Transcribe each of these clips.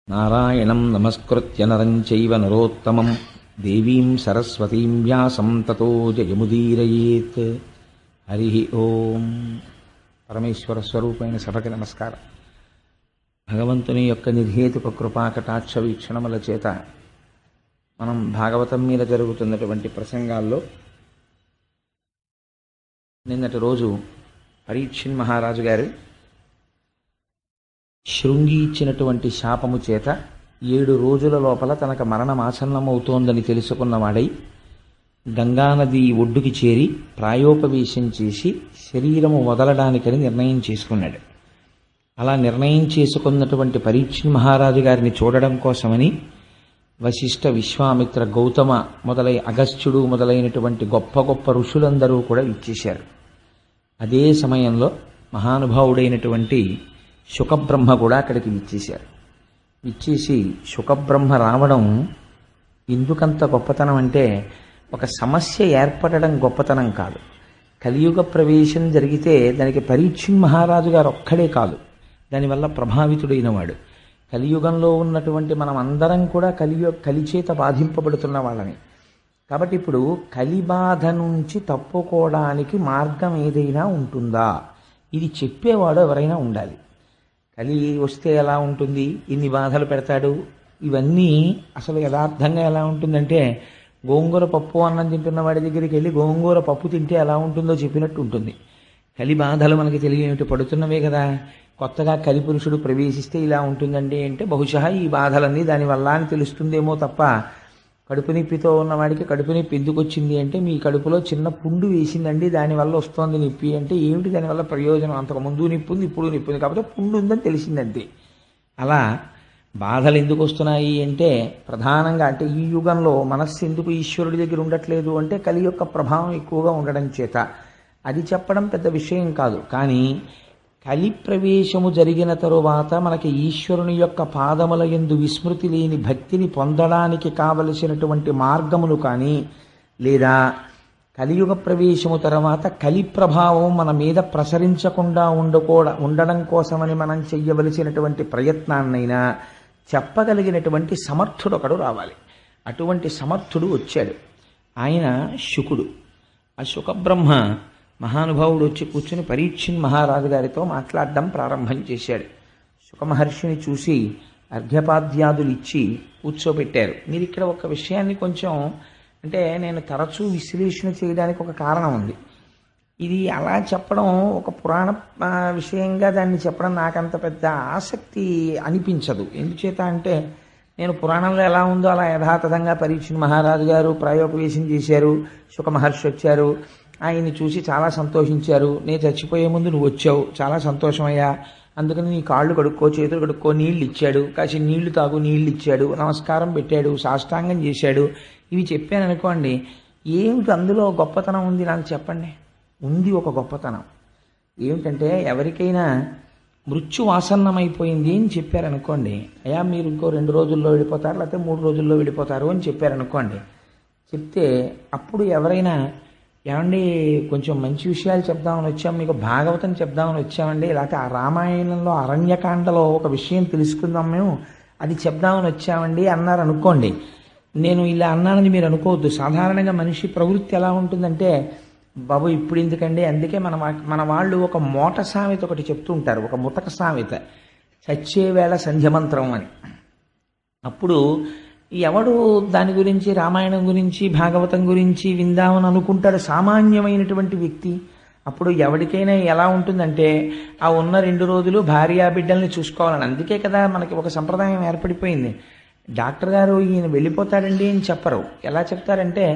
నారాయణం నమస్కృత్య నరం చైవ నరోత్తమం దేవీం సరస్వతీం వ్యాసం తతో జయముదీరయేత్. హరి ఓం. పరమేశ్వర స్వరూపమైన సభకి నమస్కారం. భగవంతుని యొక్క నిర్హేతుక కృపాకటాక్ష వీక్షణముల చేత మనం భాగవతం మీద జరుగుతున్నటువంటి ప్రసంగాల్లో నిన్నటి రోజు పరీక్షిన్ మహారాజు గారు శృంగి ఇచ్చినటువంటి శాపము చేత 7 రోజుల లోపల తనకు మరణమాసన్నమవుతోందని తెలుసుకున్నవాడై గంగానది ఒడ్డుకి చేరి ప్రాయోపవేశం చేసి శరీరము వదలడానికని నిర్ణయం చేసుకున్నాడు. అలా నిర్ణయం చేసుకున్నటువంటి పరీక్షిన్ మహారాజు గారిని చూడడం కోసమని వశిష్ఠ, విశ్వామిత్ర, గౌతమ మొదలై అగస్త్యుడు మొదలైనటువంటి గొప్ప గొప్ప ఋషులందరూ కూడా ఇచ్చేశారు. అదే సమయంలో మహానుభావుడైనటువంటి శుకబ్రహ్మ కూడా అక్కడికి విచ్చేశారు. విచ్చేసి శుకబ్రహ్మ రావడం ఎందుకంత గొప్పతనం అంటే, ఒక సమస్య ఏర్పడడం గొప్పతనం కాదు. కలియుగ ప్రవేశం జరిగితే దానికి పరీక్షిన్ మహారాజు గారు ఒక్కడే కాదు, దానివల్ల ప్రభావితుడైన వాడు. కలియుగంలో ఉన్నటువంటి మనం అందరం కూడా కలిచేత బాధింపబడుతున్న వాళ్ళని. కాబట్టి ఇప్పుడు కలిబాధ నుంచి తప్పుకోవడానికి మార్గం ఏదైనా ఉంటుందా, ఇది చెప్పేవాడు ఎవరైనా ఉండాలి. కలి వస్తే ఎలా ఉంటుంది, ఇన్ని బాధలు పెడతాడు, ఇవన్నీ అసలు యథార్థంగా ఎలా ఉంటుందంటే, గోంగూర పప్పు అన్నం తింటున్న వాడి దగ్గరికి వెళ్ళి గోంగూర పప్పు తింటే ఎలా ఉంటుందో చెప్పినట్టు ఉంటుంది. కలి బాధలు మనకి తెలియనివి పడుతున్నవే కదా. కొత్తగా కలి పురుషుడు ప్రవేశిస్తే ఇలా ఉంటుందండి అంటే బహుశా ఈ బాధలన్నీ దానివల్ల అని తెలుస్తుందేమో తప్ప, కడుపు నొప్పితో ఉన్నవాడికి కడుపు నొప్పి ఎందుకు వచ్చింది అంటే, మీ కడుపులో చిన్న పుండు వేసిందండి దానివల్ల వస్తోంది నొప్పి అంటే, ఏమిటి దానివల్ల ప్రయోజనం, అంతకు ముందు నొప్పి ఉంది ఇప్పుడు నొప్పి ఉంది కాబట్టి పుండు ఉందని తెలిసిందంతే. అలా బాధలు ఎందుకు వస్తున్నాయి అంటే, ప్రధానంగా అంటే ఈ యుగంలో మనస్సు ఎందుకు ఈశ్వరుడి దగ్గర ఉండట్లేదు అంటే, కలి యొక్క ప్రభావం ఎక్కువగా ఉండడం చేత. అది చెప్పడం పెద్ద విషయం కాదు. కానీ కలి ప్రవేశము జరిగిన తరువాత మనకి ఈశ్వరుని యొక్క పాదముల యందు విస్మృతి లేని భక్తిని పొందడానికి కావలసినటువంటి మార్గములు కానీ, లేదా కలియుగ ప్రవేశము తర్వాత కలి ప్రభావం మన మీద ప్రసరించకుండా ఉండడం కోసమని మనం చెయ్యవలసినటువంటి ప్రయత్నాన్నైనా చెప్పగలిగినటువంటి సమర్థుడు ఒకడు రావాలి. అటువంటి సమర్థుడు వచ్చాడు. ఆయన శుకుడు. ఆ శుకబ్రహ్మ మహానుభావుడు వచ్చి కూర్చుని పరీక్షిన్ మహారాజు గారితో మాట్లాడడం ప్రారంభం చేశాడు. శుకమహర్షిని చూసి అర్ఘ్యపాద్యాదులు ఇచ్చి కూర్చోబెట్టారు. మీరు ఇక్కడ ఒక విషయాన్ని కొంచెం అంటే, నేను తరచూ విశ్లేషణ చేయడానికి ఒక కారణం ఉంది. ఇది అలా చెప్పడం ఒక పురాణ విషయంగా దాన్ని చెప్పడం నాకంత పెద్ద ఆసక్తి అనిపించదు. ఎందుచేత అంటే, నేను పురాణంలో ఎలా ఉందో అలా యథాతథంగా పరీక్షిన్ మహారాజు గారు ప్రాయోపవేశం చేశారు, శుకమహర్షి వచ్చారు, ఆయన్ని చూసి చాలా సంతోషించారు. నేను చచ్చిపోయే ముందు నువ్వు వచ్చావు, చాలా సంతోషమయ్యా, అందుకని నీ కాళ్ళు కడుక్కో, చేతులు కడుక్కో, నీళ్ళు ఇచ్చాడు, కాసి నీళ్లు తాగు, నీళ్ళు ఇచ్చాడు, నమస్కారం పెట్టాడు, సాష్టాంగం చేశాడు. ఇవి చెప్పాను అనుకోండి, ఏమిటి అందులో గొప్పతనం ఉంది నాకు చెప్పండి. ఉంది ఒక గొప్పతనం. ఏమిటంటే, ఎవరికైనా మృత్యువాసన్నమైపోయింది అని చెప్పారనుకోండి, అయ్యా మీరు ఇంకో 2 రోజుల్లో వెళ్ళిపోతారు, లేకపోతే 3 రోజుల్లో వెళ్ళిపోతారు అని చెప్పారనుకోండి. చెప్తే అప్పుడు ఎవరైనా, ఏమండి కొంచెం మంచి విషయాలు చెప్దామని వచ్చాం, మీకు భాగవతం చెప్దామని వచ్చామండి, లేకపోతే ఆ రామాయణంలో అరణ్యకాండలో ఒక విషయం తెలుసుకుందాం మేము, అది చెప్దామని వచ్చామండి అన్నారు అనుకోండి. నేను ఇలా అన్నానని మీరు అనుకోవద్దు. సాధారణంగా మనిషి ప్రవృత్తి ఎలా ఉంటుందంటే, బాబు ఇప్పుడు ఎందుకండి, అందుకే మన వాళ్ళు ఒక మోట సామెత ఒకటి చెప్తూ ఉంటారు, ఒక ముతక సామెత, చచ్చేవేళ సంధ్యమంత్రం అని. అప్పుడు ఎవడు దాని గురించి, రామాయణం గురించి, భాగవతం గురించి విందామని అనుకుంటాడు సామాన్యమైనటువంటి వ్యక్తి. అప్పుడు ఎవరికైనా ఎలా ఉంటుందంటే, ఆ ఉన్న 2 రోజులు భార్యా బిడ్డల్ని చూసుకోవాలని. అందుకే కదా మనకి ఒక సంప్రదాయం ఏర్పడిపోయింది. డాక్టర్ గారు ఈయన వెళ్ళిపోతాడండి అని చెప్పరు. ఎలా చెప్తారంటే,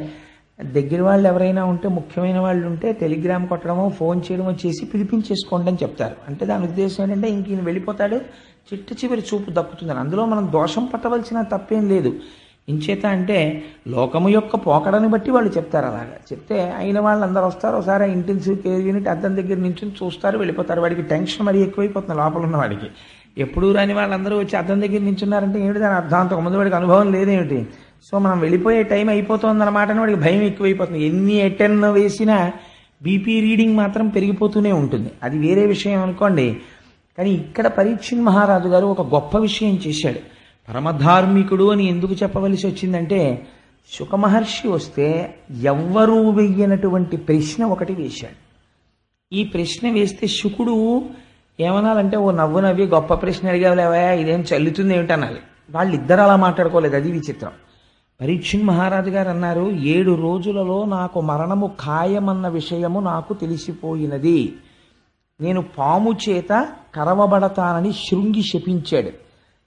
దగ్గర వాళ్ళు ఎవరైనా ఉంటే, ముఖ్యమైన వాళ్ళు ఉంటే టెలిగ్రామ్ కొట్టడమో ఫోన్ చేయడమో చేసి పిలిపించేసుకోండి అని చెప్తారు. అంటే దాని ఉద్దేశం ఏంటంటే, ఇంక ఈయన వెళ్ళిపోతాడు, చిట్ట చివరి చూపు దక్కుతుందని. అందులో మనం దోషం పట్టవలసిన తప్పేం లేదు. ఇంచేత అంటే, లోకము యొక్క పోకడని బట్టి వాళ్ళు చెప్తారు. అలాగా చెప్తే అయిన వాళ్ళందరూ వస్తారు, ఒకసారి ఇంటెన్సివ్ కేర్ యూనిట్ అద్దం దగ్గర నుంచి చూస్తారు, వెళ్ళిపోతారు. వాడికి టెన్షన్ మరీ ఎక్కువైపోతుంది లోపల ఉన్న వాడికి. ఎప్పుడూ రాని వాళ్ళందరూ వచ్చి అద్దం దగ్గర నించున్నారంటే ఏమిటి దాని అర్థం, అంతకుముందు వాడికి అనుభవం లేదేమిటి. సో మనం వెళ్ళిపోయే టైం అయిపోతుందన్నమాట అని వాడికి భయం ఎక్కువైపోతుంది. ఎన్ని ఎటెన్ వేసినా బీపీ రీడింగ్ మాత్రం పెరిగిపోతూనే ఉంటుంది. అది వేరే విషయం అనుకోండి. కానీ ఇక్కడ పరీక్షిన్ మహారాజు గారు ఒక గొప్ప విషయం చేశాడు. పరమధార్మికుడు అని ఎందుకు చెప్పవలసి వచ్చిందంటే, శుకమహర్షి వస్తే ఎవ్వరూ వెయ్యనటువంటి ప్రశ్న ఒకటి వేశాడు. ఈ ప్రశ్న వేస్తే శుకుడు ఏమనాలంటే, ఓ నవ్వు నవ్వి గొప్ప ప్రశ్న అడిగావులేవా, ఇదేం చల్లుతుంది ఏమిటి అనాలి. వాళ్ళిద్దరు అలా మాట్లాడుకోలేదు, అది విచిత్రం. పరీక్షణ్ మహారాజు గారు అన్నారు, 7 రోజులలో నాకు మరణము ఖాయమన్న విషయము నాకు తెలిసిపోయినది. నేను పాము చేత కరవబడతానని శృంగి శపించాడు.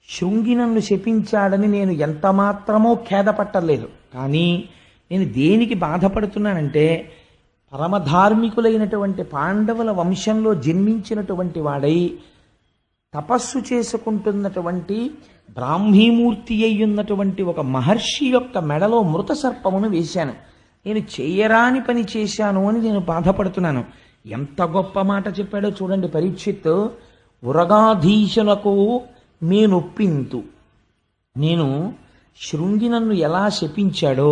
శృంగి నన్ను శపించాడని నేను ఎంత మాత్రమో ఖేదపట్టలేదు. కానీ నేను దేనికి బాధపడుతున్నానంటే, పరమధార్మికులైనటువంటి పాండవుల వంశంలో జన్మించినటువంటి వాడై తపస్సు చేసుకుంటున్నటువంటి బ్రాహ్మీమూర్తి అయ్యున్నటువంటి ఒక మహర్షి యొక్క మెడలో మృత సర్పమును వేశాను. నేను చేయరాని పని చేశాను అని నేను బాధపడుతున్నాను. ఎంత గొప్ప మాట చెప్పాడో చూడండి పరీక్షిత్. ఉరగాధీశులకు మేనొప్పింతు. నేను శృంగి నన్ను ఎలా శపించాడో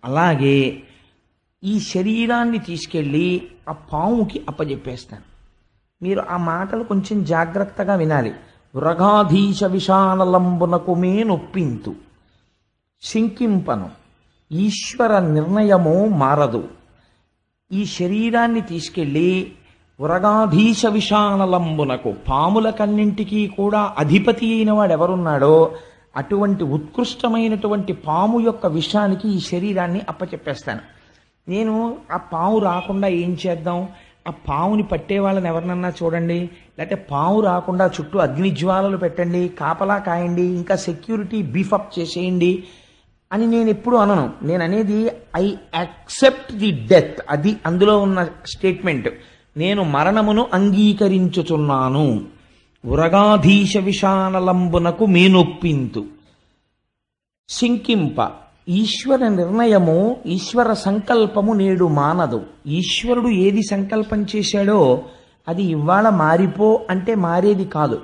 అలాగే ఈ శరీరాన్ని తీసుకెళ్ళి ఆ పాముకి అప్పజెప్పేస్తాను. మీరు ఆ మాటలు కొంచెం జాగ్రత్తగా వినాలి. వృగాధీశ విషానలంబునకు మేనొప్పింతు, శంకింపను, ఈశ్వర నిర్ణయము మారదు. ఈ శరీరాన్ని తీసుకెళ్ళి వృగాధీశ విషానలంబునకు, పాములకన్నింటికీ కూడా అధిపతి అయిన వాడు ఎవరున్నాడో అటువంటి ఉత్కృష్టమైనటువంటి పాము యొక్క విషానికి ఈ శరీరాన్ని అప్పచెప్పేస్తాను. నేను ఆ పాము రాకుండా ఏం చేద్దాం, ఆ పావుని పట్టే వాళ్ళని ఎవరినన్నా చూడండి, లేకపోతే పాము రాకుండా చుట్టూ అగ్నిజ్వాలలు పెట్టండి, కాపలా కాయండి, ఇంకా సెక్యూరిటీ బీఫప్ చేసేయండి అని నేను ఎప్పుడు అనను. నేను అనేది ఐ యాక్సెప్ట్ ది డెత్. అది అందులో ఉన్న స్టేట్మెంట్. నేను మరణమును అంగీకరించుచున్నాను. ఉరగాధీశ విషానలంబునకు మేనొప్పింతు, శంకింప, ఈశ్వర నిర్ణయము, ఈశ్వర సంకల్పము నేడు మానదు. ఈశ్వరుడు ఏది సంకల్పం చేశాడో అది ఇవాళ మారిపో అంటే మారేది కాదు.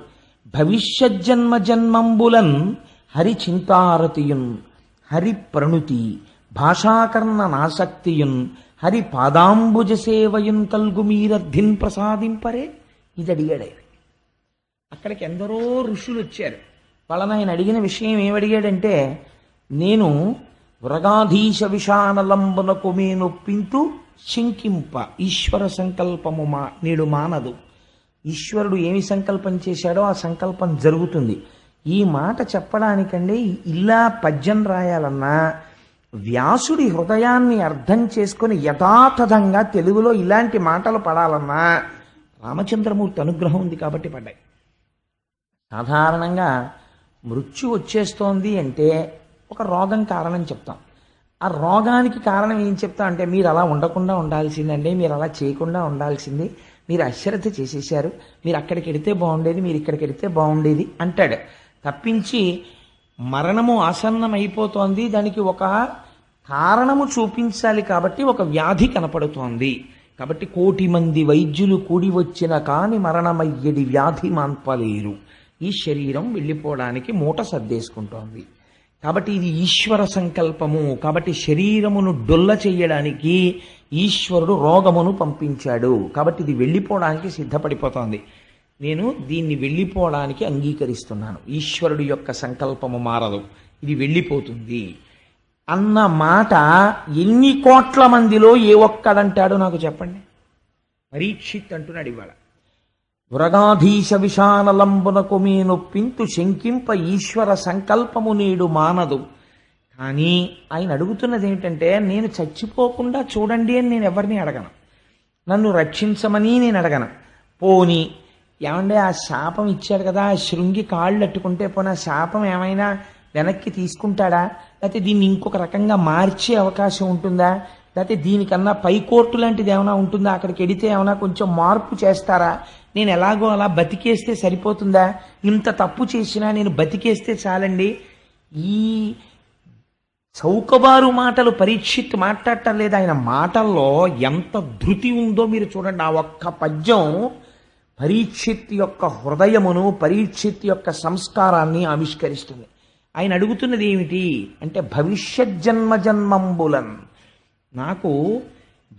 భవిష్యజ్జన్మ జన్మంబులన్ హరి చింతారతియున్, హరి ప్రణుతి, భాషాకర్ణ నాసక్తియున్, హరి పాదాంబుజ సేవయున్ కల్గు మీరర్థిన్ ప్రసాదింపరే. ఇది అడిగాడు. అక్కడికి ఎందరో ఋషులు వచ్చారు. వాళ్ళని ఆయన అడిగిన విషయం ఏమడిగాడంటే, నేను వృగాధీశ విషానలంబునకు మేనొప్పింతు, శంకింప, ఈశ్వర సంకల్పము నేడు మానదు. ఈశ్వరుడు ఏమి సంకల్పం చేశాడో ఆ సంకల్పం జరుగుతుంది. ఈ మాట చెప్పడానికండి ఇలా పద్యం రాయాలన్నా, వ్యాసుడి హృదయాన్ని అర్థం చేసుకొని యథాతథంగా తెలుగులో ఇలాంటి మాటలు పడాలన్నా రామచంద్రమూర్తి అనుగ్రహం ఉంది కాబట్టి పడ్డాయి. సాధారణంగా మృత్యు వచ్చేస్తోంది అంటే ఒక రోగం కారణం చెప్తాం. ఆ రోగానికి కారణం ఏం చెప్తా అంటే, మీరు అలా ఉండకుండా ఉండాల్సిందండి, మీరు అలా చేయకుండా ఉండాల్సింది, మీరు అశ్రద్ధ చేసేశారు, మీరు అక్కడికి వెడితే బాగుండేది, మీరు ఇక్కడికి వెడితే బాగుండేది అంటాడు. తప్పించి మరణము ఆసన్నమైపోతోంది, దానికి ఒక కారణము చూపించాలి కాబట్టి ఒక వ్యాధి కనపడుతోంది కాబట్టి 1,000,000 మంది వైద్యులు కూడి వచ్చిన కాని మరణమయ్యడి వ్యాధి మాన్పలేరు. ఈ శరీరం వెళ్ళిపోవడానికి మూట సర్దేసుకుంటోంది కాబట్టి ఇది ఈశ్వర సంకల్పము. కాబట్టి శరీరమును డొల్ల చెయ్యడానికి ఈశ్వరుడు రోగమును పంపించాడు. కాబట్టి ఇది వెళ్ళిపోవడానికి సిద్ధపడిపోతోంది. నేను దీన్ని వెళ్ళిపోవడానికి అంగీకరిస్తున్నాను. ఈశ్వరుడి యొక్క సంకల్పము మారదు, ఇది వెళ్ళిపోతుంది అన్న మాట ఎన్ని కోట్ల మందిలో ఏ ఒక్కడంటాడో నాకు చెప్పండి. పరీక్షిత్ అంటున్నాడు ఇవాళ. వృగాధీశ విషానలంబునకు మేనొప్పింతు, శంకింప, ఈశ్వర సంకల్పము నేడు మానదు. కానీ ఆయన అడుగుతున్నది ఏమిటంటే, నేను చచ్చిపోకుండా చూడండి అని నేను ఎవరిని అడగను, నన్ను రక్షించమని నేను అడగను. పోని ఏమంటే ఆ శాపం ఇచ్చాడు కదా, ఆ శృంగి కాళ్ళు అట్టుకుంటే పోనీ ఆ శాపం ఏమైనా వెనక్కి తీసుకుంటాడా, లేకపోతే దీన్ని ఇంకొక రకంగా మార్చే అవకాశం ఉంటుందా, లేకపోతే దీనికన్నా పైకోర్టు లాంటిది ఏమైనా ఉంటుందా, అక్కడికి వెడితే ఏమైనా కొంచెం మార్పు చేస్తారా, నేను ఎలాగో అలా బతికేస్తే సరిపోతుందా, ఇంత తప్పు చేసినా నేను బతికేస్తే చాలండి. ఈ చౌకబారు మాటలు పరీక్షిత్ మాట్లాడటం లేదు. ఆయన మాటల్లో ఎంత ధృతి ఉందో మీరు చూడండి. ఆ ఒక్క పద్యం పరీక్షిత్ యొక్క హృదయమును, పరీక్షిత్ యొక్క సంస్కారాన్ని ఆవిష్కరిస్తుంది. ఆయన అడుగుతున్నది ఏమిటి అంటే, భవిష్యజ్జన్మ జన్మంబులన్, నాకు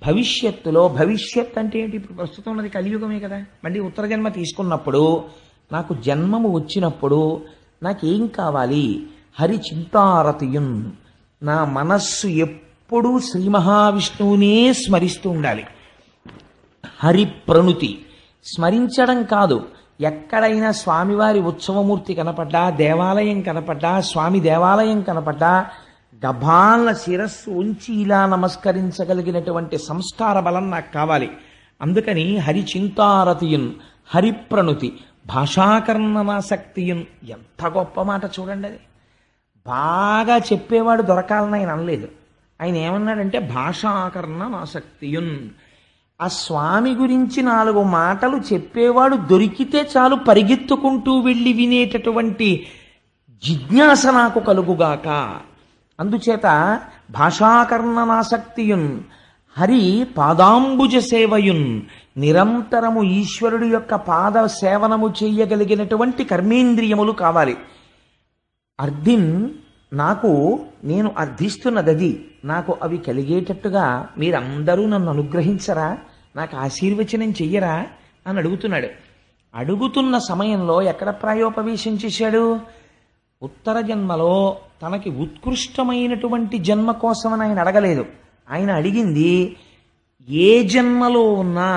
భవిష్యత్తులో, భవిష్యత్ అంటే ఏంటి, ఇప్పుడు ప్రస్తుతం ఉన్నది కలియుగమే కదా, మళ్ళీ ఉత్తర జన్మ తీసుకున్నప్పుడు నాకు జన్మము వచ్చినప్పుడు నాకేం కావాలి? హరి చింతారతియున్, నా మనస్సు ఎప్పుడూ శ్రీ మహావిష్ణువునే స్మరిస్తూ ఉండాలి. హరి ప్రణుతి, స్మరించడం కాదు, ఎక్కడైనా స్వామివారి ఉత్సవమూర్తి కనపడ్డా, దేవాలయం కనపడ్డా, స్వామి దేవాలయం కనపడ్డా గభాల శిరస్సు ఉంచి ఇలా నమస్కరించగలిగినటువంటి సంస్కార బలం నాకు కావాలి. అందుకని హరి చింతారతియున్, హరిప్రణుతి, భాషాకర్ణనాసక్తియున్. ఎంత గొప్ప మాట చూడండి అది. బాగా చెప్పేవాడు దొరకాలని ఆయన అనలేదు. ఆయన ఏమన్నాడంటే భాషాకర్ణనాసక్తియున్. ఆ స్వామి గురించి 4 మాటలు చెప్పేవాడు దొరికితే చాలు పరిగెత్తుకుంటూ వెళ్ళి వినేటటువంటి జిజ్ఞాస నాకు కలుగుగాక. అందుచేత భాషాకర్ణనాసక్తియున్, హరి పాదాంబుజ సేవయున్, నిరంతరము ఈశ్వరుడి యొక్క పాద సేవనము చేయగలిగినటువంటి కర్మేంద్రియములు కావాలి. అర్ధిన్, నేను అర్థిస్తున్నది, నాకు అవి కలిగేటట్టుగా మీరందరూ నన్ను అనుగ్రహించరా, నాకు ఆశీర్వచనం చెయ్యరా అని అడుగుతున్నాడు. అడుగుతున్న సమయంలో ఎక్కడ ప్రాయోపవేశం చేశాడు? ఉత్తర జన్మలో తనకి ఉత్కృష్టమైనటువంటి జన్మ కోసమని ఆయన అడగలేదు. ఆయన అడిగింది ఏ జన్మలో ఉన్నా,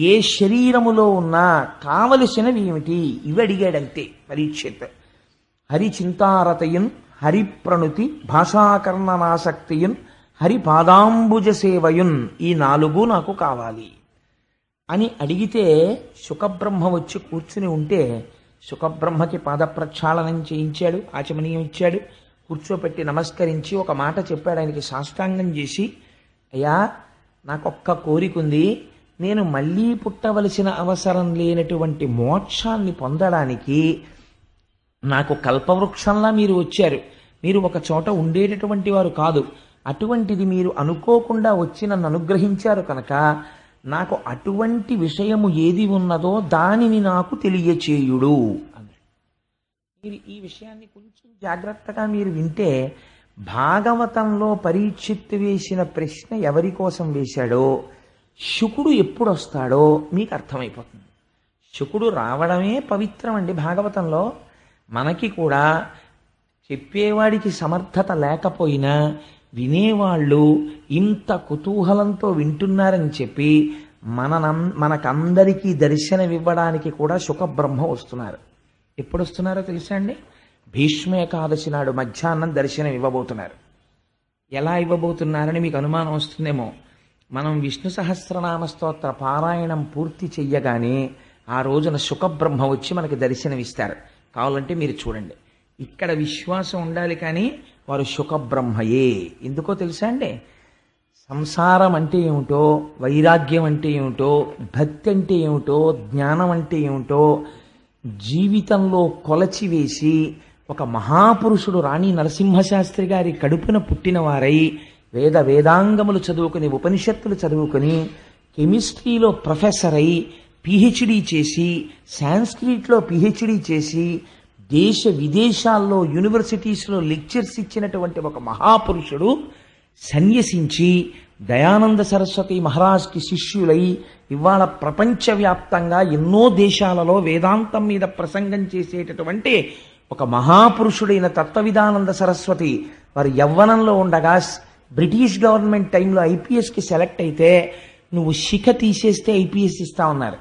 ఏ శరీరములో ఉన్నా కావలసినవి ఏమిటి, ఇవి అడిగాడంతే పరీక్షిత్. హరి చింతారతయున్, హరి ప్రణుతి, భాషాకర్ణనాసక్తియున్, హరి పాదాంబుజ సేవయున్, ఈ 4 నాకు కావాలి అని అడిగితే శుకబ్రహ్మ వచ్చి కూర్చుని ఉంటే శుకబ్రహ్మకి పాద ప్రక్షాళనం చేయించాడు, ఆచమనీయం ఇచ్చాడు, కూర్చోపెట్టి నమస్కరించి ఒక మాట చెప్పాడు. ఆయనకి సాష్టాంగం చేసి, అయ్యా నాకొక్క కోరికుంది, నేను మళ్ళీ పుట్టవలసిన అవసరం లేనటువంటి మోక్షాన్ని పొందడానికి నాకు కల్పవృక్షంలా మీరు వచ్చారు. మీరు ఒక చోట ఉండేటటువంటి వారు కాదు, అటువంటిది మీరు అనుకోకుండా వచ్చి నన్ను అనుగ్రహించారు కనుక నాకు అటువంటి విషయము ఏది ఉన్నదో దానిని నాకు తెలియచేయుడు అన్నాడు. మీరు ఈ విషయాన్ని కొంచెం జాగ్రత్తగా మీరు వింటే భాగవతంలో పరీక్షిత్తు వేసిన ప్రశ్న ఎవరి కోసం వేశాడో, శుకుడు ఎప్పుడు వస్తాడో మీకు అర్థమైపోతుంది. శుకుడు రావడమే పవిత్రం అండి భాగవతంలో. మనకి కూడా చెప్పేవాడికి సమర్థత లేకపోయినా వినేవాళ్ళు ఇంత కుతూహలంతో వింటున్నారని చెప్పి మనకందరికీ దర్శనమివ్వడానికి కూడా శుకబ్రహ్మ వస్తున్నారు. ఎప్పుడు వస్తున్నారో తెలుసా అండి? భీష్మేకాదశి నాడు మధ్యాహ్నం దర్శనం ఇవ్వబోతున్నారు. ఎలా ఇవ్వబోతున్నారని మీకు అనుమానం వస్తుందేమో. మనం విష్ణు సహస్రనామ స్తోత్ర పారాయణం పూర్తి చెయ్యగానే ఆ రోజున శుకబ్రహ్మ వచ్చి మనకి దర్శనమిస్తారు. కావాలంటే మీరు చూడండి. ఇక్కడ విశ్వాసం ఉండాలి, కానీ వారు శుకబ్రహ్మయే. ఎందుకో తెలుసా అండి? సంసారం అంటే ఏమిటో, వైరాగ్యం అంటే ఏమిటో, భక్తి అంటే ఏమిటో, జ్ఞానం అంటే ఏమిటో జీవితంలో కొలచివేసి ఒక మహాపురుషుడు రాణి నరసింహశాస్త్రి గారి కడుపున పుట్టిన వారై వేదాంగములు చదువుకుని, ఉపనిషత్తులు చదువుకుని, కెమిస్ట్రీలో ప్రొఫెసర్ అయి పిహెచ్డి చేసి, సాంస్క్రిట్లో పిహెచ్డి చేసి, దేశ విదేశాల్లో యూనివర్సిటీస్లో లెక్చర్స్ ఇచ్చినటువంటి ఒక మహాపురుషుడు సన్యసించి దయానంద సరస్వతి మహారాజ్కి శిష్యులై ఇవాళ ప్రపంచవ్యాప్తంగా ఎన్నో దేశాలలో వేదాంతం మీద ప్రసంగం చేసేటటువంటి ఒక మహాపురుషుడైన తత్వవిధానంద సరస్వతి వారు యవ్వనంలో ఉండగా బ్రిటిష్ గవర్నమెంట్ టైంలో ఐపీఎస్కి సెలెక్ట్ అయితే నువ్వు శిఖ తీసేస్తే ఐపీఎస్ ఇస్తా ఉన్నారు.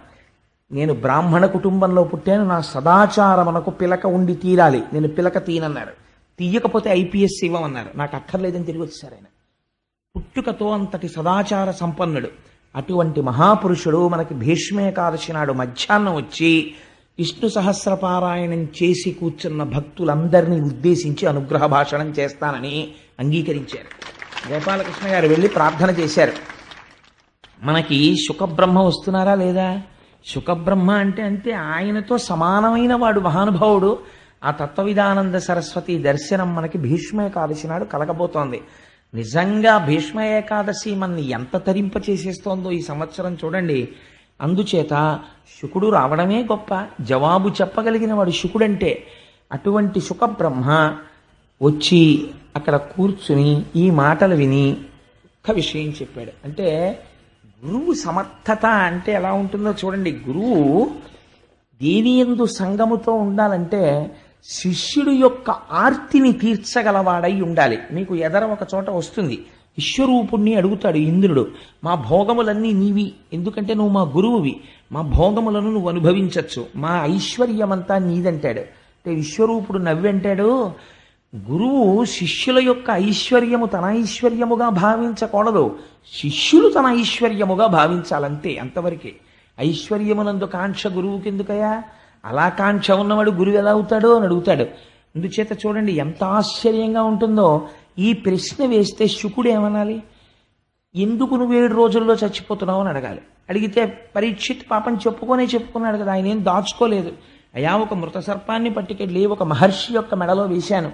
నేను బ్రాహ్మణ కుటుంబంలో పుట్టాను, నా సదాచారమునకు పిలక ఉండి తీరాలి, నేను పిలక తీయనన్నారు. తీయకపోతే ఐపీఎస్ ఇవ్వమన్నారు. నాకు అక్కర్లేదని తిరిగి వచ్చారు ఆయన. పుట్టుకతో అంతటి సదాచార సంపన్నుడు. అటువంటి మహాపురుషుడు మనకి భీష్మేకాదశి నాడు మధ్యాహ్నం వచ్చి విష్ణు సహస్ర పారాయణం చేసి కూర్చున్న భక్తులందరినీ ఉద్దేశించి అనుగ్రహ భాషణం చేస్తానని అంగీకరించారు. గోపాలకృష్ణ గారు వెళ్ళి ప్రార్థన చేశారు. మనకి శుకబ్రహ్మ వస్తున్నారా లేదా? శుకబ్రహ్మ అంటే అంతే, ఆయనతో సమానమైన వాడు మహానుభావుడు. ఆ తత్వవిధానంద సరస్వతి దర్శనం మనకి భీష్మ ఏకాదశి నాడు కలగబోతోంది. నిజంగా భీష్మ ఏకాదశి మనని ఎంత తరింప చేసేస్తోందో ఈ సంవత్సరం చూడండి. అందుచేత శుకుడు రావడమే గొప్ప, జవాబు చెప్పగలిగిన వాడు శుకుడంటే. అటువంటి శుకబ్రహ్మ వచ్చి అక్కడ కూర్చుని ఈ మాటలు విని ఒక్క విషయం చెప్పాడు. అంటే గురువు సమర్థత అంటే ఎలా ఉంటుందో చూడండి. గురువు దేని యందు సంగముతో ఉండాలంటే శిష్యుడు యొక్క ఆర్తిని తీర్చగలవాడై ఉండాలి. మీకు ఎదర ఒక చోట వస్తుంది, విశ్వరూపుణ్ణి అడుగుతాడు ఇంద్రుడు, మా భోగములన్నీ నీవి, ఎందుకంటే నువ్వు మా గురువువి, మా భోగములను నువ్వు అనుభవించచ్చు, మా ఐశ్వర్యమంతా నీదంటాడు. అంటే విశ్వరూపుడు నవ్వంటాడు, గురువు శిష్యుల యొక్క ఐశ్వర్యము తన ఐశ్వర్యముగా భావించకూడదు, శిష్యులు తన ఐశ్వర్యముగా భావించాలంతే, అంతవరకే. ఐశ్వర్యమునందు కాంక్ష గురువుకి ఎందుకయా? అలా కాంక్ష ఉన్నవాడు గురువు ఎలా అవుతాడో అని అడుగుతాడు. అందుచేత చూడండి ఎంత ఆశ్చర్యంగా ఉంటుందో. ఈ ప్రశ్న వేస్తే శుకుడు ఏమనాలి? ఎందుకు నువ్వు 7 రోజుల్లో చచ్చిపోతున్నావు అని అడగాలి. అడిగితే పరీక్షిత్ పాపం చెప్పుకున్నాడు కదా, ఆయన ఏం దాచుకోలేదు. అయా ఒక మృత సర్పాన్ని పట్టుకెళ్ళి ఒక మహర్షి యొక్క మెడలో వేశాను,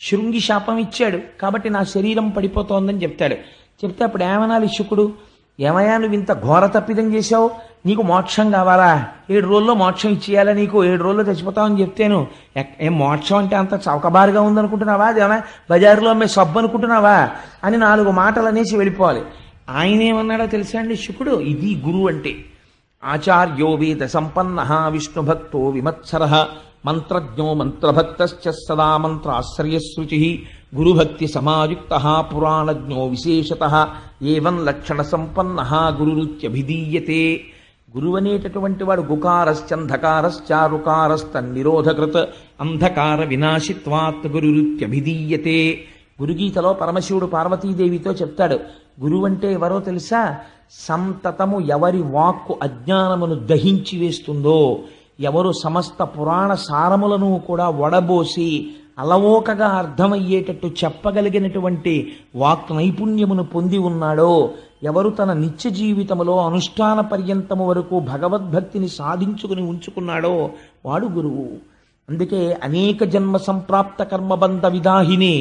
శృంగి శాపం ఇచ్చాడు కాబట్టి నా శరీరం పడిపోతోందని చెప్తాడు. చెప్తే అప్పుడు ఏమనాలి శుకుడు? ఏమయ్యా నువ్వు ఇంత ఘోర తప్పిదం చేశావు, నీకు మోక్షం కావాలా? 7 రోజుల్లో మోక్షం ఇచ్చేయాలా నీకు? 7 రోజుల్లో చచ్చిపోతావని చెప్తేను ఏం మోక్షం అంటే అంత చౌకబారుగా ఉందనుకుంటున్నావా? అదేమన్నా బజారులో అమ్మే సబ్బు అనుకుంటున్నావా అని 4 మాటలు అనేసి వెళ్ళిపోవాలి. ఆయన ఏమన్నాడో తెలుసా అండి శుకుడు? ఇది గురువు అంటే. ఆచార్యో వేద సంపన్న విష్ణుభక్తో విమత్సర మంత్రజ్ఞో మంత్రభక్తశ్చ సదా మంత్రాశ్రయశృచి గురుభక్తి సమాయుక్త పురాణజ్ఞో విశేషత ఏవం లక్షణ సంపన్న గురురుత్యభిధీయతే. గురువు అనేటటువంటి వాడు గుకారశ్చంధకారశ్చారుకారస్తన్నిరోధకృత్ అంధకార వినాశిత్వాత్ గురురుత్యభిధీయతే. గురుగీతలో పరమశివుడు పార్వతీదేవితో చెప్తాడు, గురువు అంటే ఎవరో తెలుసా? సంతతము ఎవరి వాక్కు అజ్ఞానమును దహించి వేస్తుందో, ఎవరు సమస్త పురాణ సారములను కూడా వడబోసి అలవోకగా అర్థమయ్యేటట్టు చెప్పగలిగినటువంటి వాక్ నైపుణ్యమును పొంది ఉన్నాడో, ఎవరు తన నిత్య జీవితములో అనుష్ఠాన పర్యంతము వరకు భగవద్భక్తిని సాధించుకుని ఉంచుకున్నాడో వాడు గురువు. అందుకే అనేక జన్మ సంప్రాప్త కర్మబంధ విదాహిని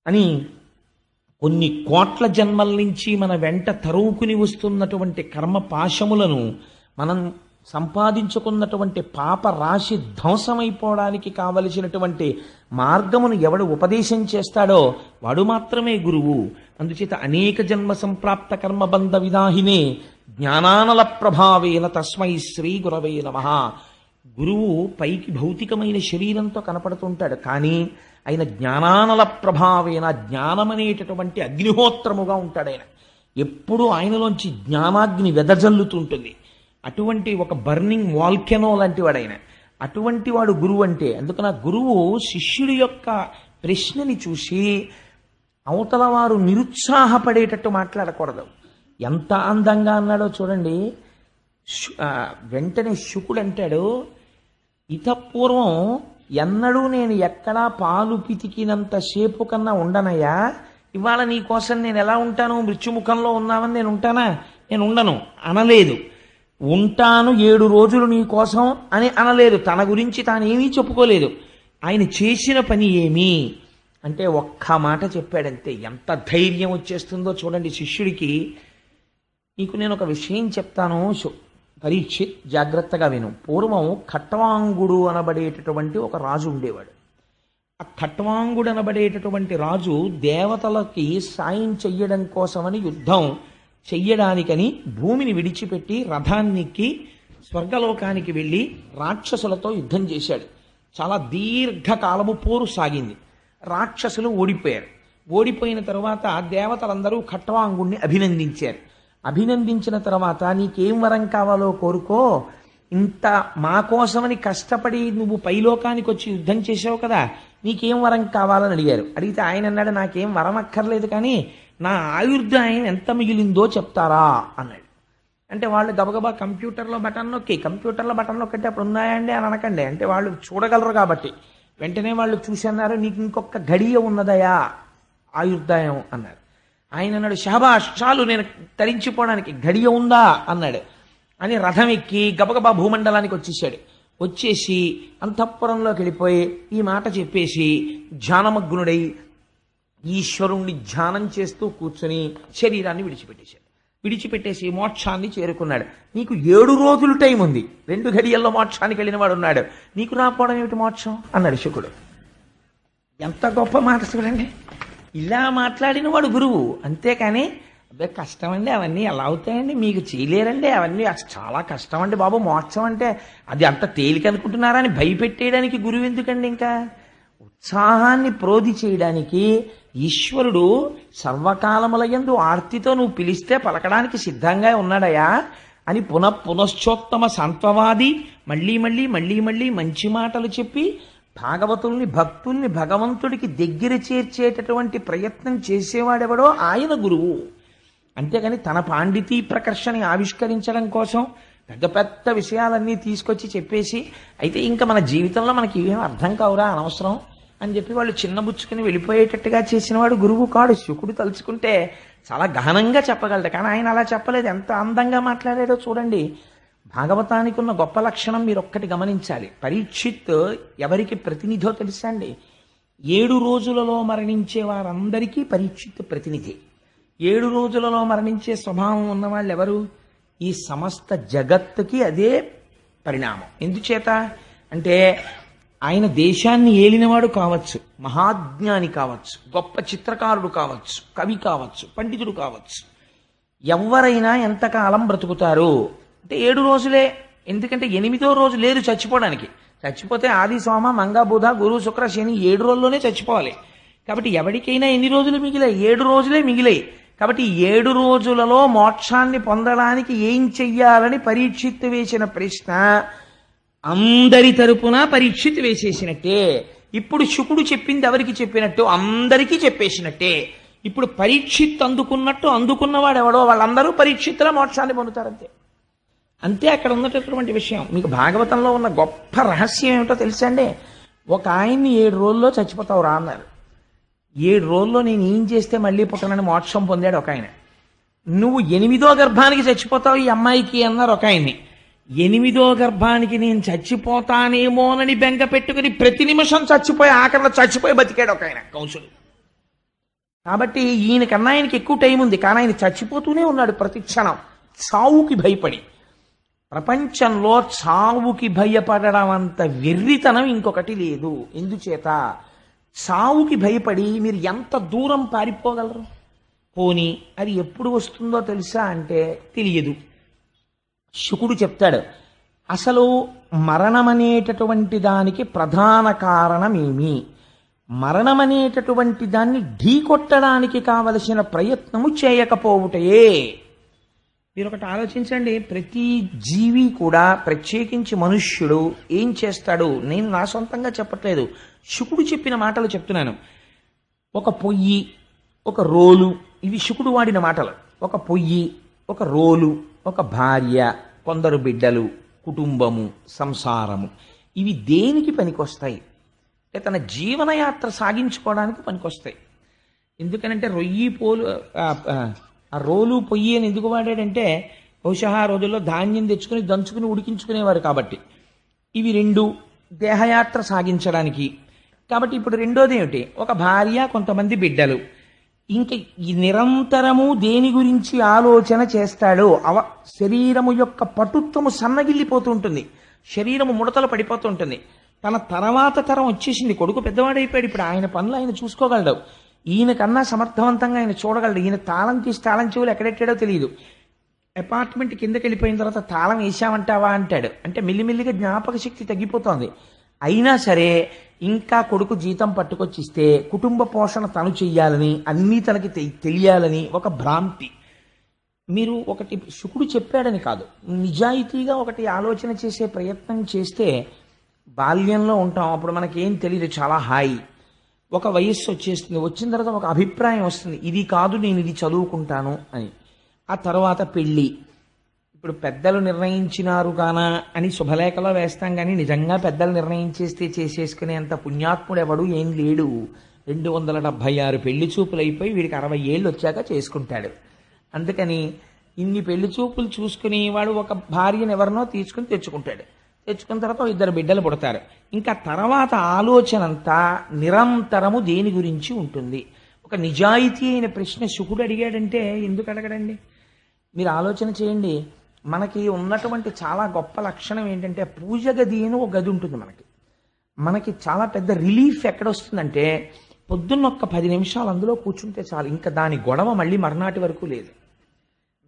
అని కొన్ని కోట్ల జన్మల నుంచి మన వెంట తరువుకుని వస్తున్నటువంటి కర్మ పాశములను మనం సంపాదించుకున్నటువంటి పాప రాశి ధ్వంసమైపోవడానికి కావలసినటువంటి మార్గమును ఎవడు ఉపదేశం చేస్తాడో వాడు మాత్రమే గురువు. అందుచేత అనేక జన్మ సంప్రాప్త కర్మబంధ విదాహినే జ్ఞానానల ప్రభావేన తస్మై శ్రీ గురవే నమః. గురువు పైకి భౌతికమైన శరీరంతో కనపడుతుంటాడు, కానీ ఆయన జ్ఞానానల ప్రభావేన జ్ఞానమనేటటువంటి అగ్నిహోత్రముగా ఉంటాడు. ఆయన ఎప్పుడూ ఆయనలోంచి జ్ఞానాగ్ని వెదజల్లుతుంటుంది. అటువంటి ఒక బర్నింగ్ వాల్కెనో లాంటి వాడు ఆయన. అటువంటి వాడు గురువు అంటే. అందుకని ఆ గురువు శిష్యుడి యొక్క ప్రశ్నని చూసి అవతల వారు నిరుత్సాహపడేటట్టు మాట్లాడకూడదు. ఎంత అందంగా అన్నాడో చూడండి. వెంటనే శుకుడు అంటాడు, ఇతపూర్వం ఎన్నడూ నేను ఎక్కడా పాలు పితికినంత సేపు కన్నా ఉండనయ్యా, ఇవాళ నీ కోసం నేను ఎలా ఉంటాను? మృత్యుముఖంలో ఉన్నామని నేను ఉంటానా? నేను ఉండను అనలేదు. ఉంటాను 7 రోజులు నీ కోసం అని అనలేదు. తన గురించి తానేమీ చెప్పుకోలేదు. ఆయన చేసిన పని ఏమి అంటే ఒక్క మాట చెప్పాడంతే. ఎంత ధైర్యం వచ్చేస్తుందో చూడండి శిష్యుడికి. నీకు నేను ఒక విషయం చెప్తాను పరీక్షిత్, జాగ్రత్తగా విను. పూర్వం ఖట్వాంగుడు అనబడేటటువంటి ఒక రాజు ఉండేవాడు. ఆ ఖట్వాంగుడు అనబడేటటువంటి రాజు దేవతలకి సాయం చెయ్యడం కోసమని యుద్ధం చెయ్యడానికని భూమిని విడిచిపెట్టి రథాన్నెక్కి స్వర్గలోకానికి వెళ్ళి రాక్షసులతో యుద్ధం చేశాడు. చాలా దీర్ఘకాలము పోరు సాగింది. రాక్షసులు ఓడిపోయారు. ఓడిపోయిన తర్వాత దేవతలందరూ ఖట్వాంగుణ్ణి అభినందించారు. అభినందించిన తర్వాత నీకేం వరం కావాలో కోరుకో, ఇంత మా కోసమని కష్టపడి నువ్వు పైలోకానికి వచ్చి యుద్ధం చేసావు కదా, నీకేం వరం కావాలని అడిగారు. అడిగితే ఆయన అన్నాడు, నాకేం వరం అక్కర్లేదు, కానీ నా ఆయుర్దాయం ఎంత మిగిలిందో చెప్తారా అన్నాడు. అంటే వాళ్ళు గబగబా కంప్యూటర్లో బటన్ నొక్కితే అప్పుడు ఉన్నాయండి అని అనకండి, అంటే వాళ్ళు చూడగలరు కాబట్టి వెంటనే వాళ్ళు చూసి అన్నారు, నీకు ఇంకొక గడియ ఉన్నదయా ఆయుర్దాయం అన్నారు. ఆయన అన్నాడు, షహబాష్ చాలు నేను తరించిపోవడానికి గడియ ఉందా అన్నాడు. అని రథం ఎక్కి గబగబా భూమండలానికి వచ్చేసాడు. వచ్చేసి అంతఃపురంలోకి వెళ్ళిపోయి ఈ మాట చెప్పేసి ధ్యానమగ్నుడై ఈశ్వరుణ్ణి ధ్యానం చేస్తూ కూర్చొని శరీరాన్ని విడిచిపెట్టేసి మోక్షాన్ని చేరుకున్నాడు. నీకు 7 రోజులు టైం ఉంది, 2 గడియల్లో మోక్షానికి వెళ్ళిన వాడు ఉన్నాడు, నీకు రాకపోవడం ఏమిటి మోక్షం అన్నాడు శుకుడు. ఎంత గొప్ప మాట చూడండి. ఇలా మాట్లాడిన వాడు గురువు. అంతేకాని అదే కష్టం అండి, అవన్నీ ఎలా అవుతాయండి, మీకు చేయలేరండి అవన్నీ, అసలు చాలా కష్టం అండి బాబు మోక్షం అంటే. అది అంత తేలిక అనుకుంటున్నారా అని భయపెట్టేయడానికి గురువు ఎందుకండి? ఇంకా ఉత్సాహాన్ని ప్రోధి చేయడానికి ఈశ్వరుడు సర్వకాలములయందు ఆర్తితో నువ్వు పిలిస్తే పలకడానికి సిద్ధంగా ఉన్నాడయా అని పునశ్చోత్తమ సంత్వవాది మళ్ళీ మళ్ళీ మళ్ళీ మళ్ళీ మంచి మాటలు చెప్పి భాగవతుల్ని భక్తుల్ని భగవంతుడికి దగ్గర చేర్చేటటువంటి ప్రయత్నం చేసేవాడెవడో ఆయన గురువు. అంతేగాని తన పాండితీ ప్రకర్షని ఆవిష్కరించడం కోసం పెద్ద పెద్ద విషయాలన్నీ తీసుకొచ్చి చెప్పేసి అయితే ఇంకా మన జీవితంలో మనకి ఇవేం అర్థం కావురా అనవసరం అని చెప్పి వాళ్ళు చిన్నబుచ్చుకుని వెళ్ళిపోయేటట్టుగా చేసినవాడు గురువు కాడు. శుకుడు తలుచుకుంటే చాలా గహనంగా చెప్పగలడు, కానీ ఆయన అలా చెప్పలేదు. ఎంత అందంగా మాట్లాడాడో చూడండి. భాగవతానికి ఉన్న గొప్ప లక్షణం మీరు ఒక్కటి గమనించాలి. పరీక్షిత్ ఎవరికి ప్రతినిధో తెలుసా అండి? 7 రోజులలో మరణించే వారందరికీ పరీక్షిత్ ప్రతినిధి. 7 రోజులలో మరణించే స్వభావం ఉన్నవాళ్ళు ఎవరు? ఈ సమస్త జగత్తుకి అదే పరిణామం. ఎందుచేత అంటే ఆయన దేశాన్ని ఏలినవాడు కావచ్చు, మహాజ్ఞాని కావచ్చు, గొప్ప చిత్రకారుడు కావచ్చు, కవి కావచ్చు, పండితుడు కావచ్చు. ఎవరైనా ఎంతకాలం బ్రతుకుతారు అంటే 7 రోజులే. ఎందుకంటే 8వ రోజు లేదు చచ్చిపోవడానికి. చచ్చిపోతే ఆది సోమ మంగ బుధ గురు శుక్ర శని 7 రోజుల్లోనే చచ్చిపోవాలి. కాబట్టి ఎవరికైనా ఎన్ని రోజులు మిగిలాయి? 7 రోజులే మిగిలాయి. కాబట్టి 7 రోజులలో మోక్షాన్ని పొందడానికి ఏం చెయ్యాలని పరీక్షిత్ వేసిన ప్రశ్న అందరి తరపున పరీక్షిత్ వేసేసినట్టే. ఇప్పుడు శుకుడు చెప్పింది ఎవరికి చెప్పినట్టు? అందరికీ చెప్పేసినట్టే. ఇప్పుడు పరీక్షిత్ అందుకున్నట్టు అందుకున్నవాడు ఎవడో వాళ్ళందరూ పరీక్షిత్తులో మోక్షాన్ని పొందుతారంతే. అంతే అక్కడ ఉన్నటువంటి విషయం. మీకు భాగవతంలో ఉన్న గొప్ప రహస్యం ఏమిటో తెలుసా అండి? ఒక ఆయన్ని 7 రోజుల్లో చచ్చిపోతావు రా అన్నారు. 7 రోజుల్లో నేను ఏం చేస్తే మళ్ళీ పుట్టనని మోక్షం పొందాడు ఒక ఆయన. నువ్వు 8వ గర్భానికి చచ్చిపోతావు ఈ అమ్మాయికి అన్నారు ఒక ఆయన్ని. 8వ గర్భానికి నేను చచ్చిపోతానేమోనని బెంగ పెట్టుకుని ప్రతి నిమిషం చచ్చిపోయి ఆఖరిలో చచ్చిపోయి బతికాడు ఒక ఆయన కంసుడు. కాబట్టి ఈయనకన్నా ఆయనకి ఎక్కువ టైం ఉంది, కానీ ఆయన చచ్చిపోతూనే ఉన్నాడు ప్రతి క్షణం చావుకి భయపడి. ప్రపంచంలో చావుకి భయపడడం అంత వెర్రితనం ఇంకొకటి లేదు. ఎందుచేత చావుకి భయపడి మీరు ఎంత దూరం పారిపోగలరు? పోనీ అది ఎప్పుడు వస్తుందో తెలుసా అంటే తెలియదు. శుకుడు చెప్తాడు, అసలు మరణమనేటటువంటి దానికి ప్రధాన కారణమేమి? మరణమనేటటువంటి దాన్ని ఢీకొట్టడానికి కావలసిన ప్రయత్నము చేయకపోవుటయే. మీరు ఒకటి ఆలోచించండి. ప్రతి జీవి కూడా, ప్రత్యేకించి మనుష్యుడు ఏం చేస్తాడు? నేను నా సొంతంగా చెప్పట్లేదు, శుకుడు చెప్పిన మాటలు చెప్తున్నాను. ఒక పొయ్యి, ఒక రోలు, ఇవి శుకుడు వాడిన మాటలు. ఒక పొయ్యి, ఒక రోలు, ఒక భార్య, కొందరు బిడ్డలు, కుటుంబము, సంసారము, ఇవి దేనికి పనికొస్తాయి? తన జీవనయాత్ర సాగించుకోవడానికి పనికొస్తాయి. ఎందుకనంటే రొయ్యి పోలు ఆ రోలు పొయ్యి అని ఎందుకు వాడాడంటే బహుశా ఆ రోజుల్లో ధాన్యం తెచ్చుకుని దంచుకుని ఉడికించుకునేవారు కాబట్టి. ఇవి 2 దేహయాత్ర సాగించడానికి. కాబట్టి ఇప్పుడు రెండోది ఏమిటి? ఒక భార్య, కొంతమంది బిడ్డలు. ఇంకా ఈ నిరంతరము దేని గురించి ఆలోచన చేస్తాడో శరీరము యొక్క పటుత్వము సన్నగిల్లిపోతూ ఉంటుంది, శరీరము ముడతలు పడిపోతూ ఉంటుంది. తన తర్వాత తరం వచ్చేసింది, కొడుకు పెద్దవాడైపోయాడు, ఇప్పుడు ఆయన పనులు ఆయన చూసుకోగలడు. ఈయనకన్నా సమర్థవంతంగా ఆయన చూడగలడు. ఈయన తాళం తీసి తాళం చెవులు ఎక్కడెట్టాడో తెలియదు. అపార్ట్మెంట్ కిందకి వెళ్ళిపోయిన తర్వాత తాళం వేసామంటావా అంటాడు. అంటే మెల్లిమెల్లిగా జ్ఞాపక శక్తి తగ్గిపోతోంది. అయినా సరే ఇంకా కొడుకు జీతం పట్టుకొచ్చిస్తే కుటుంబ పోషణ తను చెయ్యాలని, అన్నీ తనకి తెలియాలని ఒక భ్రాంతి. మీరు ఒకటి శుకుడు చెప్పాడని కాదు, నిజాయితీగా ఒకటి ఆలోచన చేసే ప్రయత్నం చేస్తే బాల్యంలో ఉంటాం, అప్పుడు మనకేం తెలియదు, చాలా హాయి. ఒక వయస్సు వచ్చేస్తుంది, వచ్చిన తర్వాత ఒక అభిప్రాయం వస్తుంది, ఇది కాదు నేను ఇది చదువుకుంటాను అని. ఆ తర్వాత పెళ్ళి. ఇప్పుడు పెద్దలు నిర్ణయించినారు కానా అని శుభలేఖలో వేస్తాం, కానీ నిజంగా పెద్దలు నిర్ణయించేస్తే చేసేసుకునేంత పుణ్యాత్ముడు ఎవడు ఏం లేడు. 276 పెళ్లి చూపులు అయిపోయి వీడికి 60 ఏళ్ళు వచ్చాక చేసుకుంటాడు. అందుకని ఇన్ని పెళ్లి చూపులు చూసుకుని వాడు ఒక భార్యను ఎవరినో తీసుకుని తెచ్చుకుంటాడు. తెచ్చుకున్న తర్వాత 2 బిడ్డలు పుడతారు. ఇంకా తర్వాత ఆలోచన అంతా నిరంతరము దేని గురించి ఉంటుంది? ఒక నిజాయితీ అయిన ప్రశ్న శుకుడు అడిగాడంటే ఎందుకు అడగడండి? మీరు ఆలోచన చేయండి. మనకి ఉన్నటువంటి చాలా గొప్ప లక్షణం ఏంటంటే పూజ గది అని ఒక గది ఉంటుంది మనకి చాలా పెద్ద రిలీఫ్ ఎక్కడొస్తుందంటే పొద్దున్న ఒక్క 10 నిమిషాలు అందులో కూర్చుంటే చాలు, ఇంకా దాని గొడవ మళ్ళీ మర్నాటి వరకు లేదు.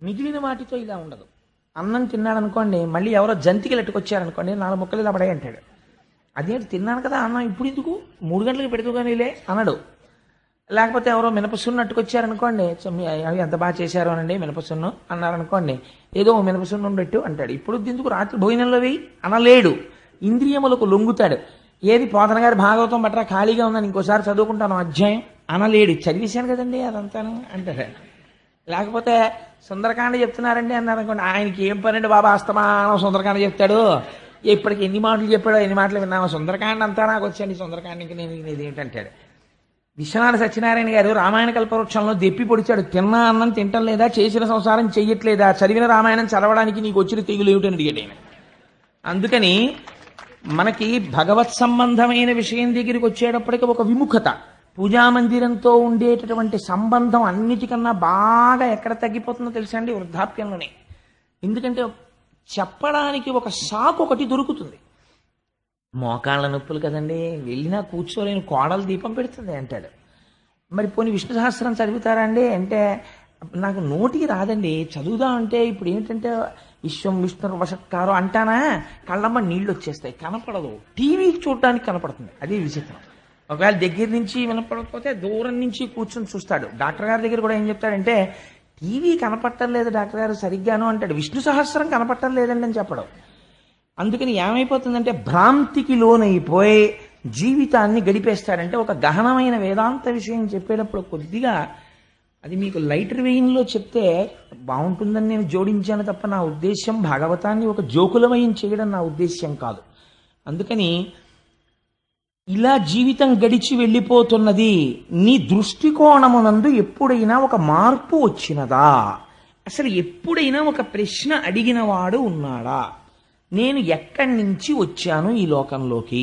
మిగిలిన వాటితో ఇలా ఉండదు. అన్నం తిన్నాడు అనుకోండి, మళ్ళీ ఎవరో జంతికలు ఎట్టుకొచ్చారనుకోండి, 4 ముక్కలు ఇలా పడే అంటాడు. అదేంటి తిన్నాను కదా అన్నం ఇప్పుడు ఎందుకు 3 గంటలకు పెడుతుగానేలే అనడు. లేకపోతే ఎవరో మినపసున్ను అట్టుకొచ్చారనుకోండి, అవి ఎంత బాగా చేశారు అనండి మినపసున్ను అన్నారనుకోండి, ఏదో మినపసున్ను పెట్టు అంటాడు. ఇప్పుడు ఎందుకు రాత్రి భోజనంలో వేయి అనలేడు. ఇంద్రియములకు లొంగుతాడు. ఏది పోతన గారి భాగవతం బట్రా ఖాళీగా ఉందని ఇంకోసారి చదువుకుంటాను అధ్యాయం అనలేడు. చదివేశాను కదండి అదంతాను అంటాడు. లేకపోతే సుందరకాండ చెప్తున్నారండి అన్నారనుకోండి, ఆయనకి ఏం పనండి బాబా, అస్తమానం సుందరకాండ చెప్తాడు, ఇప్పటికి ఎన్ని మాటలు చెప్పాడో ఎన్ని మాటలు విన్నామో, సుందరకాండ అంతా నాకు వచ్చండి, సుందరకాండకి నేను ఇది ఏంటంటాడు. విశ్వనాథ సత్యనారాయణ గారు రామాయణ కల్పవృక్షంలో దెప్పి పొడిచాడు. తిన్నా అన్నం తింటం లేదా, చేసిన సంసారం చెయ్యట్లేదా, చదివిన రామాయణం చదవడానికి నీకు వచ్చిన తెగులు ఏమిటని అడిగాడు ఆయన. అందుకని మనకి భగవత్ సంబంధమైన విషయం దగ్గరికి వచ్చేటప్పటికి ఒక విముఖత, పూజామందిరంతో ఉండేటటువంటి సంబంధం అన్నిటికన్నా బాగా ఎక్కడ తగ్గిపోతుందో తెలుసా అండి? వృద్ధాప్యంలోనే. ఎందుకంటే చెప్పడానికి ఒక సాకు ఒకటి దొరుకుతుంది. మోకాళ్ళ నొప్పులు కదండి, వెళ్ళినా కూర్చోలేని కోడలు దీపం పెడుతుంది అంటాడు. మరి పోనీ విష్ణు సహస్రం చదువుతారా అండి అంటే, నాకు నోటికి రాదండి, చదువుదా అంటే ఇప్పుడు ఏంటంటే విశ్వం విష్ణు వషత్కారం అంటానా కళ్ళమ్మ నీళ్ళు వచ్చేస్తాయి, కనపడదు. టీవీ చూడడానికి కనపడుతుంది, అదే విచిత్రం. ఒకవేళ దగ్గర నుంచి వినపడకపోతే దూరం నుంచి కూర్చొని చూస్తాడు. డాక్టర్ గారి దగ్గర కూడా ఏం చెప్తాడంటే, టీవీ కనపడటం లేదు డాక్టర్ గారు సరిగ్గాను అంటాడు, విష్ణు సహస్రం కనపడటం లేదండి అని చెప్పడం. అందుకని ఏమైపోతుందంటే భ్రాంతికి లోనైపోయి జీవితాన్ని గడిపేస్తాడంటే. ఒక గహనమైన వేదాంత విషయం చెప్పేటప్పుడు కొద్దిగా అది మీకు లైటర్ వెయిన్లో చెప్తే బాగుంటుందని నేను జోడించాను తప్ప నా ఉద్దేశ్యం భాగవతాన్ని ఒక జోకులమయం చేయడం నా ఉద్దేశ్యం కాదు. అందుకని ఇలా జీవితం గడిచి వెళ్ళిపోతున్నది, నీ దృష్టికోణమునందు ఎప్పుడైనా ఒక మార్పు వచ్చినదా? అసలు ఎప్పుడైనా ఒక ప్రశ్న అడిగిన వాడు ఉన్నాడా? నేను ఎక్కడి నుంచి వచ్చాను ఈ లోకంలోకి?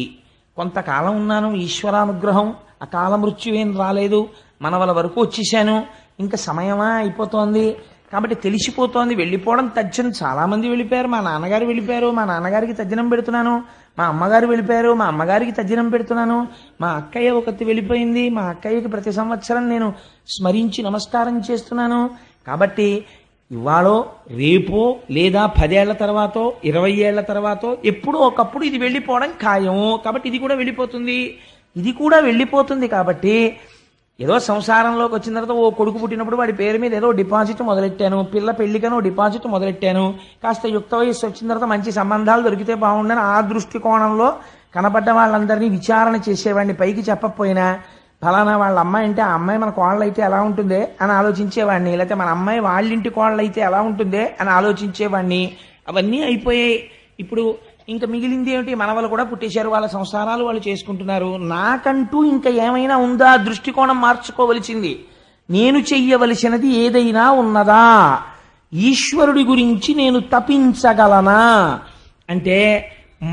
కొంతకాలం ఉన్నాను, ఈశ్వరానుగ్రహం, అకాల మృత్యువేం రాలేదు, మనవల వరకు వచ్చేసాను, ఇంకా సమయమా అయిపోతోంది కాబట్టి తెలిసిపోతోంది, వెళ్ళిపోవడం తథ్యం. చాలామంది వెళ్ళిపోయారు, మా నాన్నగారు వెళ్ళిపోయారు, మా నాన్నగారికి తద్దినం పెడుతున్నాను, మా అమ్మగారు వెళ్ళిపోయారు, మా అమ్మగారికి తద్దినం పెడుతున్నాను, మా అక్కయ్య ఒకటి వెళ్ళిపోయింది, మా అక్కయ్యకి ప్రతి సంవత్సరం నేను స్మరించి నమస్కారం చేస్తున్నాను. కాబట్టి ఇవాళో రేపో లేదా 10 ఏళ్ల తర్వాతో 20 ఏళ్ల తర్వాతో ఎప్పుడో ఒకప్పుడు ఇది వెళ్ళిపోవడం ఖాయము. కాబట్టి ఇది కూడా వెళ్ళిపోతుంది, ఇది కూడా వెళ్ళిపోతుంది. కాబట్టి ఏదో సంసారంలోకి వచ్చిన తర్వాత ఓ కొడుకు పుట్టినప్పుడు వాడి పేరు మీద ఏదో డిపాజిట్ మొదలెట్టాను, పిల్ల పెళ్లికనో డిపాజిట్ మొదలెట్టాను, కాస్త యుక్త వయస్సు వచ్చిన తర్వాత మంచి సంబంధాలు దొరికితే బాగుండని ఆ దృష్టికోణంలో కనబడ్డ వాళ్ళందరినీ విచారణ చేసేవాడిని. పైకి చెప్పకపోయినా ఫలానా వాళ్ళ అమ్మాయి అంటే ఆ అమ్మాయి మన కోళ్ళు అయితే ఎలా ఉంటుందే అని ఆలోచించేవాడిని, లేకపోతే మన అమ్మాయి వాళ్ళింటి కోళ్ళు అయితే ఎలా ఉంటుందే అని ఆలోచించేవాడిని. అవన్నీ అయిపోయాయి. ఇప్పుడు ఇంకా మిగిలింది ఏమిటి? మనవలు కూడా పుట్టేశారు, వాళ్ళ సంసారాలు వాళ్ళు చేసుకుంటున్నారు. నాకంటూ ఇంకా ఏమైనా ఉందా? దృష్టికోణం మార్చుకోవలసింది. నేను చెయ్యవలసినది ఏదైనా ఉన్నదా? ఈశ్వరుడి గురించి నేను తపించగలనా? అంటే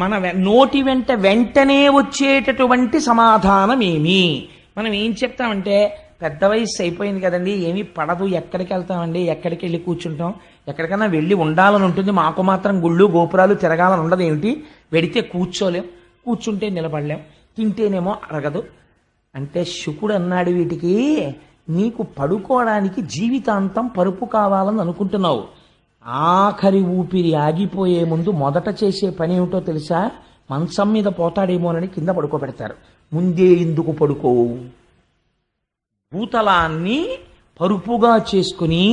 మన నోటి వెంటనే వచ్చేటటువంటి సమాధానమేమి? మనం ఏం చెప్తామంటే, పెద్ద వయసు అయిపోయింది కదండి, ఏమీ పడదు, ఎక్కడికి వెళ్తామండి, ఎక్కడికి వెళ్ళి కూర్చుంటాం, ఎక్కడికైనా వెళ్ళి ఉండాలని ఉంటుంది, మాకు మాత్రం గుళ్ళు గోపురాలు తిరగాలని ఉండదు ఏమిటి, వెడితే కూర్చోలేం, కూర్చుంటే నిలబడలేం, తింటేనేమో అరగదు అంటే శుకుడు అన్నాడు, వీటికి నీకు పడుకోవడానికి జీవితాంతం పరుపు కావాలని అనుకుంటున్నావు. ఆఖరి ఊపిరి ఆగిపోయే ముందు మొదట చేసే పని ఏమిటో తెలుసా? మంచం మీద పోతాడేమోనని కింద పడుకోబెడతారు. ముందే ఎందుకు పడుకోవు? భూతలాన్ని పరుపుగా చేసుకుని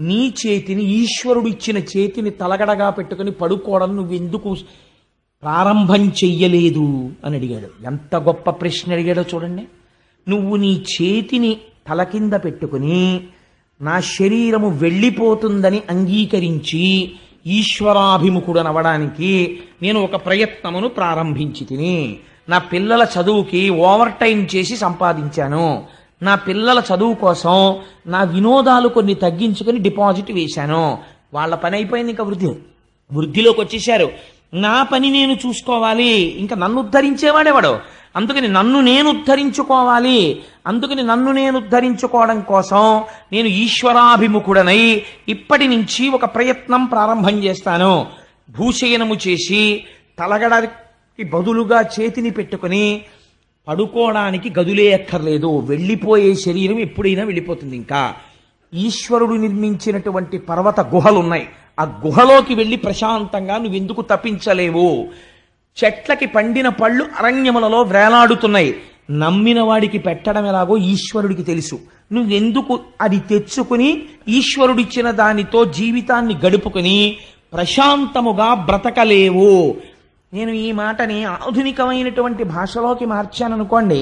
నీ చేతిని, ఈశ్వరుడు ఇచ్చిన చేతిని తలగడగా పెట్టుకుని పడుకోవడం నువ్వెందుకు ప్రారంభం చెయ్యలేదు అని అడిగాడు. ఎంత గొప్ప ప్రశ్న అడిగాడో చూడండి. నువ్వు నీ చేతిని తల కింద పెట్టుకుని నా శరీరము వెళ్ళిపోతుందని అంగీకరించి ఈశ్వరాభిముఖుడనవడానికి నేను ఒక ప్రయత్నమును ప్రారంభించి తిని, నా పిల్లల చదువుకి ఓవర్ టైం చేసి సంపాదించాను, నా పిల్లల చదువు కోసం నా వినోదాలు కొన్ని తగ్గించుకొని డిపాజిట్ వేశాను, వాళ్ళ పని అయిపోయింది, ఇంకా వృద్ధిలోకి వచ్చేశారు, నా పని నేను చూసుకోవాలి, ఇంకా నన్ను ఉద్ధరించేవాడేవాడు, అందుకని నన్ను నేను ఉద్ధరించుకోవాలి, అందుకని నన్ను నేను ఉద్ధరించుకోవడం కోసం నేను ఈశ్వరాభిముఖుడనై ఇప్పటి నుంచి ఒక ప్రయత్నం ప్రారంభం చేస్తాను. భూశయనము చేసి తలగడకి బదులుగా చేతిని పెట్టుకుని పడుకోవడానికి గదులే అక్కర్లేదు, వెళ్ళిపోయే శరీరం ఎప్పుడైనా వెళ్ళిపోతుంది. ఇంకా ఈశ్వరుడు నిర్మించినటువంటి పర్వత గుహలున్నాయి. ఆ గుహలోకి వెళ్ళి ప్రశాంతంగా నువ్వెందుకు తప్పించలేవు? చెట్లకి పండిన పళ్ళు అరణ్యములలో వేలాడుతున్నాయి. నమ్మిన వాడికి పెట్టడం ఎలాగో ఈశ్వరుడికి తెలుసు. నువ్వెందుకు అది తెచ్చుకుని ఈశ్వరుడిచ్చిన దానితో జీవితాన్ని గడుపుకుని ప్రశాంతముగా బ్రతకలేవు? నేను ఈ మాటని ఆధునికమైనటువంటి భాషలోకి మార్చాననుకోండి,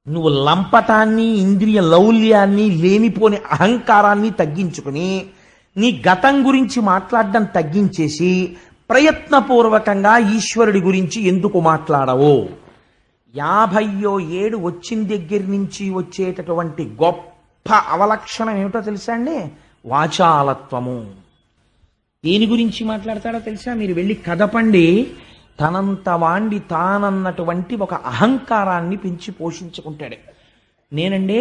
నువ్వు లంపటాన్ని, ఇంద్రియ లౌల్యాన్ని, లేనిపోని అహంకారాన్ని తగ్గించుకుని నీ గతం గురించి మాట్లాడడం తగ్గించేసి ప్రయత్నపూర్వకంగా ఈశ్వరుడి గురించి ఎందుకు మాట్లాడవు? 50 ఏడు వచ్చిన దగ్గర నుంచి వచ్చేటటువంటి గొప్ప అవలక్షణం ఏమిటో తెలుసా అండి? వాచాలత్వము. దేని గురించి మాట్లాడతాడో తెలుసా? మీరు వెళ్ళి కదపండి. తనంత వాండి తానన్నటువంటి ఒక అహంకారాన్ని పెంచి పోషించుకుంటాడు. నేనండి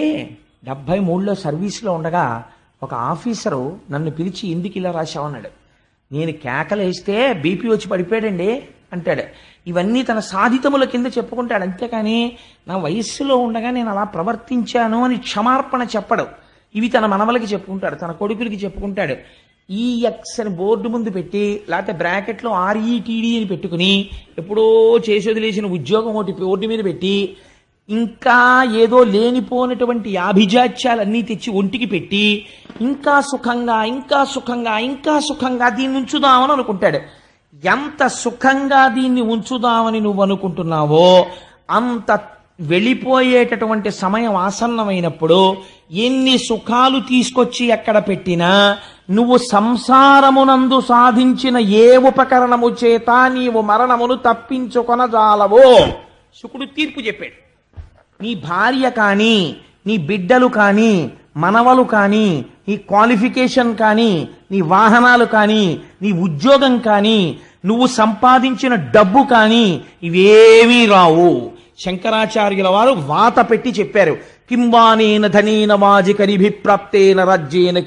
73లో సర్వీస్లో ఉండగా ఒక ఆఫీసరు నన్ను పిలిచి ఎందుకు ఇలా రాశావన్నాడు. నేను కేకలేస్తే బీపీ వచ్చి పడిపోయాడండి అంటాడు. ఇవన్నీ తన సాధితముల కింద చెప్పుకుంటాడు. అంతేకాని నా వయస్సులో ఉండగా నేను అలా ప్రవర్తించాను అని క్షమార్పణ చెప్పడు. ఇవి తన మనవలకి చెప్పుకుంటాడు, తన కొడుకులకి చెప్పుకుంటాడు. ఈఎక్స్ అని బోర్డు ముందు పెట్టి, లేకపోతే బ్రాకెట్లో RETD అని పెట్టుకుని, ఎప్పుడో చేసి వదిలేసిన ఉద్యోగం ఒకటి బోర్డు మీద పెట్టి, ఇంకా ఏదో లేనిపోయినటువంటి ఆభిజాత్యాలన్నీ తెచ్చి ఒంటికి పెట్టి, ఇంకా సుఖంగా ఇంకా సుఖంగా ఇంకా సుఖంగా దీన్ని ఉంచుదామని అనుకుంటాడు. ఎంత సుఖంగా దీన్ని ఉంచుదామని నువ్వు అనుకుంటున్నావో అంత వెళ్ళిపోయేటటువంటి సమయం ఆసన్నమైనప్పుడు ఎన్ని సుఖాలు తీసుకొచ్చి ఎక్కడ పెట్టినా నువ్వు సంసారమునందు సాధించిన ఏ ఉపకరణము చేత నీవు మరణమును తప్పించుకొనజాలవో శుకుడు తీర్పు చెప్పాడు. నీ భార్య కానీ, నీ బిడ్డలు కానీ, మనవలు కానీ, నీ క్వాలిఫికేషన్ కానీ, నీ వాహనాలు కానీ, నీ ఉద్యోగం కానీ, నువ్వు సంపాదించిన డబ్బు కానీ ఇవేమీ రావు. శంకరాచార్యుల వారు వాత పెట్టి చెప్పారు. కింవానేన ధనేన వాజికరిభిప్రాప్తేన రాజ్యేన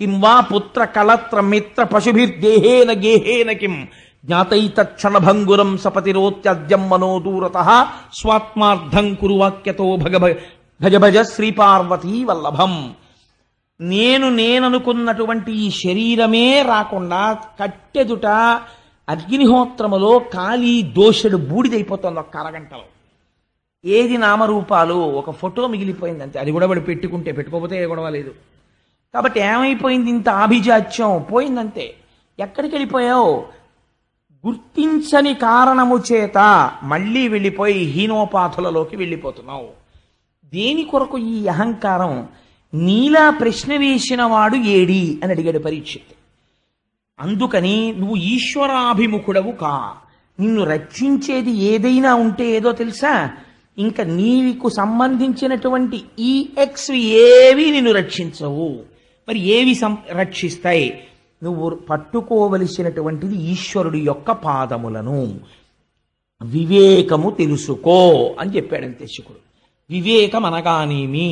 కింవా పుత్ర కళత్ర మిత్ర పశుభిర్దేహేన గేహేన కిం జ్ఞాతైతక్షణభంగురం సపతిరోత్యద్యం మనోదూరతః స్వాత్మార్థం కురు వాక్యతో భజ భజ శ్రీపార్వతీ వల్లభం. నేననుకున్నటువంటి ఈ శరీరమే రాకుండా కట్టెదుట అగ్నిహోత్రములో కాలి దోషుడు బూడిదైపోతుంది ఒక్క అరగంటలో. ఏది నామరూపాలు? ఒక ఫోటో మిగిలిపోయింది అంతే. అది కూడా వాడు పెట్టుకోకపోతే ఏ గొడవ లేదు. కాబట్టి ఏమైపోయింది? ఇంత ఆభిజాత్యం పోయిందంతే. ఎక్కడికి వెళ్ళిపోయావు? గుర్తించని కారణము చేత మళ్ళీ వెళ్ళిపోయి హీనోపాధులలోకి వెళ్ళిపోతున్నావు. దేని కొరకు ఈ అహంకారం? నీలా ప్రశ్న వేసిన వాడు ఏడి అని అడిగాడు పరీక్షిత్. అందుకని నువ్వు ఈశ్వరాభిముఖుడవు కా. నిన్ను రక్షించేది ఏదైనా ఉంటే ఏదో తెలుసా? ఇంకా నీకు సంబంధించినటువంటి EX ఏవి నిన్ను రక్షించవు. మరి ఏవి రక్షిస్తాయి? నువ్వు పట్టుకోవలసినటువంటిది ఈశ్వరుడి యొక్క పాదములను. వివేకము తెలుసుకో అని చెప్పాడంతే శుకుడు. వివేకం అనగానేమి?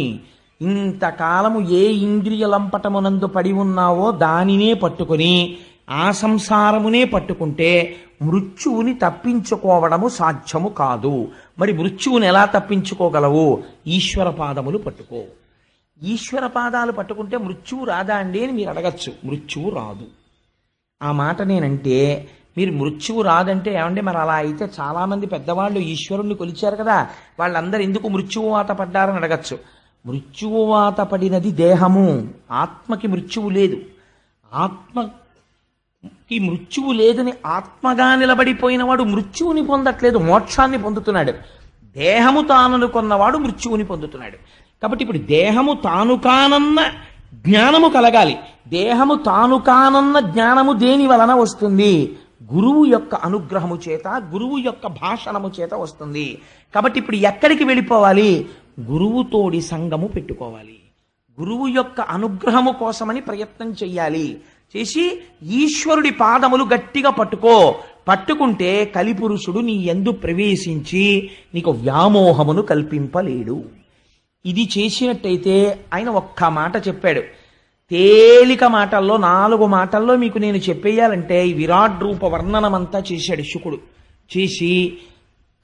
ఇంతకాలము ఏ ఇంద్రియ లంపటమునందు పడి ఉన్నావో దానినే పట్టుకుని ఆ సంసారమునే పట్టుకుంటే మృత్యువుని తప్పించుకోవడము సాధ్యము కాదు. మరి మృత్యువుని ఎలా తప్పించుకోగలవు? ఈశ్వర పాదములు పట్టుకో. ఈశ్వర పాదాలు పట్టుకుంటే మృత్యువు రాదా అండి అని మీరు అడగచ్చు. మృత్యువు రాదు. ఆ మాట నేనంటే మీరు మృత్యువు రాదంటే ఏమంటే మరి అలా అయితే చాలామంది పెద్దవాళ్ళు ఈశ్వరుణ్ణి కొలిచారు కదా, వాళ్ళందరూ ఎందుకు మృత్యువాత పడ్డారని అడగచ్చు. మృత్యువాత పడినది దేహము, ఆత్మకి మృత్యువు లేదు. ఆత్మకి మృత్యువు లేదని ఆత్మగా నిలబడిపోయిన వాడు మృత్యువుని పొందట్లేదు, మోక్షాన్ని పొందుతున్నాడు. దేహము తాననుకున్నవాడు మృత్యువుని పొందుతున్నాడు. కాబట్టి ఇప్పుడు దేహము తాను కానన్న జ్ఞానము కలగాలి. దేహము తాను కానన్న జ్ఞానము దేని వలన వస్తుంది? గురువు యొక్క అనుగ్రహము చేత, గురువు యొక్క భాషణము చేత వస్తుంది. కాబట్టి ఇప్పుడు ఎక్కడికి వెళ్ళిపోవాలి? గురువుతోడి సంగము పెట్టుకోవాలి. గురువు యొక్క అనుగ్రహము కోసమని ప్రయత్నం చెయ్యాలి. చేసి ఈశ్వరుడి పాదములు గట్టిగా పట్టుకుంటే కలిపురుషుడు నీ యందు ప్రవేశించి నీకు వ్యామోహమును కల్పింపలేడు. ఇది చేసినట్టయితే ఆయన ఒక్క మాట చెప్పాడు. తేలిక మాటల్లో 4 మాటల్లో మీకు నేను చెప్పేయాలంటే ఈ విరాట్ రూప వర్ణనమంతా చేశాడు శుకుడు. చేసి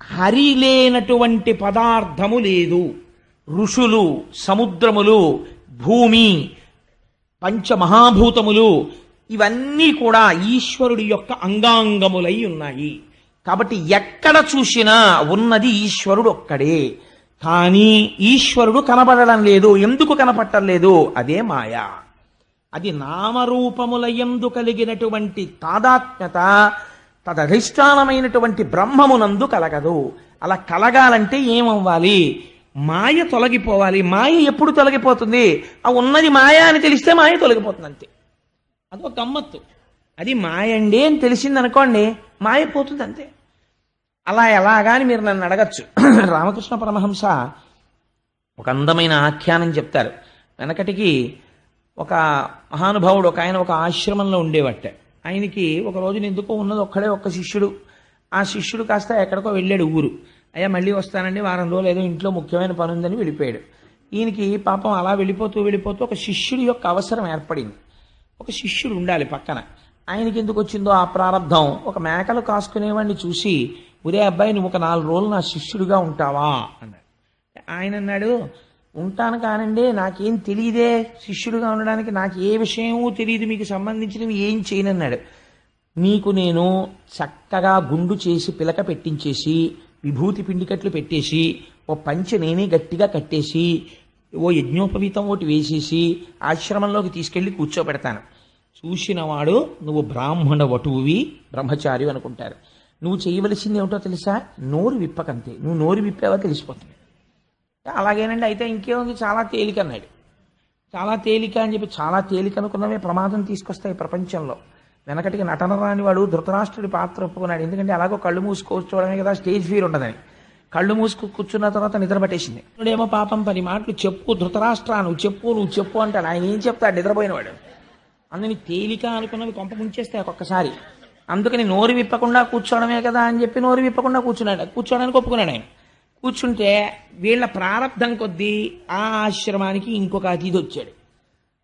హరి లేనటువంటి పదార్థము లేదు. ఋషులు, సముద్రములు, భూమి, పంచమహాభూతములు ఇవన్నీ కూడా ఈశ్వరుడి యొక్క అంగాంగములై ఉన్నాయి. కాబట్టి ఎక్కడ చూసినా ఉన్నది ఈశ్వరుడు ఒక్కడే. కానీ ఈశ్వరుడు కనబడడం లేదు. ఎందుకు కనపడటం లేదు? అదే మాయ. అది నామరూపముల యందు కలిగినటువంటి తాదాత్మ్యత తదధిష్టానమైనటువంటి బ్రహ్మమునందు కలగదు. అలా కలగాలంటే ఏమవ్వాలి? మాయ తొలగిపోవాలి. మాయ ఎప్పుడు తొలగిపోతుంది? ఆ ఉన్నది మాయ అని తెలిస్తే మాయ తొలగిపోతుంది, అంతే. అదొక గమ్మత్తు. అది మాయ అండి అని తెలిసిందనుకోండి, మాయ పోతుంది, అంతే. అలా ఎలాగా అని మీరు నన్ను అడగచ్చు. రామకృష్ణ పరమహంస ఒక అందమైన ఆఖ్యానం చెప్తారు. వెనకటికి ఒక మహానుభావుడు ఒక ఆయన ఒక ఆశ్రమంలో ఉండేవట్ట. ఆయనకి ఒక రోజున ఎందుకో ఉన్నది ఒక్కడే ఒక్క శిష్యుడు. ఆ శిష్యుడు కాస్త ఎక్కడికో వెళ్ళాడు ఊరు. అయ్యా మళ్ళీ వస్తానండి, వారం రోజులు ఏదో ఇంట్లో ముఖ్యమైన పని ఉందని వెళ్ళిపోయాడు. ఈయనకి పాపం అలా వెళ్ళిపోతూ ఒక శిష్యుడి యొక్క అవసరం ఏర్పడింది. ఒక శిష్యుడు ఉండాలి పక్కన. ఆయనకి ఎందుకు వచ్చిందో ఆ ప్రారంధం, ఒక మేకలు కాసుకునేవాడిని చూసి, ఒరే అబ్బాయి నువ్వు ఒక 4 రోజులు నా శిష్యుడిగా ఉంటావా అన్నాడు. ఆయన అన్నాడు, ఉంటాను కానండి, నాకేం తెలియదే శిష్యుడిగా ఉండడానికి, నాకు ఏ విషయమూ తెలియదు, మీకు సంబంధించినవి ఏం చేయనన్నాడు. నీకు నేను చక్కగా గుండు చేసి పిలక పెట్టించేసి విభూతి పిండికట్లు పెట్టేసి ఓ పంచె నేనే గట్టిగా కట్టేసి ఓ యజ్ఞోపవీతం ఒకటి వేసేసి ఆశ్రమంలోకి తీసుకెళ్లి కూర్చోబెడతాను. చూసినవాడు నువ్వు బ్రాహ్మణ వటువువి, బ్రహ్మచారి అనుకుంటారు. నువ్వు చేయవలసింది ఏమిటో తెలుసా? నోరు విప్పకంతే. నువ్వు నోరు విప్పావా తెలిసిపోతుంది. అలాగేనండి, అయితే ఇంకేముంది, చాలా తేలిక అన్నాడు. చాలా తేలిక అని చెప్పి చాలా తేలిక అనుకున్నవే ప్రమాదం తీసుకొస్తాయి ప్రపంచంలో. వెనకటికి నటన రాని వాడు ధృతరాష్ట్రుడి పాత్ర ఒప్పుకున్నాడు. ఎందుకంటే అలాగో కళ్ళు మూసి కూర్చోవడమే కదా, స్టేజ్ ఫీర్ ఉండదని. కళ్ళు మూసుకు కూర్చున్న తర్వాత నిద్ర పట్టేసింది. ఇప్పుడేమో పాపం 10 మాటలు చెప్పు ధృతరాష్ట్ర, నువ్వు చెప్పు అంటాడు. ఆయన ఏం చెప్తాడు? నిద్రపోయినవాడు. అందుని తేలిక అనుకున్నవి కొంప ముంచేస్తాయి ఒక్కొక్కసారి. అందుకని నోరు విప్పకుండా కూర్చోవడమే కదా అని చెప్పి నోరు విప్పకుండా కూర్చోడానికి ఒప్పుకున్నాడు ఆయన. కూర్చుంటే వీళ్ళ ప్రారంధం కొద్దీ ఆ ఆశ్రమానికి ఇంకొక అతిథి వచ్చాడు.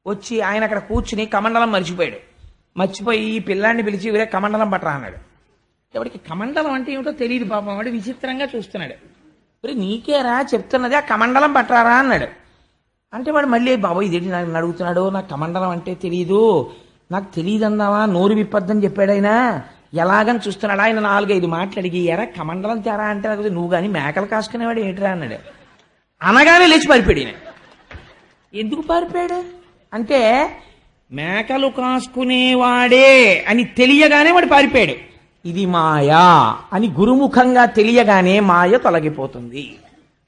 వచ్చి ఆయన అక్కడ కూర్చుని కమండలం మర్చిపోయి ఈ పిల్లాన్ని పిలిచి వీరే కమండలం పట్టరా అన్నాడు. ఎవరికి కమండలం అంటే ఏమిటో తెలియదు పాపం. వాడు విచిత్రంగా చూస్తున్నాడు. మరి నీకేరా చెప్తున్నది, ఆ కమండలం పట్టరారా అన్నాడు. అంటే వాడు మళ్ళీ బాబోయ్ ఇదేంటి నన్ను అడుగుతున్నాడు, నాకు కమండలం అంటే తెలియదు, నాకు తెలియదు అందావా, నోరు విప్పద్దని చెప్పాడు ఆయన. ఎలాగని చూస్తున్నాడు. ఆయన 4-5 మాటలు అడిగి, ఎరా కమండలం తేరా అంటే నువ్వు కానీ మేకలు కాసుకునేవాడు ఏంటిరా అన్నాడు. అనగానే లేచి పారిపోయాడు ఈయన. ఎందుకు పారిపోయాడు అంటే మేకలు కాసుకునేవాడే అని తెలియగానే వాడు పారిపోయాడు. ఇది మాయా అని గురుముఖంగా తెలియగానే మాయ తొలగిపోతుంది.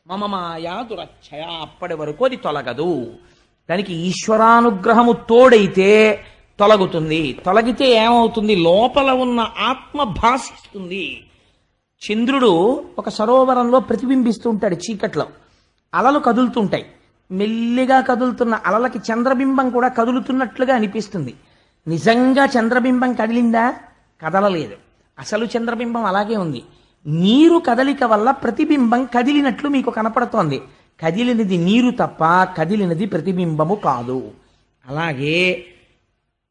మమ మాయా దురచ్చయ, అప్పటి వరకు అది తొలగదు. దానికి ఈశ్వరానుగ్రహము తోడైతే తొలగుతుంది. తొలగితే ఏమవుతుంది? లోపల ఉన్న ఆత్మ భాసిస్తుంది. చంద్రుడు ఒక సరోవరంలో ప్రతిబింబిస్తూ ఉంటాడు చీకట్లో. అలలు కదులుతుంటాయి. మెల్లిగా కదులుతున్న అలలకి చంద్రబింబం కూడా కదులుతున్నట్లుగా అనిపిస్తుంది. నిజంగా చంద్రబింబం కదిలిందా? కదలలేదు. అసలు చంద్రబింబం అలాగే ఉంది. నీరు కదలిక వల్ల ప్రతిబింబం కదిలినట్లు మీకు కనపడుతోంది. కదిలినది నీరు తప్ప కదిలినది ప్రతిబింబము కాదు. అలాగే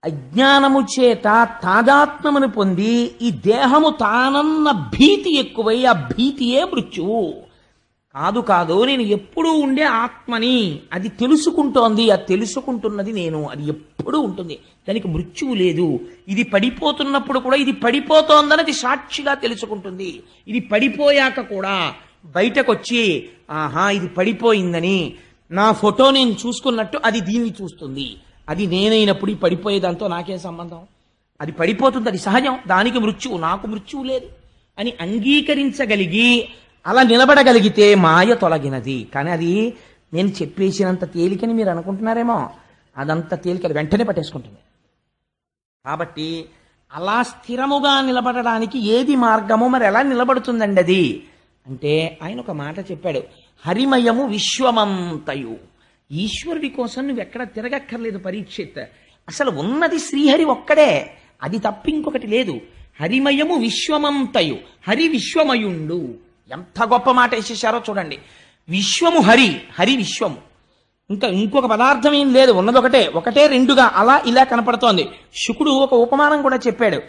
అజ్ఞానము చేత తాదాత్మ్యమును పొంది ఈ దేహము తానన్న భీతి ఎక్కువై ఆ భీతియే మృత్యువు. కాదు నేను ఎప్పుడూ ఉండే ఆత్మని, అది తెలుసుకుంటోంది, అది తెలుసుకుంటున్నది నేను, అది ఎప్పుడూ ఉంటుంది, దానికి మృత్యువు లేదు. ఇది పడిపోతున్నప్పుడు కూడా ఇది పడిపోతోందని అది సాక్షిగా తెలుసుకుంటుంది. ఇది పడిపోయాక కూడా బయటకొచ్చి ఆహా ఇది పడిపోయిందని నా ఫోటో నేను చూసుకున్నట్టు అది దీన్ని చూస్తుంది. అది నేనైనప్పుడు ఈ పడిపోయేదాంతో నాకేం సంబంధం? అది పడిపోతుంది, అది సహజం, దానికి మృత్యువు, నాకు మృత్యువు లేదు అని అంగీకరించగలిగి అలా నిలబడగలిగితే మాయ తొలగినది. కానీ అది నేను చెప్పేసినంత తేలికని మీరు అనుకుంటున్నారేమో, అదంత తేలిక వెంటనే పట్టేసుకుంటుంది. కాబట్టి అలా స్థిరముగా నిలబడడానికి ఏది మార్గమో, మరి ఎలా నిలబడుతుందండి అది అంటే ఆయన ఒక మాట చెప్పాడు, హరిమయము విశ్వమంతయు. ఈశ్వరుడి కోసం నువ్వు ఎక్కడ తిరగక్కర్లేదు పరీక్షిత్. అసలు ఉన్నది శ్రీహరి ఒక్కడే, అది తప్పింకొకటి లేదు. హరిమయము విశ్వమంతయు, హరి విశ్వమయుండు. ఎంత గొప్ప మాట వేసేసారో చూడండి. విశ్వము హరి, హరి విశ్వము. ఇంకొక పదార్థం ఏం లేదు, ఉన్నది ఒకటే రెండుగా అలా ఇలా కనపడుతోంది. శుకుడు ఒక ఉపమానం కూడా చెప్పాడు.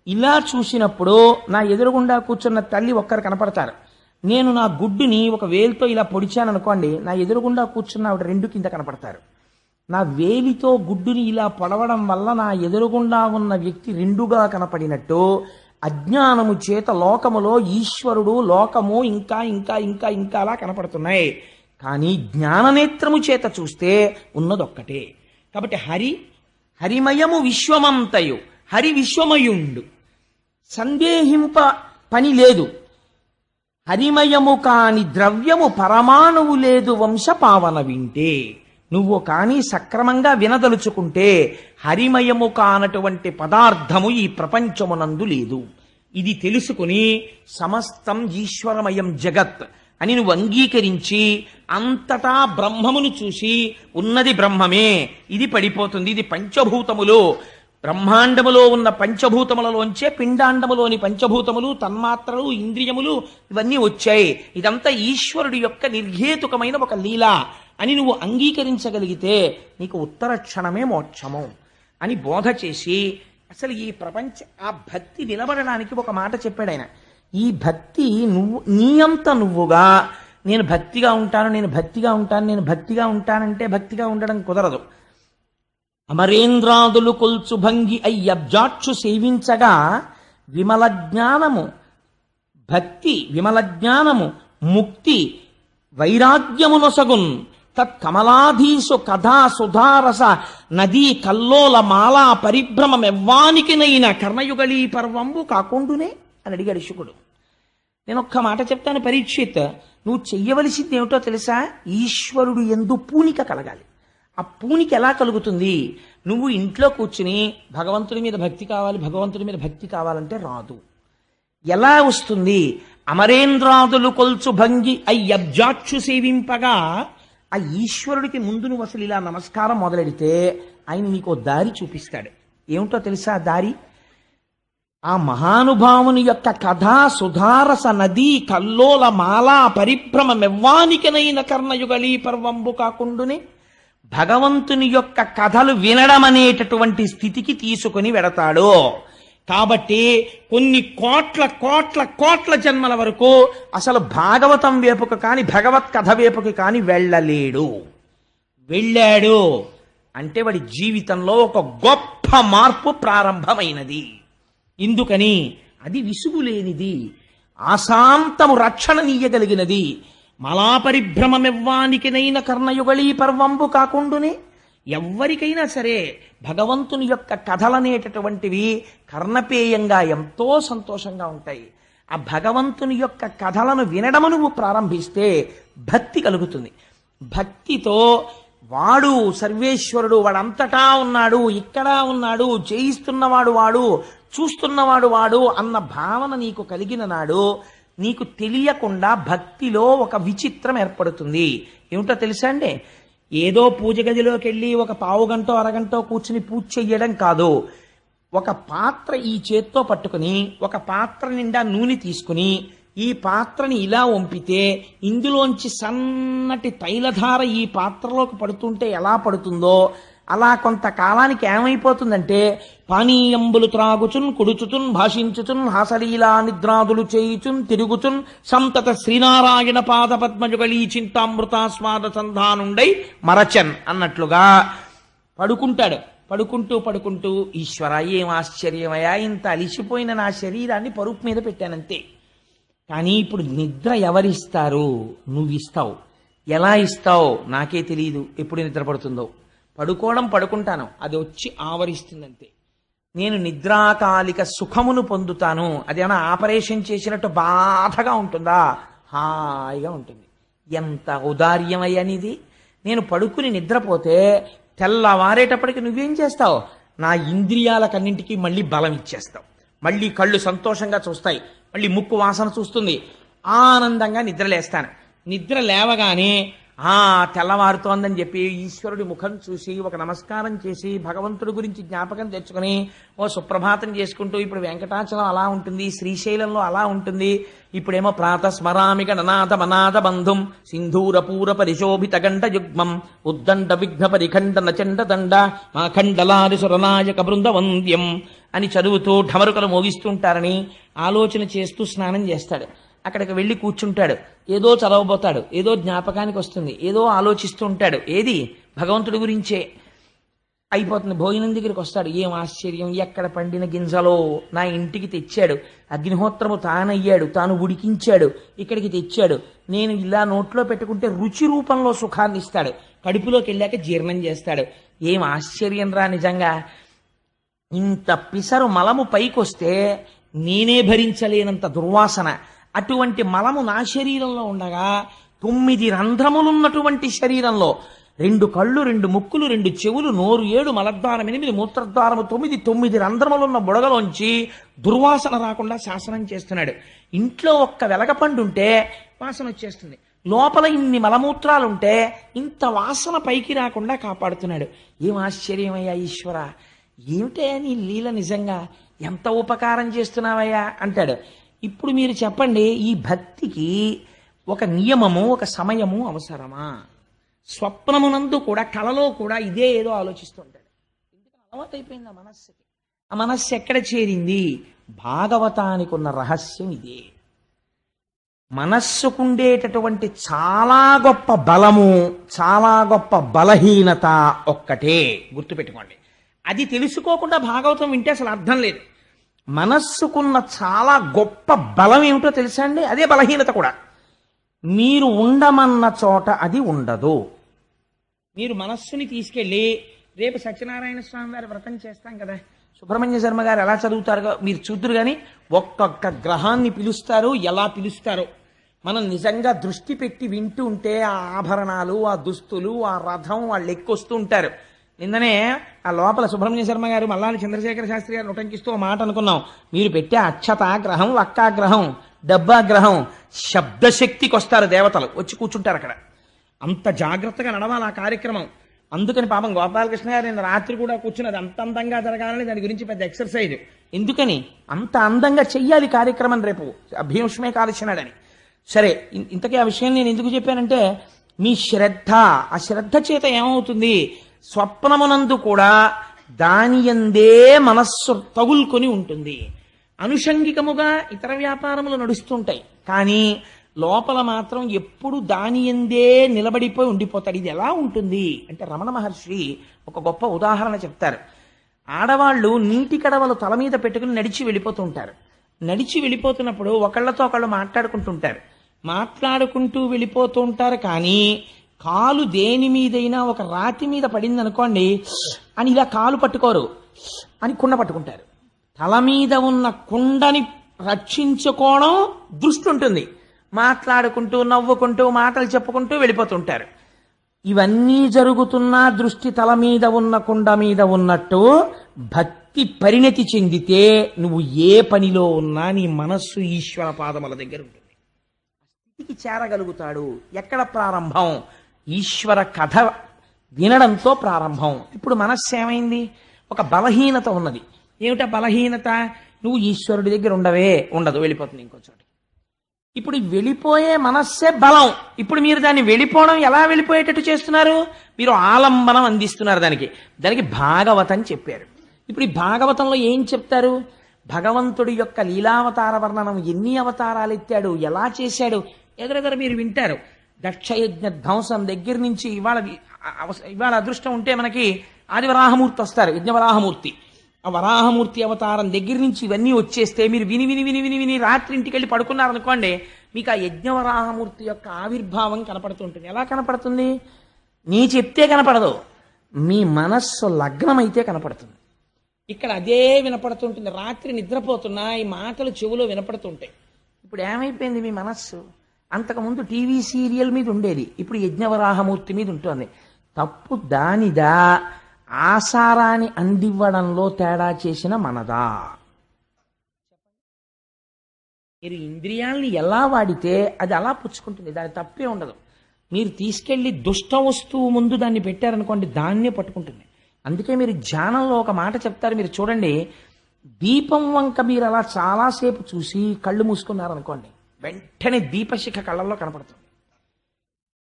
ఇలా చూసినప్పుడు నా ఎదురుగుండా కూర్చున్న తల్లి ఒక్కరు కనపడతారు. నేను నా గుడ్డుని ఒక వేలుతో ఇలా పొడిచాను అనుకోండి, నా ఎదురుగుండా కూర్చున్న ఆవిడ 2 కింద కనపడతారు. నా వేలితో గుడ్డుని ఇలా పొడవడం వల్ల నా ఎదురుగుండా ఉన్న వ్యక్తి రెండుగా కనపడినట్టు అజ్ఞానము చేత లోకములో ఈశ్వరుడు లోకము ఇంకా ఇంకా ఇంకా ఇంకా అలా కనపడుతున్నాయి. కానీ జ్ఞాననేత్రము చేత చూస్తే ఉన్నదొక్కటే. కాబట్టి హరిమయము విశ్వమంతయు, హరి విశ్వమయుండు, సందేహింప పని లేదు. హరిమయము కాని ద్రవ్యము పరమాణువు లేదు వంశ పావన వింటే. నువ్వు కానీ సక్రమంగా వినదలుచుకుంటే హరిమయము కానటువంటి పదార్థము ఈ ప్రపంచమునందు లేదు. ఇది తెలుసుకుని సమస్తం ఈశ్వరమయం జగత్ అని నువ్వు అంగీకరించి అంతటా బ్రహ్మమును చూసి ఉన్నది బ్రహ్మమే, ఇది పడిపోతుంది, ఇది పంచభూతములు, బ్రహ్మాండములో ఉన్న పంచభూతములలోంచే పిండాండములోని పంచభూతములు, తన్మాత్రలు, ఇంద్రియములు ఇవన్నీ వచ్చాయి. ఇదంతా ఈశ్వరుడి యొక్క నిర్హేతుకమైన ఒక లీల అని నువ్వు అంగీకరించగలిగితే నీకు ఉత్తర క్షణమే మోక్షము అని బోధ చేసి అసలు ఈ ఆ భక్తి నిలబడడానికి ఒక మాట చెప్పాడు ఆయన. ఈ భక్తి నువ్వు నీ అంత నువ్వుగా నేను భక్తిగా ఉంటాను, నేను భక్తిగా ఉంటాను, నేను భక్తిగా ఉంటానంటే భక్తిగా ఉండడం కుదరదు. అమరేంద్రాదులు కొల్చు భంగి అయ్యబ్జాక్షు సేవించగా విమల జ్ఞానము భక్తి, విమల జ్ఞానము ముక్తి వైరాగ్యమునొసగున్ తత్కమలాధీసు కథా సుధారస నదీ కల్లోల మాలా పరిభ్రమమెవ్వానికినైన కర్ణయుగళీ పర్వంబు కాకుండునే అని అడిగాడు శుకుడు. నేను ఒక్క మాట చెప్తాను పరీక్షిత్, నువ్వు చెయ్యవలసింది ఏమిటో తెలుసా? ఈశ్వరుడు యందు పూనిక కలగాలి. ఆ పూనిక ఎలా కలుగుతుంది? నువ్వు ఇంట్లో కూర్చుని భగవంతుడి మీద భక్తి కావాలి, భగవంతుడి మీద భక్తి కావాలంటే రాదు. ఎలా వస్తుంది? అమరేంద్రాదులు కొల్చు భంగి అయ్యబ్జాక్షు సేవింపగా ఆ ఈశ్వరుడికి ముందు నువ్వు అసలు ఇలా నమస్కారం మొదలెడితే ఆయన నీకు దారి చూపిస్తాడు. ఏమిటో తెలుసా దారి? ఆ మహానుభావుని యొక్క కథా సుధారస నదీ కల్లోల మాలా పరిభ్రమమెవ్వానికినైన కర్ణయుగళీ పర్వంబు కాకుండునే భగవంతుని యొక్క కథలు వినడం అనేటటువంటి స్థితికి తీసుకుని వెడతాడు. కాబట్టి కొన్ని కోట్ల కోట్ల కోట్ల జన్మల వరకు అసలు భాగవతం వైపుకు కాని భగవత్ కథ వైపుకి కాని వెళ్ళాడు అంటే వాడి జీవితంలో ఒక గొప్ప మార్పు ప్రారంభమైనది. ఇందుకని అది విసుగులేనిది, ఆశాంతము రక్షణనీయగలిగినది. మలాపరిభ్రమమెవ్వానికినైన కర్ణయుగళీ పర్వంబు కాకుండునే ఎవ్వరికైనా సరే భగవంతుని యొక్క కథలనేటటువంటివి కర్ణపేయంగా ఎంతో సంతోషంగా ఉంటాయి. ఆ భగవంతుని యొక్క కథలను వినడము నువ్వు ప్రారంభిస్తే భక్తి కలుగుతుంది. భక్తితో వాడు సర్వేశ్వరుడు, వాడంతటా ఉన్నాడు, ఇక్కడ ఉన్నాడు, చేయిస్తున్నవాడు వాడు, చూస్తున్నవాడు వాడు అన్న భావన నీకు కలిగిన నాడు నీకు తెలియకుండా భక్తిలో ఒక విచిత్రం ఏర్పడుతుంది. ఏమిటో తెలుసా అండి? ఏదో పూజ గదిలోకి వెళ్ళి ఒక పావు గంటో అరగంటో కూర్చుని పూజ చెయ్యడం కాదు. ఒక పాత్ర ఈ చేత్తో పట్టుకుని ఒక పాత్ర నిండా నూనె తీసుకుని ఈ పాత్రని ఇలా వంపితే ఇందులోంచి సన్నటి తైలధార ఈ పాత్రలోకి పడుతుంటే ఎలా పడుతుందో అలా కొంతకాలానికి ఏమైపోతుందంటే పానీయంబులు త్రాగుచున్ కుడుచుచున్ భాషించుచున్ హాసలీలా నిద్రాదులు చేయుచున్ తిరుగుచున్ సంతత శ్రీనారాయణ పాద పద్మజుగళీ చింతామృతాస్వాద సంధానుండై మరచన్ అన్నట్లుగా పడుకుంటాడు. పడుకుంటూ ఈశ్వర ఏం ఆశ్చర్యమయా, ఇంత అలిసిపోయిన నా శరీరాన్ని పరుపు మీద పెట్టానంతే. కానీ ఇప్పుడు నిద్ర ఎవరిస్తారు? నువ్విస్తావు. ఎలా ఇస్తావు నాకే తెలియదు. ఎప్పుడు నిద్ర పడుతుందో పడుకుంటాను, అది వచ్చి ఆవరిస్తుందంతే. నేను నిద్రాకాలిక సుఖమును పొందుతాను. అదేమైనా ఆపరేషన్ చేసినట్టు బాధగా ఉంటుందా? హాయిగా ఉంటుంది. ఎంత ఔదార్యమయ్యనిది. నేను పడుకుని నిద్రపోతే తెల్లవారేటప్పటికి నువ్వేం చేస్తావు? నా ఇంద్రియాలకన్నింటికి మళ్ళీ బలం ఇచ్చేస్తావు. మళ్ళీ కళ్ళు సంతోషంగా చూస్తాయి, మళ్ళీ ముక్కు వాసన చూస్తుంది, ఆనందంగా నిద్రలేస్తాను. నిద్ర లేవగానే తెల్లవారుతోందని చెప్పి ఈశ్వరుడి ముఖం చూసి ఒక నమస్కారం చేసి భగవంతుడి గురించి జ్ఞాపకం తెచ్చుకుని ఓ సుప్రభాతం చేసుకుంటూ, ఇప్పుడు వెంకటాచలం అలా ఉంటుంది, శ్రీశైలంలో అలా ఉంటుంది, ఇప్పుడేమో ప్రాతస్మరామి గణనాథ మనాథ బంధుం సింధూర పూర పరిశోభిత గంట యుగ్మం ఉద్దండ విఘ్న పరిఖండ నచండ దండ మాఖండలారి సురనాయక బృంద వంద్యం అని చదువుతూ ఢమరుకలు మోగిస్తుంటారని ఆలోచన చేస్తూ స్నానం చేస్తాడు. అక్కడికి వెళ్ళి కూర్చుంటాడు. ఏదో చదవబోతాడు, ఏదో జ్ఞాపకానికి వస్తుంది, ఏదో ఆలోచిస్తూ ఉంటాడు. ఏది? భగవంతుడి గురించే అయిపోతుంది. భోజనం దగ్గరికి వస్తాడు, ఏం ఆశ్చర్యం, ఎక్కడ పండిన గింజలో నా ఇంటికి తెచ్చాడు, అగ్నిహోత్రము తానయ్యాడు, తాను ఉడికించాడు, ఇక్కడికి తెచ్చాడు, నేను ఇలా నోట్లో పెట్టుకుంటే రుచి రూపంలో సుఖాన్ని ఇస్తాడు, కడుపులోకి వెళ్ళాక జీర్ణం చేస్తాడు. ఏం ఆశ్చర్యం రా నిజంగా. ఇంత పిసరు మలము పైకొస్తే నేనే భరించలేనంత దుర్వాసన. అటువంటి మలము నా శరీరంలో ఉండగా 9 రంధ్రములున్నటువంటి శరీరంలో 2 కళ్ళు, 2 ముక్కులు, 2 చెవులు, నోరు 7, మలద్వారం 8, మూత్రద్వారము 9 రంధ్రములున్న బుడగలోంచి దుర్వాసన రాకుండా శాసనం చేస్తున్నాడు. ఇంట్లో ఒక్క వెలగపండు ఉంటే వాసన వచ్చేస్తుంది, లోపల ఇన్ని మలమూత్రాలుంటే ఇంత వాసన పైకి రాకుండా కాపాడుతున్నాడు. ఏం ఆశ్చర్యమయ్యా ఈశ్వర, ఏమిటయ్యా నీ లీల, నిజంగా ఎంత ఉపకారం చేస్తున్నావయ్యా అంటాడు. ఇప్పుడు మీరు చెప్పండి, ఈ భక్తికి ఒక నియమము, ఒక సమయము అవసరమా? స్వప్నమునందు కూడా, కలలో కూడా ఇదే ఏదో ఆలోచిస్తుంటాడు. ఎందుకని అలవాటు అయిపోయింది ఆ మనస్సుకి. ఆ మనస్సు ఎక్కడ చేరింది? భాగవతానికి ఉన్న రహస్యం ఇదే. మనస్సుకుండేటటువంటి చాలా గొప్ప బలము, చాలా గొప్ప బలహీనత ఒక్కటే గుర్తుపెట్టుకోండి. అది తెలుసుకోకుండా భాగవతం వింటే అసలు అర్థం లేదు. మనస్సుకున్న చాలా గొప్ప బలం ఏమిటో తెలుసా అండి? అదే బలహీనత కూడా. మీరు ఉండమన్న చోట అది ఉండదు. మీరు మనస్సుని తీసుకెళ్ళి, రేపు సత్యనారాయణ స్వామి వారి వ్రతం చేస్తాం కదా, సుబ్రహ్మణ్య శర్మ గారు ఎలా చదువుతారో మీరు చూద్దరు, కానీ ఒక్కొక్క గ్రహాన్ని పిలుస్తారు, ఎలా పిలుస్తారో. మనం నిజంగా దృష్టి పెట్టి వింటూ ఉంటే ఆ ఆభరణాలు, ఆ దుస్తులు, ఆ రథం, వాళ్ళు ఎక్కొస్తూ ఉంటారు. నిన్ననే ఆ లోపల సుబ్రహ్మణ్య శర్మ గారు మల్లాని చంద్రశేఖర శాస్త్రి గారు ఉటంకిస్తూ ఒక మాట అనుకున్నాం. మీరు పెట్టే అక్షతాగ్రహం, వక్కాగ్రహం, డబ్బాగ్రహం, శబ్దశక్తికి వస్తారు దేవతలు, వచ్చి కూర్చుంటారు అక్కడ. అంత జాగ్రత్తగా నడవాలి ఆ కార్యక్రమం. అందుకని పాపం గోపాలకృష్ణ గారు నిన్న రాత్రి కూడా కూర్చున్నది. అంత అందంగా జరగాలని దాని గురించి పెద్ద ఎక్సర్సైజ్. ఎందుకని అంత అందంగా చెయ్యాలి కార్యక్రమం రేపు భీష్మే కాల్చినాడని. సరే, ఇంతకీ ఆ విషయం నేను ఎందుకు చెప్పానంటే, మీ శ్రద్ధ, ఆ శ్రద్ధ చేత ఏమవుతుంది, స్వప్నమునందు కూడా దాని యందే మనస్సు తగులుకొని ఉంటుంది. అనుషంగికముగా ఇతర వ్యాపారములు నడుస్తుంటాయి, కానీ లోపల మాత్రం ఎప్పుడు దాని యందే నిలబడిపోయి ఉండిపోతాడు. ఇది ఎలా ఉంటుంది అంటే, రమణ మహర్షి ఒక గొప్ప ఉదాహరణ చెప్తారు. ఆడవాళ్ళు నీటి కడవలు తల మీద పెట్టుకుని నడిచి వెళ్ళిపోతూ ఉంటారు. నడిచి వెళ్ళిపోతున్నప్పుడు ఒకళ్ళతో ఒకళ్ళు మాట్లాడుకుంటూ వెళ్ళిపోతూ ఉంటారు. కానీ కాలు దేని మీదైనా ఒక రాతి మీద పడింది అనుకోండి అని ఇలా కాలు పట్టుకోరు, అని కుండ పట్టుకుంటారు. తల మీద ఉన్న కుండని రక్షించుకోవడం దృష్టి ఉంటుంది. మాట్లాడుకుంటూ, నవ్వుకుంటూ, మాటలు చెప్పుకుంటూ వెళ్ళిపోతుంటారు. ఇవన్నీ జరుగుతున్నా దృష్టి తల మీద ఉన్న కుండ మీద ఉన్నట్టు భక్తి పరిణతి చెందితే నువ్వు ఏ పనిలో ఉన్నా నీ మనస్సు ఈశ్వర పాదముల దగ్గర ఉంటుంది. స్థితికి చేరగలుగుతాడు. ఎక్కడ ప్రారంభం? ఈశ్వర కథ వినడంతో ప్రారంభం. ఇప్పుడు మనస్సు ఏమైంది? ఒక బలహీనత ఉన్నది. ఏమిటా బలహీనత? నువ్వు ఈశ్వరుడి దగ్గర ఉండదు, వెళ్ళిపోతుంది ఇంకో చోట. ఇప్పుడు వెళ్ళిపోయే మనస్సే బలం. ఇప్పుడు మీరు దాన్ని వెళ్ళిపోవడం ఎలా వెళ్ళిపోయేటట్టు చేస్తున్నారు? మీరు ఆలంబనం అందిస్తున్నారు దానికి భాగవతం చెప్పారు. ఇప్పుడు ఈ భాగవతంలో ఏం చెప్తారు? భగవంతుడి యొక్క లీలావతార వర్ణనం, ఎన్ని అవతారాలు ఎత్తాడు, ఎలా చేశాడు, ఎదురెదురు మీరు వింటారు. దక్షయజ్ఞ ధ్వంసం దగ్గర నుంచి ఇవాళ అదృష్టం ఉంటే మనకి ఆదివరాహమూర్తి వస్తారు, యజ్ఞవరాహమూర్తి. ఆ వరాహమూర్తి అవతారం దగ్గర నుంచి ఇవన్నీ వచ్చేస్తే మీరు విని విని విని విని విని రాత్రి ఇంటికి వెళ్ళి పడుకున్నారనుకోండి, మీకు ఆ యజ్ఞవరాహమూర్తి యొక్క ఆవిర్భావం కనపడుతుంటుంది. ఎలా కనపడుతుంది? నీ చెప్తే కనపడదు, మీ మనస్సు లగ్నమైతే కనపడుతుంది. ఇక్కడ అదే వినపడుతుంటుంది. రాత్రి నిద్రపోతున్నా ఈ మాటలు చెవులో వినపడుతుంటాయి. ఇప్పుడు ఏమైపోయింది మీ మనస్సు? అంతకుముందు టీవీ సీరియల్ మీద ఉండేది, ఇప్పుడు యజ్ఞవరాహమూర్తి మీద ఉంటుంది. తప్పు దానిదా, ఆసారాన్ని అందివ్వడంలో తేడా చేసిన మనదా? మీరు ఇంద్రియాల్ని ఎలా వాడితే అది అలా పుచ్చుకుంటుంది, దాని తప్పే ఉండదు. మీరు తీసుకెళ్లి దుష్ట వస్తువు ముందు దాన్ని పెట్టారనుకోండి, దాన్నే పట్టుకుంటుంది. అందుకే మీరు ధ్యానంలో ఒక మాట చెప్తారు, మీరు చూడండి. దీపం వంక మీరు అలా చాలాసేపు చూసి కళ్ళు మూసుకున్నారనుకోండి, వెంటనే దీపశిఖ కళ్ళల్లో కనపడుతుంది.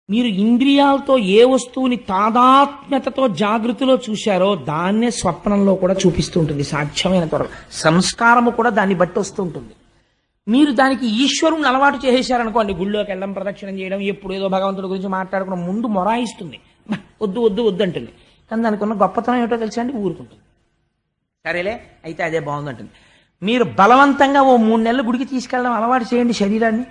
మీరు ఇంద్రియాలతో ఏ వస్తువుని తాదాత్మ్యతతో జాగృతిలో చూశారో దాన్నే స్వప్నంలో కూడా చూపిస్తూ ఉంటుంది సాధ్యమైన త్వరలో. సంస్కారము కూడా దాన్ని బట్టి వస్తూ ఉంటుంది. మీరు దానికి ఈశ్వరుని అలవాటు చేసేశారనుకోండి, గుళ్ళోకి వెళ్ళడం, ప్రదక్షిణం చేయడం, ఎప్పుడు ఏదో భగవంతుడి గురించి మాట్లాడుకోవడం, ముందు మొరాయిస్తుంది. వద్దు వద్దు వద్దు అంటుంది. కానీ దానికి ఉన్న గొప్పతనం ఏమిటో తెలుసా అండి, ఊరుకుంటుంది. సరేలే అయితే అదే బాగుందంటుంది. మీరు బలవంతంగా ఓ 3 నెలలు గుడికి తీసుకెళ్ళడం అలవాటు చేయండి శరీరాన్ని.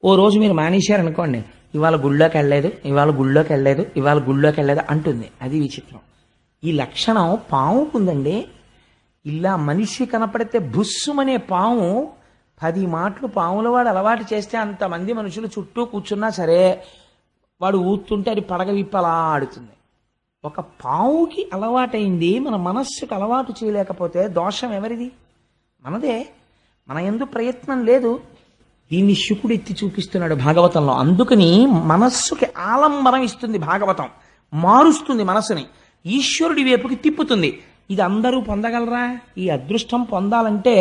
ఓ రోజు మీరు మానేశారనుకోండి, ఇవాళ గుళ్ళోకి వెళ్ళలేదు, ఇవాళ గుళ్ళోకి వెళ్ళలేదు, ఇవాళ గుళ్ళోకి వెళ్ళలేదు అంటుంది. అది విచిత్రం. ఈ లక్షణం పాముకుందండి. ఇలా మనిషి కనపడితే బుస్సుమనే పాము 10 మాటలు పాముల వాడు అలవాటు చేస్తే అంతమంది మనుషులు చుట్టూ కూర్చున్నా సరే వాడు ఊతుంటే అది పడగ విప్పలా ఆడుతుంది. ఒక పావుకి అలవాటైంది మన మనస్సుకు అలవాటు చేయలేకపోతే దోషం ఎవరిది? మనదే. మన యందు ప్రయత్నం లేదు. దీన్ని శుకుడు ఎత్తి చూపిస్తున్నాడు భాగవతంలో. అందుకని మనస్సుకి ఆలంబనం ఇస్తుంది భాగవతం, మారుస్తుంది మనసుని, ఈశ్వరుడి వైపుకి తిప్పుతుంది. ఇది అందరూ పొందగలరా? ఈ అదృష్టం పొందాలంటే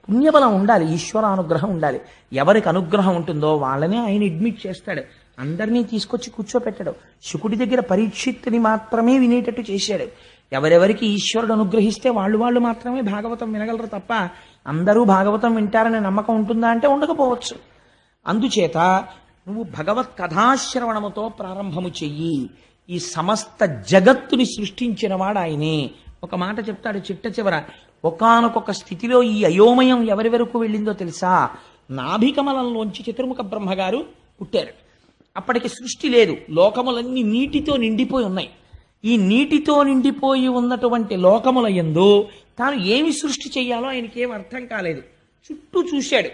పుణ్యబలం ఉండాలి, ఈశ్వరానుగ్రహం ఉండాలి. ఎవరికి అనుగ్రహం ఉంటుందో వాళ్ళనే ఆయన అడ్మిట్ చేస్తాడు, అందరినీ తీసుకొచ్చి కూర్చోపెట్టాడు. శుకుడి దగ్గర పరీక్షిత్తుని మాత్రమే వినేటట్టు చేశాడు. ఎవరెవరికి ఈశ్వరుడు అనుగ్రహిస్తే వాళ్ళు మాత్రమే భాగవతం వినగలరు తప్ప అందరూ భాగవతం వింటారనే నమ్మకం ఉంటుందా అంటే ఉండకపోవచ్చు. అందుచేత నువ్వు భగవత్ కథాశ్రవణముతో ప్రారంభము చెయ్యి. ఈ సమస్త జగత్తుని సృష్టించిన వాడు ఆయనే. ఒక మాట చెప్తాడు చిట్ట చివర, ఒకానొక స్థితిలో ఈ అయోమయం ఎవరి వరకు వెళ్ళిందో తెలుసా? నాభికమలంలోంచి చతుర్ముఖ బ్రహ్మగారు పుట్టారు. అప్పటికి సృష్టి లేదు, లోకములన్నీ నీటితో నిండిపోయి ఉన్నాయి. ఈ నీటితో నిండిపోయి ఉన్నటువంటి లోకముల యందు తాను ఏమి సృష్టి చెయ్యాలో ఆయనకి ఏం అర్థం కాలేదు. చుట్టూ చూశాడు,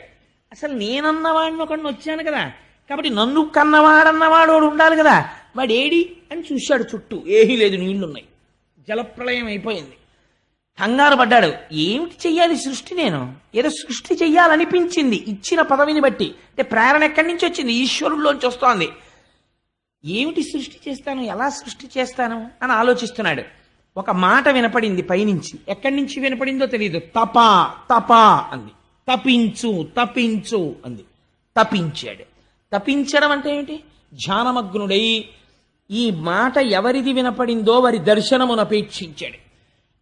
అసలు నేనన్నవాడిని ఒకడిని వచ్చాను కదా, కాబట్టి నన్ను కన్నవాడన్నవాడు ఉండాలి కదా, వాడు ఏడి అని చూశాడు. చుట్టూ ఏమీ లేదు, నీళ్లున్నాయి, జలప్రళయం అయిపోయింది. కంగారు పడ్డాడు, ఏమిటి చెయ్యాలి సృష్టి? నేను ఏదో సృష్టి చెయ్యాలనిపించింది ఇచ్చిన పదవిని బట్టి. అంటే ప్రేరణ ఎక్కడి నుంచి వచ్చింది? ఈశ్వరుల్లోంచి వస్తోంది. ఏమిటి సృష్టి చేస్తాను, ఎలా సృష్టి చేస్తాను అని ఆలోచిస్తున్నాడు. ఒక మాట వినపడింది పైనుంచి. ఎక్కడి నుంచి వినపడిందో తెలియదు. తపా తపా అంది. తపించు తపించు అంది. తపించాడు. తపించడం అంటే ఏంటి? ధ్యానమగ్నుడై ఈ మాట ఎవరిది వినపడిందో వారి దర్శనమునపేక్షించాడు.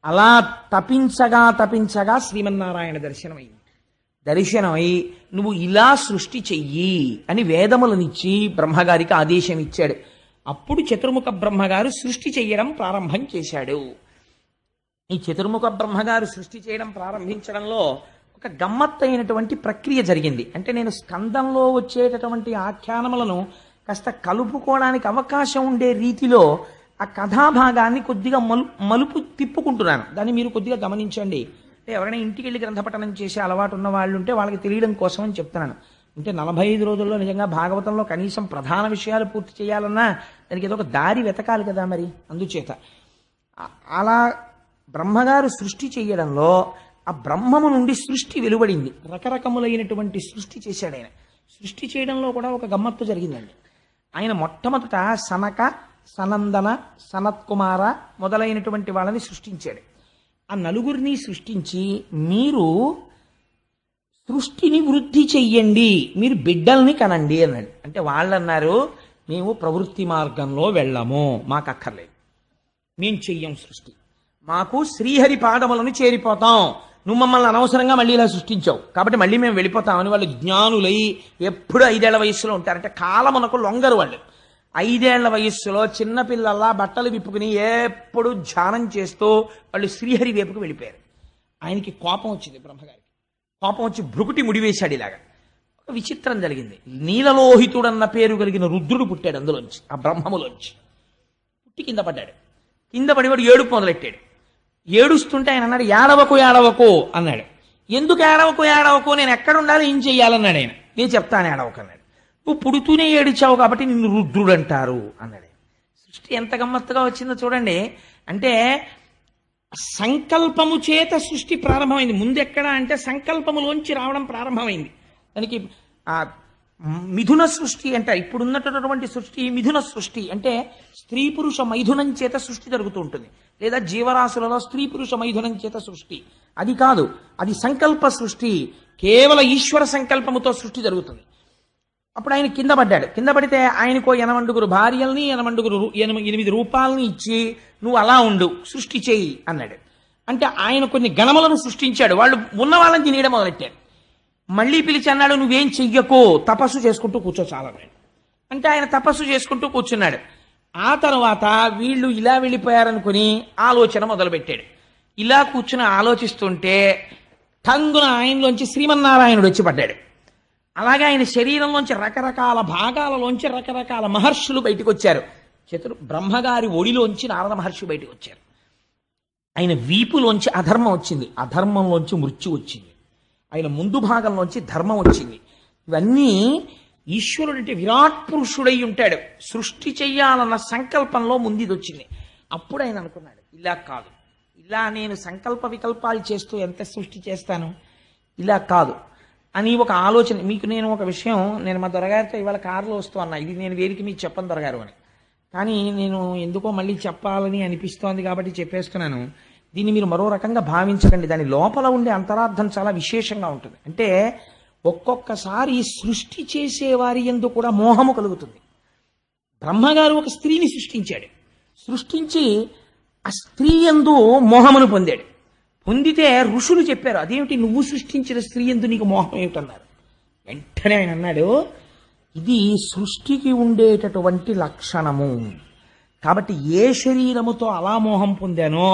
అలా తపించగా తపించగా శ్రీమన్నారాయణ దర్శనమైంది. దర్శనమై నువ్వు ఇలా సృష్టి చెయ్యి అని వేదములనిచ్చి బ్రహ్మగారికి ఆదేశం ఇచ్చాడు. అప్పుడు చతుర్ముఖ బ్రహ్మగారు సృష్టి చెయ్యడం ప్రారంభం చేశాడు. ఈ చతుర్ముఖ బ్రహ్మగారు సృష్టి చేయడం ప్రారంభించడంలో ఒక గమ్మత్తైనటువంటి ప్రక్రియ జరిగింది. అంటే నేను స్కందంలో వచ్చేటటువంటి ఆఖ్యానములను కాస్త కలుపుకోవడానికి అవకాశం ఉండే రీతిలో ఆ కథాభాగాన్ని కొద్దిగా మలుపు తిప్పుకుంటున్నాను. దాన్ని మీరు కొద్దిగా గమనించండి. అంటే ఎవరైనా ఇంటికి వెళ్ళి గ్రంథపఠనం చేసే అలవాటు ఉన్న వాళ్ళు ఉంటే వాళ్ళకి తెలియడం కోసం అని చెప్తున్నాను. అంటే 45 రోజుల్లో నిజంగా భాగవతంలో కనీసం ప్రధాన విషయాలు పూర్తి చేయాలన్నా దానికి ఏదో ఒక దారి వెతకాలి కదా మరి. అందుచేత అలా బ్రహ్మగారు సృష్టి చేయడంలో ఆ బ్రహ్మము నుండి సృష్టి వెలువడింది. రకరకములైనటువంటి సృష్టి చేశాడు ఆయన. సృష్టి చేయడంలో కూడా ఒక గమ్మత్తు జరిగిందండి. ఆయన మొట్టమొదట సనక, సనందన, సనత్కుమార మొదలైనటువంటి వాళ్ళని సృష్టించాడు. ఆ నలుగురిని సృష్టించి మీరు సృష్టిని వృద్ధి చెయ్యండి, మీరు బిడ్డల్ని కనండి అన్నాడు. అంటే వాళ్ళు అన్నారు, మేము ప్రవృత్తి మార్గంలో వెళ్ళము, మాకు అక్కర్లేదు, మేం చెయ్యం సృష్టి, మాకు శ్రీహరి పాదములను చేరిపోతాం, నువ్వు మమ్మల్ని అనవసరంగా మళ్ళీ ఇలా సృష్టించావు కాబట్టి మళ్ళీ మేము వెళ్ళిపోతామని వాళ్ళు జ్ఞానులై ఎప్పుడు 5 ఏళ్ల వయస్సులో ఉంటారంటే కాలమునకు లొంగరు. వాళ్ళు 5 ఏళ్ల వయస్సులో చిన్నపిల్లల్లా బట్టలు విప్పుకుని ఎప్పుడు ధ్యానం చేస్తూ వాళ్ళు శ్రీహరి వైపుకు వెళ్ళిపోయారు. ఆయనకి కోపం వచ్చింది. బ్రహ్మగారికి కోపం వచ్చి భృకుటి ముడివేశాడు. ఇలాగా ఒక విచిత్రం జరిగింది. నీలలోహితుడన్న పేరు కలిగిన రుద్రుడు పుట్టాడు అందులోంచి, ఆ బ్రహ్మములోంచి పుట్టి కింద పడ్డాడు. కింద పడివాడు ఏడుపు మొదలెట్టాడు. ఏడుస్తుంటే ఆయన అన్నాడు, ఏడవకు ఏడవకు అన్నాడు. ఎందుకు ఏడవకు ఏడవకు, నేను ఎక్కడ ఉండాలి, ఏం చెయ్యాలన్నాడు ఆయన. నేను చెప్తాను ఏడవకు అన్నాడు. నువ్వు పుడుతూనే ఏడిచావు కాబట్టి నిన్ను రుద్రుడు అంటారు అన్నాడు. సృష్టి ఎంత గమ్మత్తుగా వచ్చిందో చూడండి. అంటే సంకల్పము చేత సృష్టి ప్రారంభమైంది. ముందెక్కడ అంటే సంకల్పములోంచి రావడం ప్రారంభమైంది. దానికి ఆ మిథున సృష్టి అంటారు. ఇప్పుడున్నటువంటి సృష్టి మిథున సృష్టి. అంటే స్త్రీ పురుష మైథునం చేత సృష్టి జరుగుతూ ఉంటుంది, లేదా జీవరాశులలో స్త్రీ పురుష మైథునం చేత సృష్టి. అది కాదు, అది సంకల్ప సృష్టి. కేవల ఈశ్వర సంకల్పముతో సృష్టి జరుగుతుంది. అప్పుడు ఆయన కింద పడ్డాడు. కింద పడితే ఆయనకో 8 భార్యల్ని 8 రూపాలని ఇచ్చి నువ్వు అలా ఉండు, సృష్టి చేయి అన్నాడు. అంటే ఆయన కొన్ని గణములను సృష్టించాడు. వాళ్ళు ఉన్న వాళ్ళని తినేయడం మొదలెట్టారు. మళ్ళీ పిలిచి అన్నాడు, నువ్వేం చెయ్యకో, తపస్సు చేసుకుంటూ కూర్చో చాలన్నాడు. అంటే ఆయన తపస్సు చేసుకుంటూ కూర్చున్నాడు. ఆ తర్వాత వీళ్ళు ఇలా వెళ్ళిపోయారనుకుని ఆలోచన మొదలుపెట్టాడు. ఇలా కూర్చుని ఆలోచిస్తుంటే టంగున ఆయనలోంచి శ్రీమన్నారాయణుడు వచ్చి పడ్డాడు. అలాగే ఆయన శరీరంలోంచి రకరకాల భాగాలలోంచి రకరకాల మహర్షులు బయటకు వచ్చారు. బ్రహ్మగారి ఒడిలోంచి నారద మహర్షి బయటకు వచ్చారు. ఆయన వీపులోంచి అధర్మం వచ్చింది, అధర్మంలోంచి మృత్యు వచ్చింది. ఆయన ముందు భాగంలోంచి ధర్మం వచ్చింది. ఇవన్నీ ఈశ్వరుడు అంటే విరాట్ పురుషుడై ఉంటాడు. సృష్టి చెయ్యాలన్న సంకల్పంలో ముందు ఇది వచ్చింది. అప్పుడు ఆయన అనుకున్నాడు, ఇలా కాదు, ఇలా నేను సంకల్ప వికల్పాలు చేస్తూ ఎంత సృష్టి చేస్తాను, ఇలా కాదు అని ఒక ఆలోచన. మీకు నేను ఒక విషయం, నేను మా దొరగారితో ఇవాళ కారులో వస్తూ అన్నా, ఇది నేను వేదిక మీకు చెప్పను దొరగారు అని, కానీ నేను ఎందుకో మళ్ళీ చెప్పాలని అనిపిస్తోంది కాబట్టి చెప్పేస్తున్నాను. దీన్ని మీరు మరో రకంగా భావించకండి. దాని లోపల ఉండే అంతరార్థం చాలా విశేషంగా ఉంటుంది. అంటే ఒక్కొక్కసారి సృష్టి చేసేవారి యందు కూడా మోహము కలుగుతుంది. బ్రహ్మగారు ఒక స్త్రీని సృష్టించాడు. సృష్టించి ఆ స్త్రీ యందు మోహమును పొందాడు. పొందితే ఋషులు చెప్పారు, అదేమిటి నువ్వు సృష్టించిన స్త్రీ యందు నీకు మోహం ఏమిటన్నారు. వెంటనే ఆయన అన్నాడు, ఇది సృష్టికి ఉండేటటువంటి లక్షణము. కాబట్టి ఏ శరీరముతో అలా మోహం పొందానో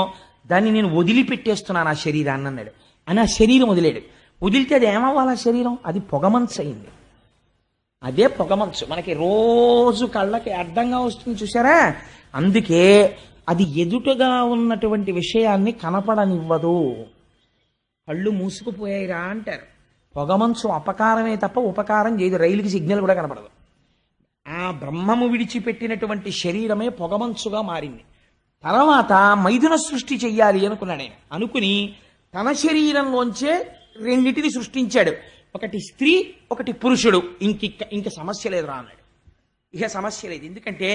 దాన్ని నేను వదిలిపెట్టేస్తున్నాను ఆ శరీరాన్ని అన్నాడు. అని ఆ శరీరం వదిలేడు. వదిలితే అది ఏమవ్వాలి ఆ శరీరం? అది పొగమంచు అయింది. అదే పొగమంచు మనకి రోజు కళ్ళకి అడ్డంగా వస్తుంది చూసారా. అందుకే అది ఎదుటగా ఉన్నటువంటి విషయాన్ని కనపడనివ్వదు. కళ్ళు మూసుకుపోయాయిరా అంటారు. పొగమంచు అపకారమే తప్ప ఉపకారం చేయదు. రైలుకి సిగ్నల్ కూడా కనపడదు. ఆ బ్రహ్మము విడిచిపెట్టినటువంటి శరీరమే పొగమంచుగా మారింది. తర్వాత మైథున సృష్టి చెయ్యాలి అనుకున్నాడు ఆయన. అనుకుని తన శరీరంలోంచే రెండింటిని సృష్టించాడు. ఒకటి స్త్రీ, ఒకటి పురుషుడు. ఇంక సమస్య లేదురా అన్నాడు. ఇక సమస్య లేదు, ఎందుకంటే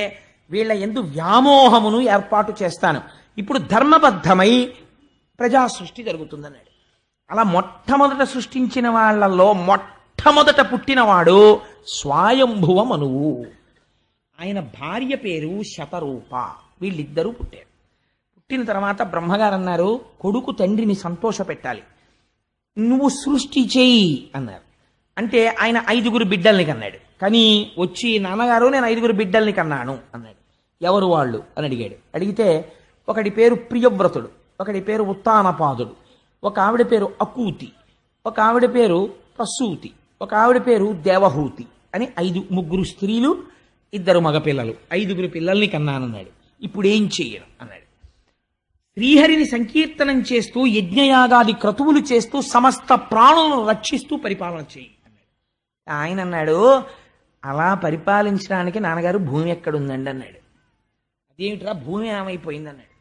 వీళ్ళ యందు వ్యామోహమును ఏర్పాటు చేస్తాను. ఇప్పుడు ధర్మబద్ధమై ప్రజా సృష్టి జరుగుతుందన్నాడు. అలా మొట్టమొదట సృష్టించిన వాళ్ళల్లో మొట్టమొదట పుట్టినవాడు స్వయంభువ మనువు. ఆయన భార్య పేరు శతరూప. వీళ్ళిద్దరూ పుట్టారు. పుట్టిన తర్వాత బ్రహ్మగారు అన్నారు, కొడుకు తండ్రిని సంతోష పెట్టాలి, నువ్వు సృష్టి చేయి అన్నారు. అంటే ఆయన 5 బిడ్డల్ని కన్నాడు. కానీ వచ్చి నాన్నగారు నేను 5 బిడ్డల్ని కన్నాను అన్నాడు. ఎవరు వాళ్ళు అని అడిగాడు. అడిగితే ఒకడి పేరు ప్రియవ్రతుడు, ఒకడి పేరు ఉత్తానపాదుడు, ఒక ఆవిడ పేరు అకూతి, ఒక ఆవిడ పేరు ప్రసూతి, ఒక ఆవిడ పేరు దేవహూతి అని 3 స్త్రీలు 2 మగపిల్లలు, 5 పిల్లల్ని కన్నానన్నాడు. ఇప్పుడు ఏం చెయ్యను అన్నాడు. శ్రీహరిని సంకీర్తనం చేస్తూ యజ్ఞయాగాది క్రతువులు చేస్తూ సమస్త ప్రాణులను రక్షిస్తూ పరిపాలన చేయి అన్నాడు. ఆయన అన్నాడు, అలా పరిపాలించడానికి నాన్నగారు భూమి ఎక్కడుందండి అన్నాడు. అదేమిట్రా భూమి ఏమైపోయింది అన్నాడు.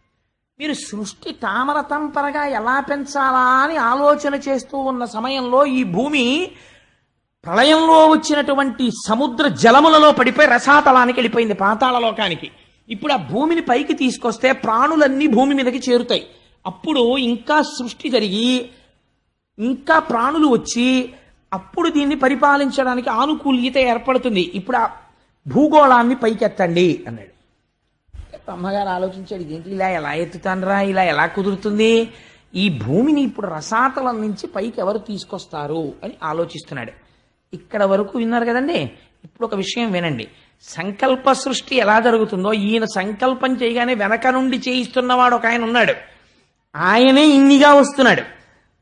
మీరు సృష్టి తామరతంపరగా ఎలా పెంచాలా అని ఆలోచన చేస్తూ ఉన్న సమయంలో ఈ భూమి ప్రళయంలో వచ్చినటువంటి సముద్ర జలములలో పడిపోయి రసాతలానికి వెళ్ళిపోయింది, పాతాళలోకానికి. ఇప్పుడు ఆ భూమిని పైకి తీసుకొస్తే ప్రాణులన్నీ భూమి మీదకి చేరుతాయి. అప్పుడు ఇంకా సృష్టి జరిగి ఇంకా ప్రాణులు వచ్చి అప్పుడు దీన్ని పరిపాలించడానికి ఆనుకూల్యత ఏర్పడుతుంది. ఇప్పుడు ఆ భూగోళాన్ని పైకెత్తండి అన్నాడు. అమ్మగారు ఆలోచించాడు, ఇదేంటి ఇలా ఎలా ఎత్తుతానరా, ఇలా ఎలా కుదురుతుంది, ఈ భూమిని ఇప్పుడు రసాతలం నుంచి పైకి ఎవరు తీసుకొస్తారు అని ఆలోచిస్తున్నాడు. ఇక్కడ వరకు విన్నారు కదండి. ఇప్పుడు ఒక విషయం వినండి. సంకల్ప సృష్టి ఎలా జరుగుతుందో, ఈయన సంకల్పం చేయగానే వెనక నుండి చేయిస్తున్నవాడు ఒక ఆయన ఉన్నాడు. ఆయనే ఇన్నిగా వస్తున్నాడు.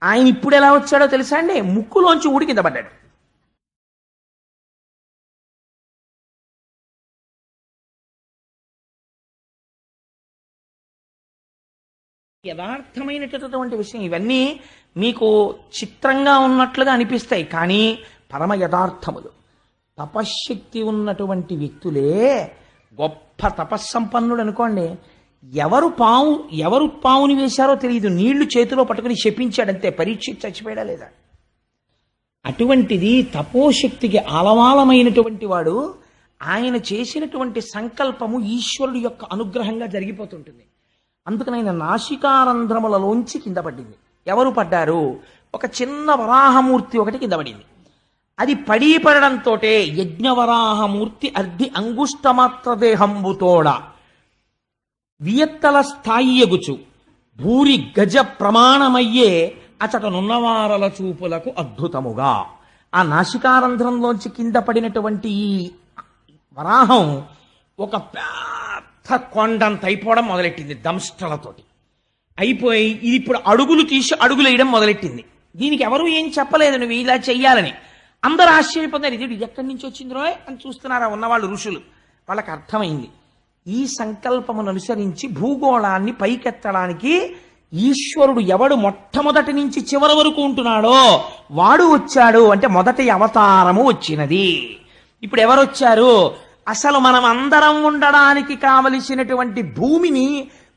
ఆయన ఇప్పుడు ఎలా వచ్చాడో తెలుసా అండి? ముక్కులోంచి ఊడి కింద పడ్డాడు. యథార్థమైనటువంటి విషయం. ఇవన్నీ మీకు చిత్రంగా ఉన్నట్లుగా అనిపిస్తాయి, కానీ పరమ యథార్థములు. తపశ్శక్తి ఉన్నటువంటి వ్యక్తులే గొప్ప తపస్సంపన్నుడు అనుకోండి. ఎవరు పావుని వేశారో తెలియదు, నీళ్లు చేతిలో పట్టుకుని శపించాడంతే, పరీక్ష చచ్చిపోయాడా లేదా. అటువంటిది తపోశక్తికి ఆలవాలమైనటువంటి వాడు. ఆయన చేసినటువంటి సంకల్పము ఈశ్వరుడు యొక్క అనుగ్రహంగా జరిగిపోతుంటుంది. అందుకనైనా నాసికారంధ్రములలోంచి కింద పడింది. ఎవరు పడ్డారు? ఒక చిన్న వరాహమూర్తి ఒకటి కింద పడింది. అది పడడంతో యజ్ఞవరాహమూర్తి అర్ధి అంగుష్టమాత్ర దేహంబుతోడ వియత్తల స్థాయి ఎగుచు భూరి గజ ప్రమాణమయ్యే అచటనున్నవారల చూపులకు అద్భుతముగా. ఆ నాసికారంధ్రంలోంచి కింద పడినటువంటి ఈ వరాహం ఒక కొండంత అయిపోవడం మొదలెట్టింది దంష్టలతోటి. అయిపోయి ఇది ఇప్పుడు అడుగులు తీసి అడుగులు వేయడం మొదలెట్టింది. దీనికి ఎవరు ఏం చెప్పలేదు నువ్వు ఇలా చెయ్యాలని. అందరూ ఆశ్చర్యపోతారు, ఇది ఎక్కడి నుంచి వచ్చిందిరో అని చూస్తున్నారా ఉన్నవాళ్ళు ఋషులు. వాళ్ళకి అర్థమైంది, ఈ సంకల్పమును అనుసరించి భూగోళాన్ని పైకెత్తడానికి ఈశ్వరుడు ఎవడు మొట్టమొదటి నుంచి చివరి వరకు ఉంటున్నాడో వాడు వచ్చాడు. అంటే మొదటి అవతారము వచ్చినది. ఇప్పుడు ఎవరొచ్చారు? అసలు మనం అందరం ఉండడానికి కావలసినటువంటి భూమిని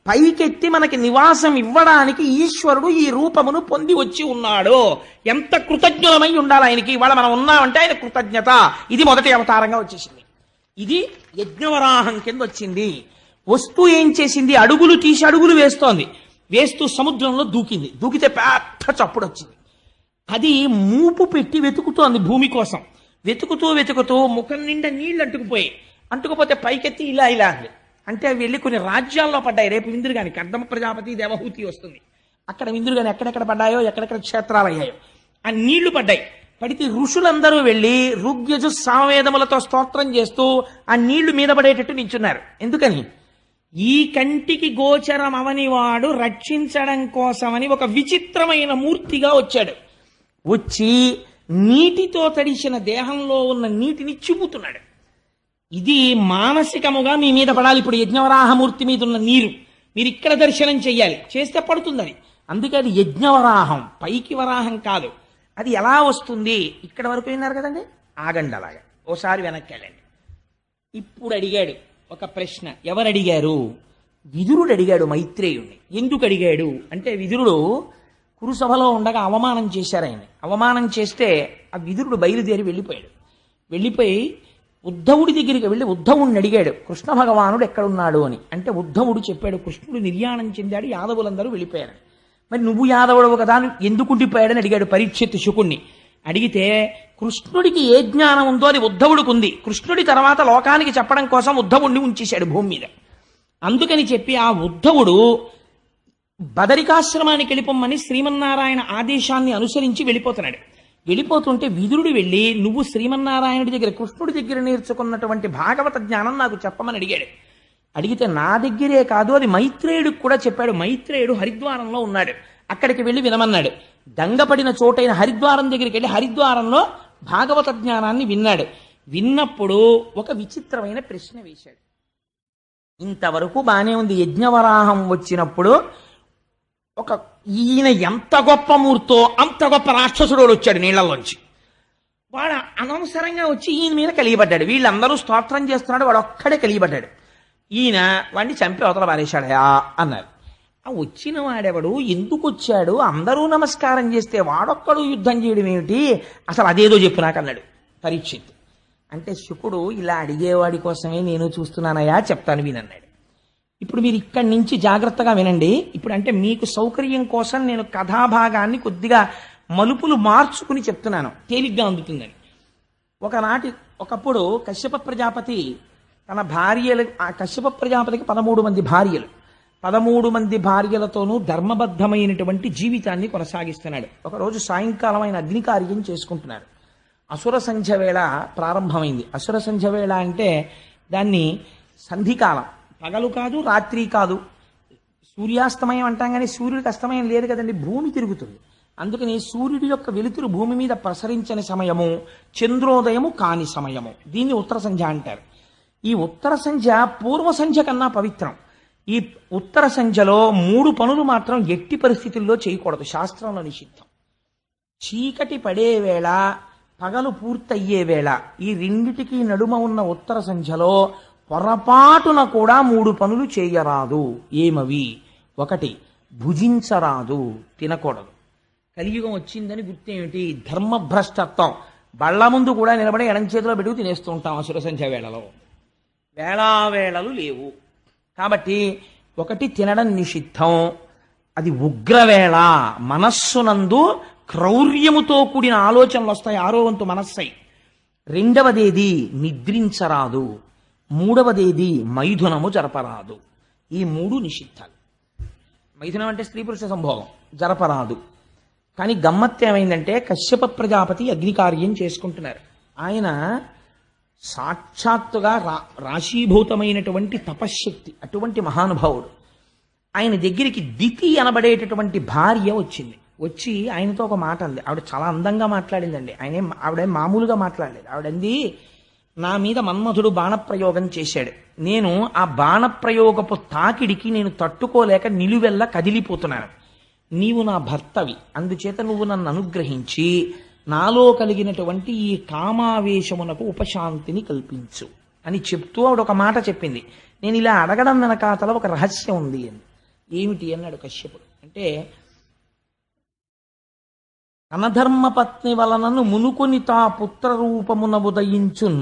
పైకెత్తి మనకి నివాసం ఇవ్వడానికి ఈశ్వరుడు ఈ రూపమును పొంది వచ్చి ఉన్నాడు. ఎంత కృతజ్ఞులమై ఉండాలి ఆయనకి. ఇవాళ మనం ఉన్నామంటే ఆయన కృతజ్ఞత. ఇది మొదటి అవతారంగా వచ్చేసింది. ఇది యజ్ఞవరాహం కింద వచ్చింది. వస్తూ ఏం చేసింది? అడుగులు తీసి అడుగులు వేస్తోంది. వేస్తూ సముద్రంలో దూకింది. దూకితే పెద్ద చప్పుడు వచ్చింది. అది మూపు పెట్టి వెతుకుతోంది భూమి కోసం. వెతుకుతూ వెతుకుతూ ముఖం నిండా నీళ్లు అంటుకుపోతే పైకెత్తి ఇలా ఇలా అంది. అంటే అవి వెళ్ళి కొన్ని రాజ్యాల్లో పడ్డాయి. రేపు విందురుగాని కర్దమ ప్రజాపతి దేవహూతి వస్తుంది. అక్కడ విందురుగాని ఎక్కడెక్కడ పడ్డాయో, ఎక్కడెక్కడ క్షేత్రాలు అయ్యాయో ఆ నీళ్లు పడ్డాయి. పడితే ఋషులందరూ వెళ్ళి ఋగ్యజు సామవేదములతో స్తోత్రం చేస్తూ ఆ నీళ్లు మీద పడేటట్టు నించున్నారు. ఎందుకని? ఈ కంటికి గోచరం అవని వాడు రక్షించడం కోసమని ఒక విచిత్రమైన మూర్తిగా వచ్చాడు. వచ్చి నీటితో తడిసిన దేహంలో ఉన్న నీటిని చిమ్ముతున్నాడు. ఇది మానసికముగా మీ మీద పడాలి. ఇప్పుడు యజ్ఞవరాహమూర్తి మీద ఉన్న నీరు మీరు ఇక్కడ దర్శనం చెయ్యాలి. చేస్తే పడుతుందని. అందుకే అది యజ్ఞవరాహం, పైకి వరాహం కాదు. అది ఎలా వస్తుంది? ఇక్కడ వరకు విన్నారు కదండి, ఆగండి అలాగా, ఓసారి వెనక్కి వెళ్ళండి. ఇప్పుడు అడిగాడు ఒక ప్రశ్న. ఎవరు అడిగారు? విదురుడు అడిగాడు మైత్రేయుణ్ణి. ఎందుకు అడిగాడు అంటే, విదురుడు కురుసభలో ఉండగా అవమానం చేశారు ఆయన్ని. అవమానం చేస్తే ఆ విదురుడు బయలుదేరి వెళ్ళిపోయాడు. వెళ్ళిపోయి ఉద్ధవుడి దగ్గరికి వెళ్ళి ఉద్ధవుడిని అడిగాడు, కృష్ణ భగవానుడు ఎక్కడున్నాడు అని. అంటే ఉద్ధవుడు చెప్పాడు, కృష్ణుడు నిర్యాణం చెందాడు, యాదవులందరూ వెళ్ళిపోయారు. మరి నువ్వు యాదవుడవు కదా, ఎందుకు ఉండిపోయాడని అడిగాడు పరీక్షిత్ శుకుణ్ణి. అడిగితే కృష్ణుడికి ఏ జ్ఞానం ఉందో అది ఉద్ధవుడికి ఉంది. కృష్ణుడి తర్వాత లోకానికి చెప్పడం కోసం ఉద్ధవుడిని ఉంచేశాడు భూమి మీద. అందుకని చెప్పి ఆ ఉద్ధవుడు బదరికాశ్రమానికి వెళ్ళిపోమ్మని శ్రీమన్నారాయణ ఆదేశాన్ని అనుసరించి వెళ్ళిపోతున్నాడు. వెళ్ళిపోతుంటే విదురుడు వెళ్ళి, నువ్వు శ్రీమన్నారాయణుడి దగ్గర కృష్ణుడి దగ్గర నేర్చుకున్నటువంటి భాగవత జ్ఞానం నాకు చెప్పమని అడిగాడు. అడిగితే నా దగ్గరే కాదు, అది మైత్రేయుడికి కూడా చెప్పాడు. మైత్రేయుడు హరిద్వారంలో ఉన్నాడు, అక్కడికి వెళ్ళి వినమన్నాడు. గంగపడిన చోటైన హరిద్వారం దగ్గరికి వెళ్ళి హరిద్వారంలో భాగవత జ్ఞానాన్ని విన్నాడు. విన్నప్పుడు ఒక విచిత్రమైన ప్రశ్న వేశాడు. ఇంతవరకు బానే ఉంది. యజ్ఞవరాహం వచ్చినప్పుడు ఒక ఈయన ఎంత గొప్ప మూర్తో అంత గొప్ప రాక్షసుడు వచ్చాడు నీళ్లలోంచి. వాడు అనవసరంగా వచ్చి ఈయన మీద కలిగిపడ్డాడు. వీళ్ళందరూ స్తోత్రం చేస్తున్నాడు, వాడు ఒక్కడే కలిగిపడ్డాడు. ఈయన వాడిని చంపి అవతల పారేశాడయా అన్నారు. ఆ వచ్చిన వాడెవడు, ఎందుకు వచ్చాడు, అందరూ నమస్కారం చేస్తే వాడొక్కడు యుద్ధం చేయడం ఏమిటి, అసలు అదేదో చెప్పు నాకు అన్నాడు పరీక్షిత్. అంటే శుకుడు, ఇలా అడిగేవాడి కోసమే నేను చూస్తున్నానయా, చెప్తాను వినన్నాడు. ఇప్పుడు మీరు ఇక్కడి నుంచి జాగ్రత్తగా వినండి. ఇప్పుడు అంటే మీకు సౌకర్యం కోసం నేను కథాభాగాన్ని కొద్దిగా మలుపులు మార్చుకుని చెప్తున్నాను, తేలిగ్గా అందుతుందని. ఒకప్పుడు కశ్యప ప్రజాపతి తన భార్యలు, ఆ కశ్యప ప్రజాపతికి 13 మంది భార్యలు. 13 మంది భార్యలతోనూ ధర్మబద్ధమైనటువంటి జీవితాన్ని కొనసాగిస్తున్నాడు. ఒకరోజు సాయంకాలం ఆయన అగ్నికార్యం చేసుకుంటున్నారు. అసుర సంధ్య వేళ ప్రారంభమైంది. అసుర సంధ్య వేళ అంటే దాన్ని సంధికాలం, పగలు కాదు రాత్రి కాదు. సూర్యాస్తమయం అంటాం కానీ సూర్యుడికి అస్తమయం లేదు కదండి, భూమి తిరుగుతుంది. అందుకని సూర్యుడి యొక్క వెలుతురు భూమి మీద ప్రసరించని సమయము, చంద్రోదయము కాని సమయము, దీన్ని ఉత్తర సంధ్య అంటారు. ఈ ఉత్తర సంధ్య పూర్వ సంధ్య కన్నా పవిత్రం. ఈ ఉత్తర సంధ్యలో 3 పనులు మాత్రం ఎట్టి పరిస్థితుల్లో చేయకూడదు, శాస్త్రంలో నిషిద్ధం. చీకటి పడే వేళ, పగలు పూర్తయ్యే వేళ, ఈ రెండిటికి నడుమ ఉన్న ఉత్తర సంధ్యలో పొరపాటున కూడా 3 పనులు చేయరాదు. ఏమవి? 1, భుజించరాదు, తినకూడదు. కలియుగం వచ్చిందని గుర్తేమిటి? ధర్మభ్రష్టత్వం. బళ్ళ ముందు కూడా నిలబడి ఎడం చేతిలో పెట్టుకు తినేస్తూ ఉంటాం అసుర సంధ్య వేళలో. వేళావేళలు లేవు కాబట్టి 1 తినడం నిషిద్ధం. అది ఉగ్రవేళ. మనస్సునందు క్రౌర్యముతో కూడిన ఆలోచనలు వస్తాయి, 6వ వంతు మనస్సై. 2వదేది నిద్రించరాదు. 3వదేది మైథునము జరపరాదు. ఈ 3 నిషిద్ధాలు. మైథునం అంటే స్త్రీ పురుష సంభోగం, జరపరాదు. కానీ గమ్మత్తు ఏమైందంటే, కశ్యప ప్రజాపతి అగ్నికార్యం చేసుకుంటున్నారు. ఆయన సాక్షాత్తుగా రాశీభూతమైనటువంటి తపశ్శక్తి, అటువంటి మహానుభావుడు. ఆయన దగ్గరికి దితి అనబడేటటువంటి భార్య వచ్చింది. వచ్చి ఆయనతో ఒక మాట అంది. ఆవిడ చాలా అందంగా మాట్లాడిందండి. ఆవిడ మామూలుగా మాట్లాడలేదు. ఆవిడంది, నా మీద మన్మధుడు బాణప్రయోగం చేశాడు. నేను ఆ బాణప్రయోగపు తాకిడికి నేను తట్టుకోలేక నిలువెల్లా కదిలిపోతున్నాను. నీవు నా భర్తవి, అందుచేత నువ్వు నన్ను అనుగ్రహించి నాలో కలిగినటువంటి ఈ కామావేశమునకు ఉపశాంతిని కల్పించు అని చెప్తూ ఆవిడ ఒక మాట చెప్పింది. నేను ఇలా అడగడం వెనకాతల ఒక రహస్యం ఉంది అని. ఏమిటి అన్నాడు కశ్యపుడు. అంటే అనధర్మపత్ని వలనను మునుకొని తా పుత్రరూపమున ఉదయించున్,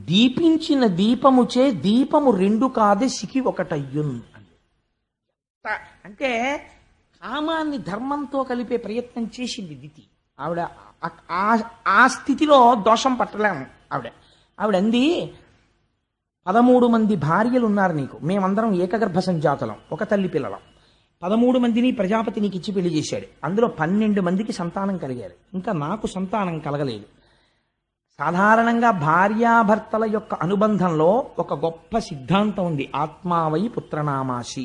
దీపించిన దీపముచే దీపము రెండు కాదే సికి ఒకటయ్యున్. అంటే కామాన్ని ధర్మంతో కలిపే ప్రయత్నం చేసింది దితి. ఆవిడ ఆ స్థితిలో దోషం పట్టలేము. ఆవిడంది, 13 మంది భార్యలు ఉన్నారు నీకు, మేమందరం ఏకగర్భ సంజాతులం, ఒక తల్లి పిల్లలం. 13 మందిని ప్రజాపతి నీకు ఇచ్చి పెళ్లి చేశాడు. అందులో 12 మందికి సంతానం కలిగారు, ఇంకా నాకు సంతానం కలగలేదు. సాధారణంగా భార్యాభర్తల యొక్క అనుబంధంలో ఒక గొప్ప సిద్ధాంతం ఉంది, ఆత్మావై పుత్రనామాసి.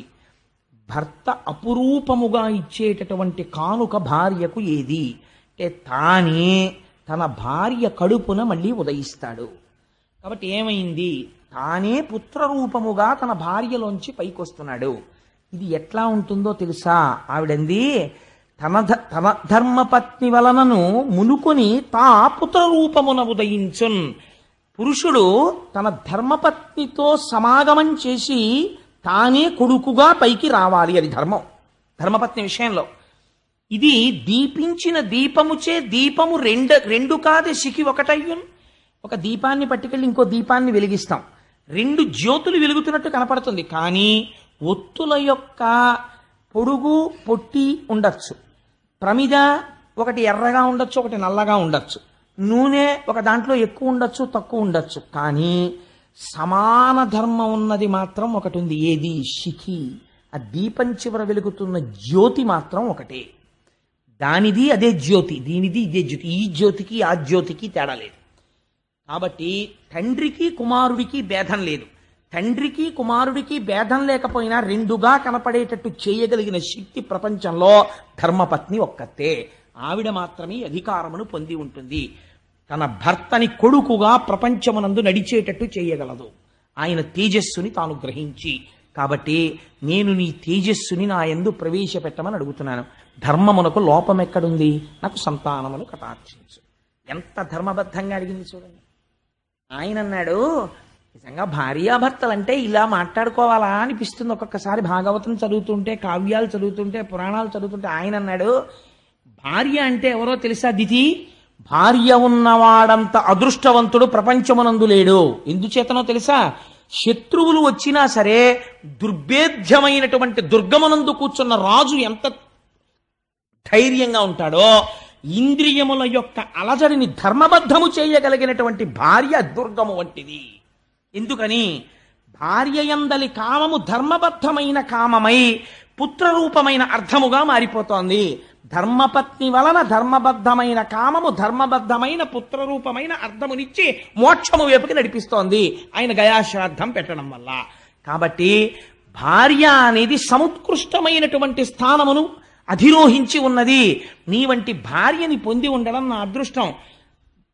భర్త అపురూపముగా ఇచ్చేటటువంటి కానుక భార్యకు ఏది అంటే తానే తన భార్య కడుపున మళ్ళీ ఉదయిస్తాడు. కాబట్టి ఏమైంది, తానే పుత్రరూపముగా తన భార్యలోంచి పైకొస్తున్నాడు. ఇది ఎట్లా ఉంటుందో తెలుసా? ఆవిడంది, తన ధర్మపత్ని వలనను మునుకొని తా పుత్రరూపమున ఉదయించున్. పురుషుడు తన ధర్మపత్నితో సమాగమం చేసి తానే కొడుకుగా పైకి రావాలి. అది ధర్మం, ధర్మపత్ని విషయంలో. ఇది దీపించిన దీపముచే దీపము రెండు కాదే సికి ఒకటయ్యున్. ఒక దీపాన్ని పట్టుకెళ్ళి ఇంకో దీపాన్ని వెలిగిస్తాం, 2 జ్యోతులు వెలుగుతున్నట్టు కనపడుతుంది. కానీ ఒత్తుల యొక్క పొడుగు పొట్టి ఉండొచ్చు, ప్రమిద ఒకటి ఎర్రగా ఉండొచ్చు, ఒకటి నల్లగా ఉండొచ్చు, నూనె ఒక దాంట్లో ఎక్కువ ఉండొచ్చు, తక్కువ ఉండొచ్చు. కానీ సమాన ధర్మం ఉన్నది మాత్రం ఒకటి ఉంది. ఏది? శిఖి. ఆ దీపం చివర వెలుగుతున్న జ్యోతి మాత్రం ఒకటే. దానిది అదే జ్యోతి, దీనిది ఇదే జ్యోతి. ఈ జ్యోతికి ఆ జ్యోతికి తేడా లేదు. కాబట్టి తండ్రికి కుమారుడికి భేదం లేదు. తండ్రికి కుమారుడికి భేదం లేకపోయినా రెండుగా కనపడేటట్టు చేయగలిగిన శక్తి ప్రపంచంలో ధర్మపత్ని ఒక్కతే. ఆవిడ మాత్రమే అధికారమును పొంది ఉంటుంది. తన భర్తని కొడుకుగా ప్రపంచమునందు నడిచేటట్టు చేయగలదు, ఆయన తేజస్సుని తాను గ్రహించి. కాబట్టి నేను నీ తేజస్సుని నా యందు ప్రవేశపెట్టమని అడుగుతున్నాను. ధర్మమునకు లోపం ఎక్కడుంది? నాకు సంతానమును కటాక్షించు. ఎంత ధర్మబద్ధంగా అడిగింది చూడండి. ఆయన అన్నాడు, నిజంగా భార్యాభర్తలంటే ఇలా మాట్లాడుకోవాలా అనిపిస్తుంది ఒక్కొక్కసారి. భాగవతం చదువుతుంటే, కావ్యాలు చదువుతుంటే, పురాణాలు చదువుతుంటే. ఆయన అన్నాడు, భార్య అంటే ఎవరో తెలుసా దితి? భార్య ఉన్నవాడంత అదృష్టవంతుడు ప్రపంచమునందు లేడు. ఎందుచేతనో తెలుసా? శత్రువులు వచ్చినా సరే దుర్భేద్యమైనటువంటి దుర్గమునందు కూర్చున్న రాజు ఎంత ధైర్యంగా ఉంటాడో, ఇంద్రియముల యొక్క అలజడిని ధర్మబద్ధము చేయగలిగినటువంటి భార్య దుర్గము వంటిది. ఎందుకని? భార్య యందలి కామము ధర్మబద్ధమైన కామమై పుత్రరూపమైన అర్థముగా మారిపోతోంది. ధర్మపత్ని వలన ధర్మబద్ధమైన కామము ధర్మబద్ధమైన పుత్రరూపమైన అర్థమునిచ్చి మోక్షము వైపుకి నడిపిస్తోంది ఆయన గయాశ్రాద్ధం పెట్టడం వల్ల. కాబట్టి భార్య అనేది సముత్కృష్టమైనటువంటి స్థానమును అధిరోహించి ఉన్నది. నీ వంటి భార్యని పొంది ఉండడం నా అదృష్టం.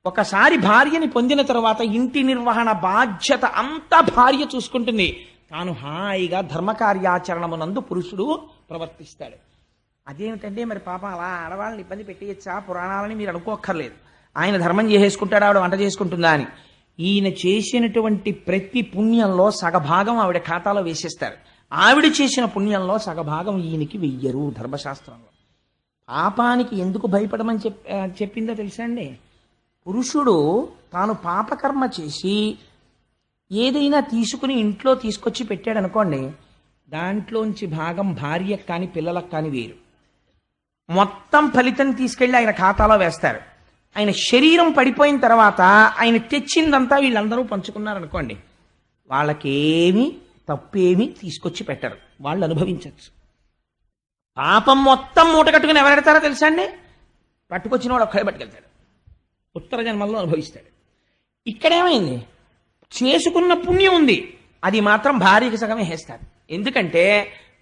ఒకసారి భార్యని పొందిన తర్వాత ఇంటి నిర్వహణ బాధ్యత అంతా భార్య చూసుకుంటుంది. తాను హాయిగా ధర్మకార్యాచరణమునందు పురుషుడు ప్రవర్తిస్తాడు. అదేమిటంటే మరి పాపం అలా ఆడవాళ్ళని ఇబ్బంది పెట్టేయచ్చా? పురాణాలని మీరు అనుకోక్కర్లేదు. ఆయన ధర్మం చేసేసుకుంటాడు, ఆవిడ వంట చేసుకుంటుందా అని. ఈయన చేసినటువంటి ప్రతి పుణ్యంలో సగభాగం ఆవిడ ఖాతాలో వేసేస్తారు. ఆవిడ చేసిన పుణ్యంలో సగభాగం ఈయనకి వెయ్యరు ధర్మశాస్త్రంలో. పాపానికి ఎందుకు భయపడమని చెప్పిందో తెలుసా అండి? పురుషుడు తాను పాపకర్మ చేసి ఏదైనా తీసుకుని ఇంట్లో తీసుకొచ్చి పెట్టాడు అనుకోండి, దాంట్లోంచి భాగం భార్యకు కానీ పిల్లలకు కానీ వేరు. మొత్తం ఫలితం తీసుకెళ్ళి ఆయన ఖాతాలో వేస్తారు. ఆయన శరీరం పడిపోయిన తర్వాత ఆయన తెచ్చిందంతా వీళ్ళందరూ పంచుకున్నారనుకోండి, వాళ్ళకేమీ తప్పేమీ తీసుకొచ్చి పెట్టరు, వాళ్ళు అనుభవించవచ్చు. పాపం మొత్తం మూట కట్టుకుని ఎవరెడతారో తెలుసా అండి? పట్టుకొచ్చిన వాడు ఒక్కడే పట్టుకెళ్తాడు, ఉత్తర జన్మల్లో అనుభవిస్తాడు. ఇక్కడేమైంది? చేసుకున్న పుణ్యం ఉంది, అది మాత్రం భార్యకి సగం వేస్తారు. ఎందుకంటే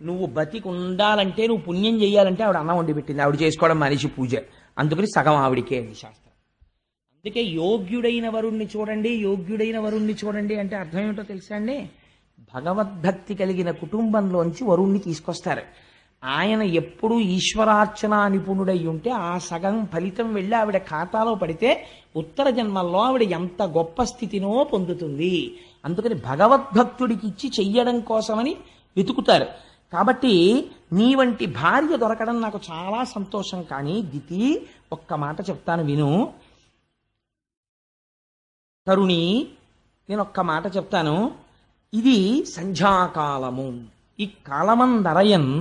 నువ్వు బతికి ఉండాలంటే, నువ్వు పుణ్యం చేయాలంటే ఆవిడ అన్నం వండి పెట్టింది, ఆవిడ చేసుకోవడం మనిషి పూజ, అందుకని సగం ఆవిడికే అండి శాస్త్రం. అందుకే యోగ్యుడైన వరుణ్ణి చూడండి, యోగ్యుడైన వరుణ్ణి చూడండి అంటే అర్థం ఏమిటో తెలుసా అండి? భగవద్భక్తి కలిగిన కుటుంబంలోంచి వరుణ్ణి తీసుకొస్తారు. ఆయన ఎప్పుడు ఈశ్వరార్చన నిపుణుడై ఉంటే ఆ సగం ఫలితం వెళ్ళి ఆవిడ ఖాతాలో పడితే ఉత్తర జన్మల్లో ఆవిడ ఎంత గొప్ప స్థితినో పొందుతుంది. అందుకని భగవద్భక్తుడికి ఇచ్చి చెయ్యడం కోసమని వెతుకుతారు. కాబట్టి నీ వంటి భార్య దొరకడం నాకు చాలా సంతోషం. కానీ దితి, ఒక్క మాట చెప్తాను విను. తరుణి, నేను ఒక్క మాట చెప్తాను. ఇది సంధ్యాకాలము. ఈ కాలమందరయన్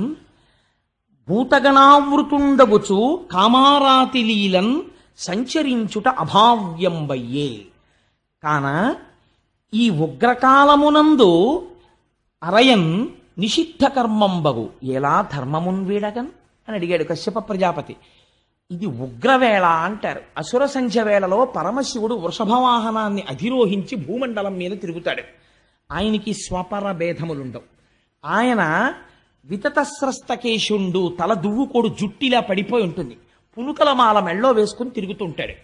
భూతగణావృతుండగుచు కామారాతి లీలన్ సంచరించుట అభావ్యంబయ్యే. కాన ఈ ఉగ్రకాలమునందు అరయన్ నిషిద్ధ కర్మంబగు ఎలా ధర్మమున్ వీడగన్ అని అడిగాడు కశ్యప ప్రజాపతి. ఇది ఉగ్రవేళ అంటారు. అసుర సంధ్య వేళలో పరమశివుడు వృషభవాహనాన్ని అధిరోహించి భూమండలం మీద తిరుగుతాడు. ఆయనకి స్వపర భేదములుండవు. ఆయన వితతస్రస్తకేశుండు, తల దువ్వుకోడు జుట్టిలా పడిపోయి ఉంటుంది, పులుకల మాల మెళ్ళో వేసుకుని తిరుగుతుంటాడు.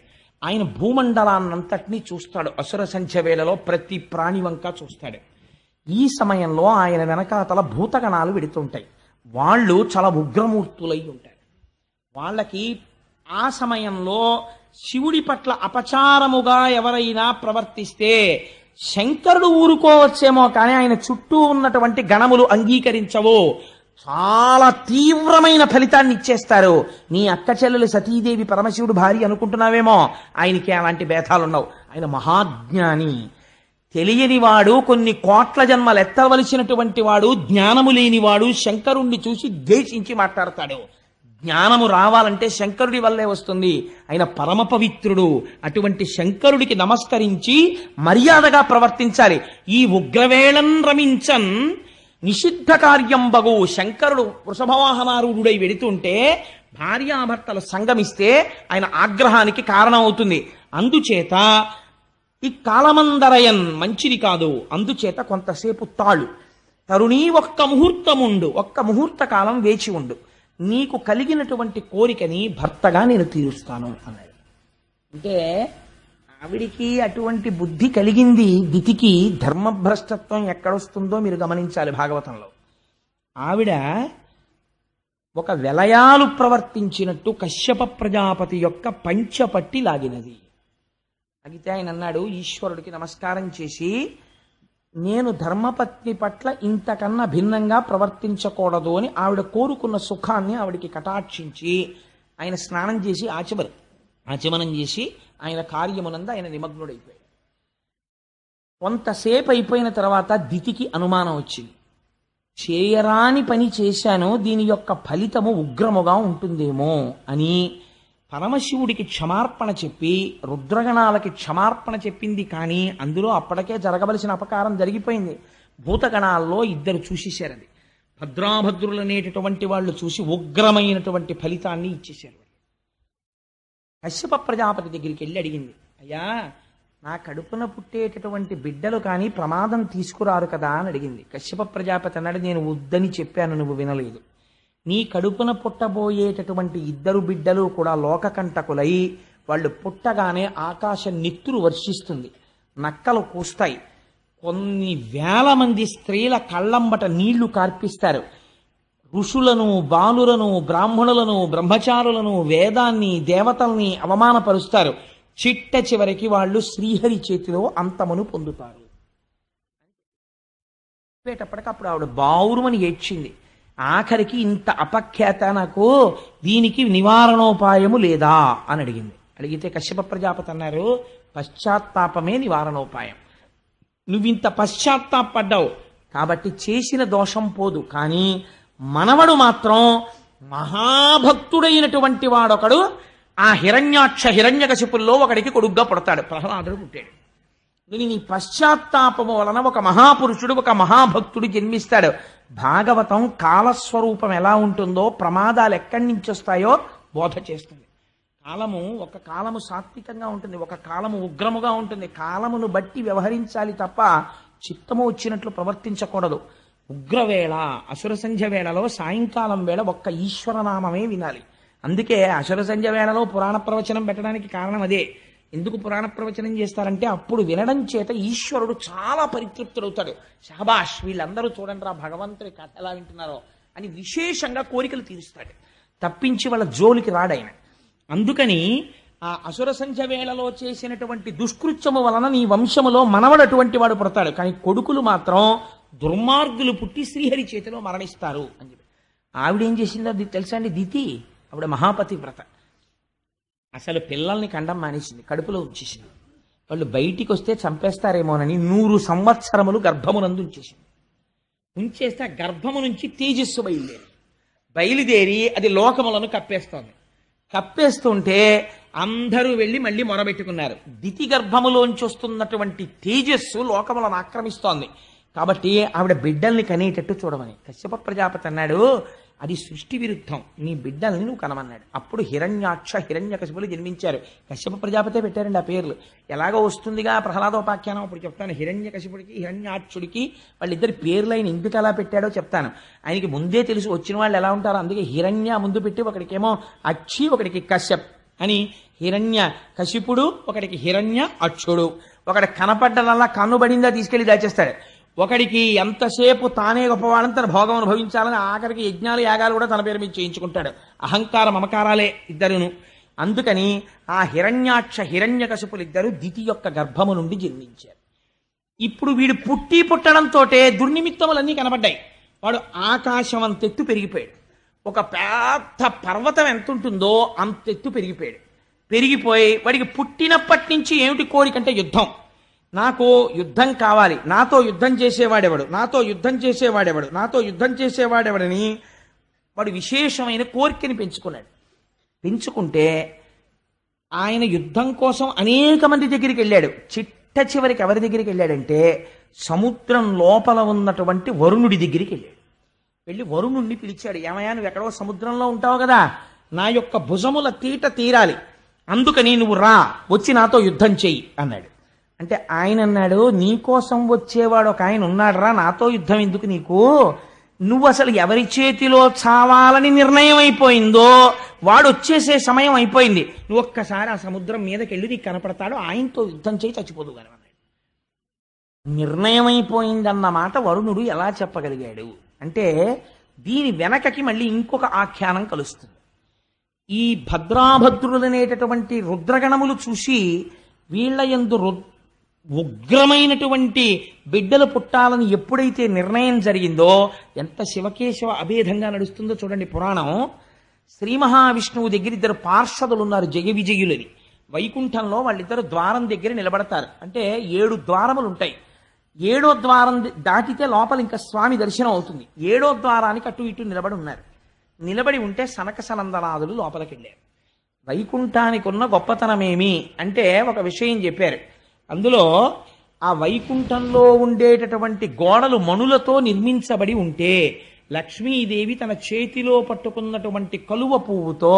ఆయన భూమండలాన్నంతటినీ చూస్తాడు. అసుర సంధ్య వేళలో ప్రతి ప్రాణి వంక చూస్తాడు. ఈ సమయంలో ఆయన వెనకాతల భూతగణాలు వెడుతుంటాయి. వాళ్ళు చాలా ఉగ్రమూర్తులై ఉంటారు. వాళ్ళకి ఆ సమయంలో శివుడి పట్ల అపచారముగా ఎవరైనా ప్రవర్తిస్తే శంకరుడు ఊరుకోవచ్చేమో, కానీ ఆయన చుట్టూ ఉన్నటువంటి గణములు అంగీకరించవు. చాలా తీవ్రమైన ఫలితాన్ని ఇచ్చేస్తారు. నీ అక్క చెల్లెలు సతీదేవి పరమశివుడు భార్య అనుకుంటున్నావేమో, ఆయనకి అలాంటి భేదాలున్నావు. ఆయన మహాజ్ఞాని, తెలియనివాడు, కొన్ని కోట్ల జన్మలు ఎత్తవలసినటువంటి వాడు, జ్ఞానము లేనివాడు శంకరుణ్ణి చూసి ద్వేషించి మాట్లాడతాడు. జ్ఞానము రావాలంటే శంకరుడి వల్లే వస్తుంది. ఆయన పరమ పవిత్రుడు. అటువంటి శంకరుడికి నమస్కరించి మర్యాదగా ప్రవర్తించాలి. ఈ ఉగ్రవేళన్ రమించన్ నిషిద్ధ కార్యం బగు. శంకరుడు వృషభవాహనారూఢుడై వెడుతుంటే భార్యాభర్తలు సంగమిస్తే ఆయన ఆగ్రహానికి కారణం అవుతుంది. అందుచేత ఈ కాలమందరయన్ మంచిది కాదు. అందుచేత కొంతసేపు తాళు. తరుణీ, ఒక్క ముహూర్తముండు, ఒక్క ముహూర్త కాలం వేచి ఉండు. నీకు కలిగినటువంటి కోరికని భర్తగా నేను తీరుస్తాను అన్నాడు. అంటే ఆవిడికి అటువంటి బుద్ధి కలిగింది. దితికి ధర్మభ్రష్టత్వం ఎక్కడొస్తుందో మీరు గమనించాలి భాగవతంలో. ఆవిడ ఒక వెలయాలు ప్రవర్తించినట్టు కశ్యప ప్రజాపతి యొక్క పంచపట్టి లాగినది. అగితే ఆయన అన్నాడు, ఈశ్వరుడికి నమస్కారం చేసి, నేను ధర్మపత్ని పట్ల ఇంతకన్నా భిన్నంగా ప్రవర్తించకూడదు అని ఆవిడ కోరుకున్న సుఖాన్ని ఆవిడికి కటాక్షించి ఆయన స్నానం చేసి ఆచమనం చేసి ఆయన కార్యమునందు ఆయన నిమగ్నుడైపోయాడు. కొంతసేపు అయిపోయిన తర్వాత దితికి అనుమానం వచ్చింది. చేయరాని పని చేశాను, దీని యొక్క ఫలితము ఉగ్రముగా ఉంటుందేమో అని పరమశివుడికి క్షమార్పణ చెప్పి రుద్రగణాలకి క్షమార్పణ చెప్పింది. కానీ అందులో అప్పటికే జరగవలసిన అపకారం జరిగిపోయింది. భూతగణాల్లో ఇద్దరు చూసేశారు. అది భద్రాభద్రులు అనేటటువంటి వాళ్ళు చూసి ఉగ్రమైనటువంటి ఫలితాన్ని ఇచ్చేశారు. కశ్యప ప్రజాపతి దగ్గరికి వెళ్ళి అడిగింది, అయ్యా, నా కడుపున పుట్టేటటువంటి బిడ్డలు కానీ ప్రమాదం తీసుకురారు కదా అని అడిగింది. కశ్యప ప్రజాపతి అన్నాడు, నేను వద్దని చెప్పాను, నువ్వు వినలేదు. నీ కడుపున పుట్టబోయేటటువంటి ఇద్దరు బిడ్డలు కూడా లోకకంటకులై వాళ్ళు పుట్టగానే ఆకాశం నెత్తురు వర్షిస్తుంది, నక్కలు కూస్తాయి, కొన్ని వేల మంది స్త్రీల కళ్ళంబట నీళ్లు కార్పిస్తారు, ఋషులను, బాలులను, బ్రాహ్మణులను, బ్రహ్మచారులను, వేదాన్ని, దేవతల్ని అవమానపరుస్తారు. చిట్ట చివరికి వాళ్ళు శ్రీహరి చేతిలో అంతమును పొందుతారు. చెప్పేటప్పటికప్పుడు ఆవిడ బావురుమని ఏడ్చింది. ఆఖరికి ఇంత అపఖ్యాత నాకు, దీనికి నివారణోపాయము లేదా అని అడిగింది. అడిగితే కశ్యప ప్రజాపతి అన్నారు, పశ్చాత్తాపమే నివారణోపాయం. నువ్వింత పశ్చాత్తాపడ్డావు కాబట్టి చేసిన దోషం పోదు. కానీ మనవడు మాత్రం మహాభక్తుడైనటువంటి వాడొకడు ఆ హిరణ్యకశిపుల్లో ఒకడికి కొడుగ్గా పుడతాడు. ప్రహ్లాదుడు పుట్టాడు. నీ పశ్చాత్తాపము వలన ఒక మహాపురుషుడు, ఒక మహాభక్తుడు జన్మిస్తాడు. భాగవతం కాలస్వరూపం ఎలా ఉంటుందో, ప్రమాదాలు ఎక్కడి నుంచి వస్తాయో బోధ చేస్తుంది. కాలము ఒక కాలము సాత్వికంగా ఉంటుంది, ఒక కాలము ఉగ్రముగా ఉంటుంది. కాలమును బట్టి వ్యవహరించాలి తప్ప చిత్తము వచ్చినట్లు ప్రవర్తించకూడదు. ఉగ్రవేళ అసుర సంధ్య వేళలో సాయంకాలం వేళ ఒక్క ఈశ్వరనామమే వినాలి. అందుకే అసుర సంధ్య వేళలో పురాణ ప్రవచనం పెట్టడానికి కారణం అదే. ఎందుకు పురాణ ప్రవచనం చేస్తారంటే అప్పుడు వినడం చేత ఈశ్వరుడు చాలా పరితృప్తుడవుతాడు. షహబాష్, వీళ్ళందరూ చూడండి రా భగవంతుడి కథ ఎలా వింటున్నారో అని విశేషంగా కోరికలు తీరుస్తాడు. తప్పించి వాళ్ళ జోలికి రాడాయన. అందుకని ఆ అసుర సంధ్య వేళలో చేసినటువంటి దుష్కృత్యము వలన నీ వంశములో మనవడటువంటి వాడు పుడతాడు, కానీ కొడుకులు మాత్రం దుర్మార్గులు పుట్టి శ్రీహరి చేతిలో మరణిస్తారు అని చెప్పి. ఆవిడేం చేసిందో తెలుసా అండి? దితి ఆవిడ మహాపతివ్రత. అసలు పిల్లల్ని కండం మానేసింది, కడుపులో ఉంచేసింది. వాళ్ళు బయటికి వస్తే చంపేస్తారేమోనని 100 సంవత్సరములు గర్భమునందు ఉంచేసింది. ఉంచేస్తే ఆ గర్భము నుంచి తేజస్సు బయలుదేరి అది లోకములను కప్పేస్తోంది. కప్పేస్తుంటే అందరూ వెళ్ళి మళ్ళీ మొరబెట్టుకున్నారు. దితి గర్భములోంచి వస్తున్నటువంటి తేజస్సు లోకములను ఆక్రమిస్తోంది. కాబట్టి ఆవిడ బిడ్డల్ని కనేటట్టు చూడమని కశ్యప ప్రజాపతి అన్నాడు, అది సృష్టి విరుద్ధం, నీ బిడ్డల్ని నువ్వు కనమన్నాడు. అప్పుడు హిరణ్యాక్ష హిరణ్యకశిపులు జన్మించారు. కశ్యప ప్రజాపతే పెట్టారండి ఆ పేర్లు. ఎలాగో వస్తుందిగా ప్రహ్లాదోపాఖ్యానం, అప్పుడు చెప్తాను. హిరణ్యకశిపుడికి హిరణ్యాక్షుడికి వాళ్ళిద్దరి పేర్లు ఆయన ఎందుకు అలా పెట్టాడో చెప్తాను. ఆయనకి ముందే తెలుసు వచ్చిన వాళ్ళు ఎలా ఉంటారో. అందుకే హిరణ్య ముందు పెట్టి ఒకడికేమో అక్షి, ఒకడికి కశ్యప్ అని హిరణ్య కశిపుడు, ఒకడికి హిరణ్య అక్షుడు. ఒకటి కనపడ్డనల్లా కన్నుబడిందా తీసుకెళ్లి దాచేస్తాడు. ఒకడికి ఎంతసేపు తానే గొప్పవాడని తన భోగం అనుభవించాలని ఆఖరికి యజ్ఞాలు యాగాలు కూడా తన పేరు మీద చేయించుకుంటాడు. అహంకార మమకారాలే ఇద్దరును. అందుకని ఆ హిరణ్యాక్ష హిరణ్యకశిపులు ఇద్దరు దితి యొక్క గర్భము నుండి జన్మించారు. ఇప్పుడు వీడు పుట్టడంతో దుర్నిమిత్తములన్నీ కనబడ్డాయి. వాడు ఆకాశం అంతెత్తు పెరిగిపోయాడు. ఒక పెద్ద పర్వతం ఎంత ఉంటుందో అంతెత్తు పెరిగిపోయాడు. పెరిగిపోయి వాడికి పుట్టినప్పటి నుంచి ఏమిటి కోరికంటే యుద్ధం. నాకు యుద్ధం కావాలి, నాతో యుద్ధం చేసేవాడెవడు, నాతో యుద్ధం చేసేవాడెవడు, నాతో యుద్ధం చేసేవాడెవడని వాడు విశేషమైన కోరికని పెంచుకున్నాడు. పెంచుకుంటే ఆయన యుద్ధం కోసం అనేక మంది దగ్గరికి వెళ్ళాడు. చిట్ట చివరికి ఎవరి దగ్గరికి వెళ్ళాడంటే సముద్రం లోపల ఉన్నటువంటి వరుణుడి దగ్గరికి వెళ్ళాడు. వెళ్ళి వరుణుణ్ణి పిలిచాడు. ఏమయ్యా, నువ్వు ఎక్కడో సముద్రంలో ఉంటావు కదా, నా యొక్క భుజముల తీట తీరాలి, అందుకని నువ్వు రా, వచ్చి నాతో యుద్ధం చెయ్యి అన్నాడు. అంటే ఆయన అన్నాడు, నీకోసం వచ్చేవాడు ఒక ఆయన ఉన్నాడు రా, నాతో యుద్ధం ఎందుకు నీకు, నువ్వు అసలు ఎవరి చేతిలో చావాలని నిర్ణయం అయిపోయిందో వాడు వచ్చేసే సమయం అయిపోయింది, నువ్వు ఒక్కసారి ఆ సముద్రం మీదకి వెళ్ళి నీకు కనపడతాడు, ఆయనతో యుద్ధం చేయి, చచ్చిపోదు కానీ అన్నాడు. నిర్ణయం అయిపోయిందన్నమాట వరుణుడు ఎలా చెప్పగలిగాడు అంటే దీని వెనకకి మళ్ళీ ఇంకొక ఆఖ్యానం కలుస్తుంది. ఈ భద్రాభద్రులనేటటువంటి రుద్రగణములు చూసి వీళ్ళ యందు ఉగ్రమైనటువంటి బిడ్డలు పుట్టాలని ఎప్పుడైతే నిర్ణయం జరిగిందో, ఎంత శివకేశవ అభేదంగా నడుస్తుందో చూడండి పురాణం. శ్రీ మహావిష్ణువు దగ్గర ఇద్దరు పార్షదులు ఉన్నారు, జయ విజయులని. వైకుంఠంలో వాళ్ళిద్దరు ద్వారం దగ్గర నిలబడతారు. అంటే 7 ద్వారములు ఉంటాయి. 7వ ద్వారం దాటితే లోపల ఇంకా స్వామి దర్శనం అవుతుంది. 7వ ద్వారానికి అటు ఇటు నిలబడి ఉన్నారు. నిలబడి ఉంటే సనక సనందనాదులు లోపలికి వెళ్ళారు. వైకుంఠానికి ఉన్న గొప్పతనమేమి అంటే ఒక విషయం చెప్పారు. అందులో ఆ వైకుంఠంలో ఉండేటటువంటి గోడలు మణులతో నిర్మించబడి ఉంటే లక్ష్మీదేవి తన చేతిలో పట్టుకున్నటువంటి కలువ పువ్వుతో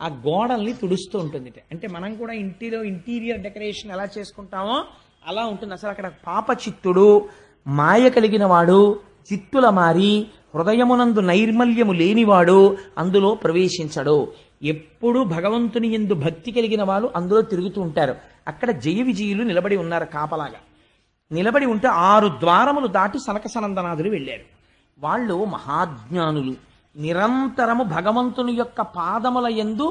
ఆ గోడల్ని తుడుస్తూ ఉంటుంది. అంటే మనం కూడా ఇంటిలో ఇంటీరియర్ డెకరేషన్ ఎలా చేసుకుంటామో అలా ఉంటుంది. అసలు అక్కడ పాపచిత్తుడు, మాయ కలిగిన వాడు, చిత్తుల మారి హృదయమునందు నైర్మల్యము లేనివాడు అందులో ప్రవేశించడు. ఎప్పుడు భగవంతుని యందు భక్తి కలిగిన వాళ్ళు అందులో తిరుగుతూ ఉంటారు. అక్కడ జయ విజయులు నిలబడి ఉన్నారు కాపలాగా. నిలబడి ఉంటే 6 ద్వారములు దాటి సనక సనందనాదులు వెళ్ళారు. వాళ్ళు మహాజ్ఞానులు, నిరంతరము భగవంతుని యొక్క పాదముల యందు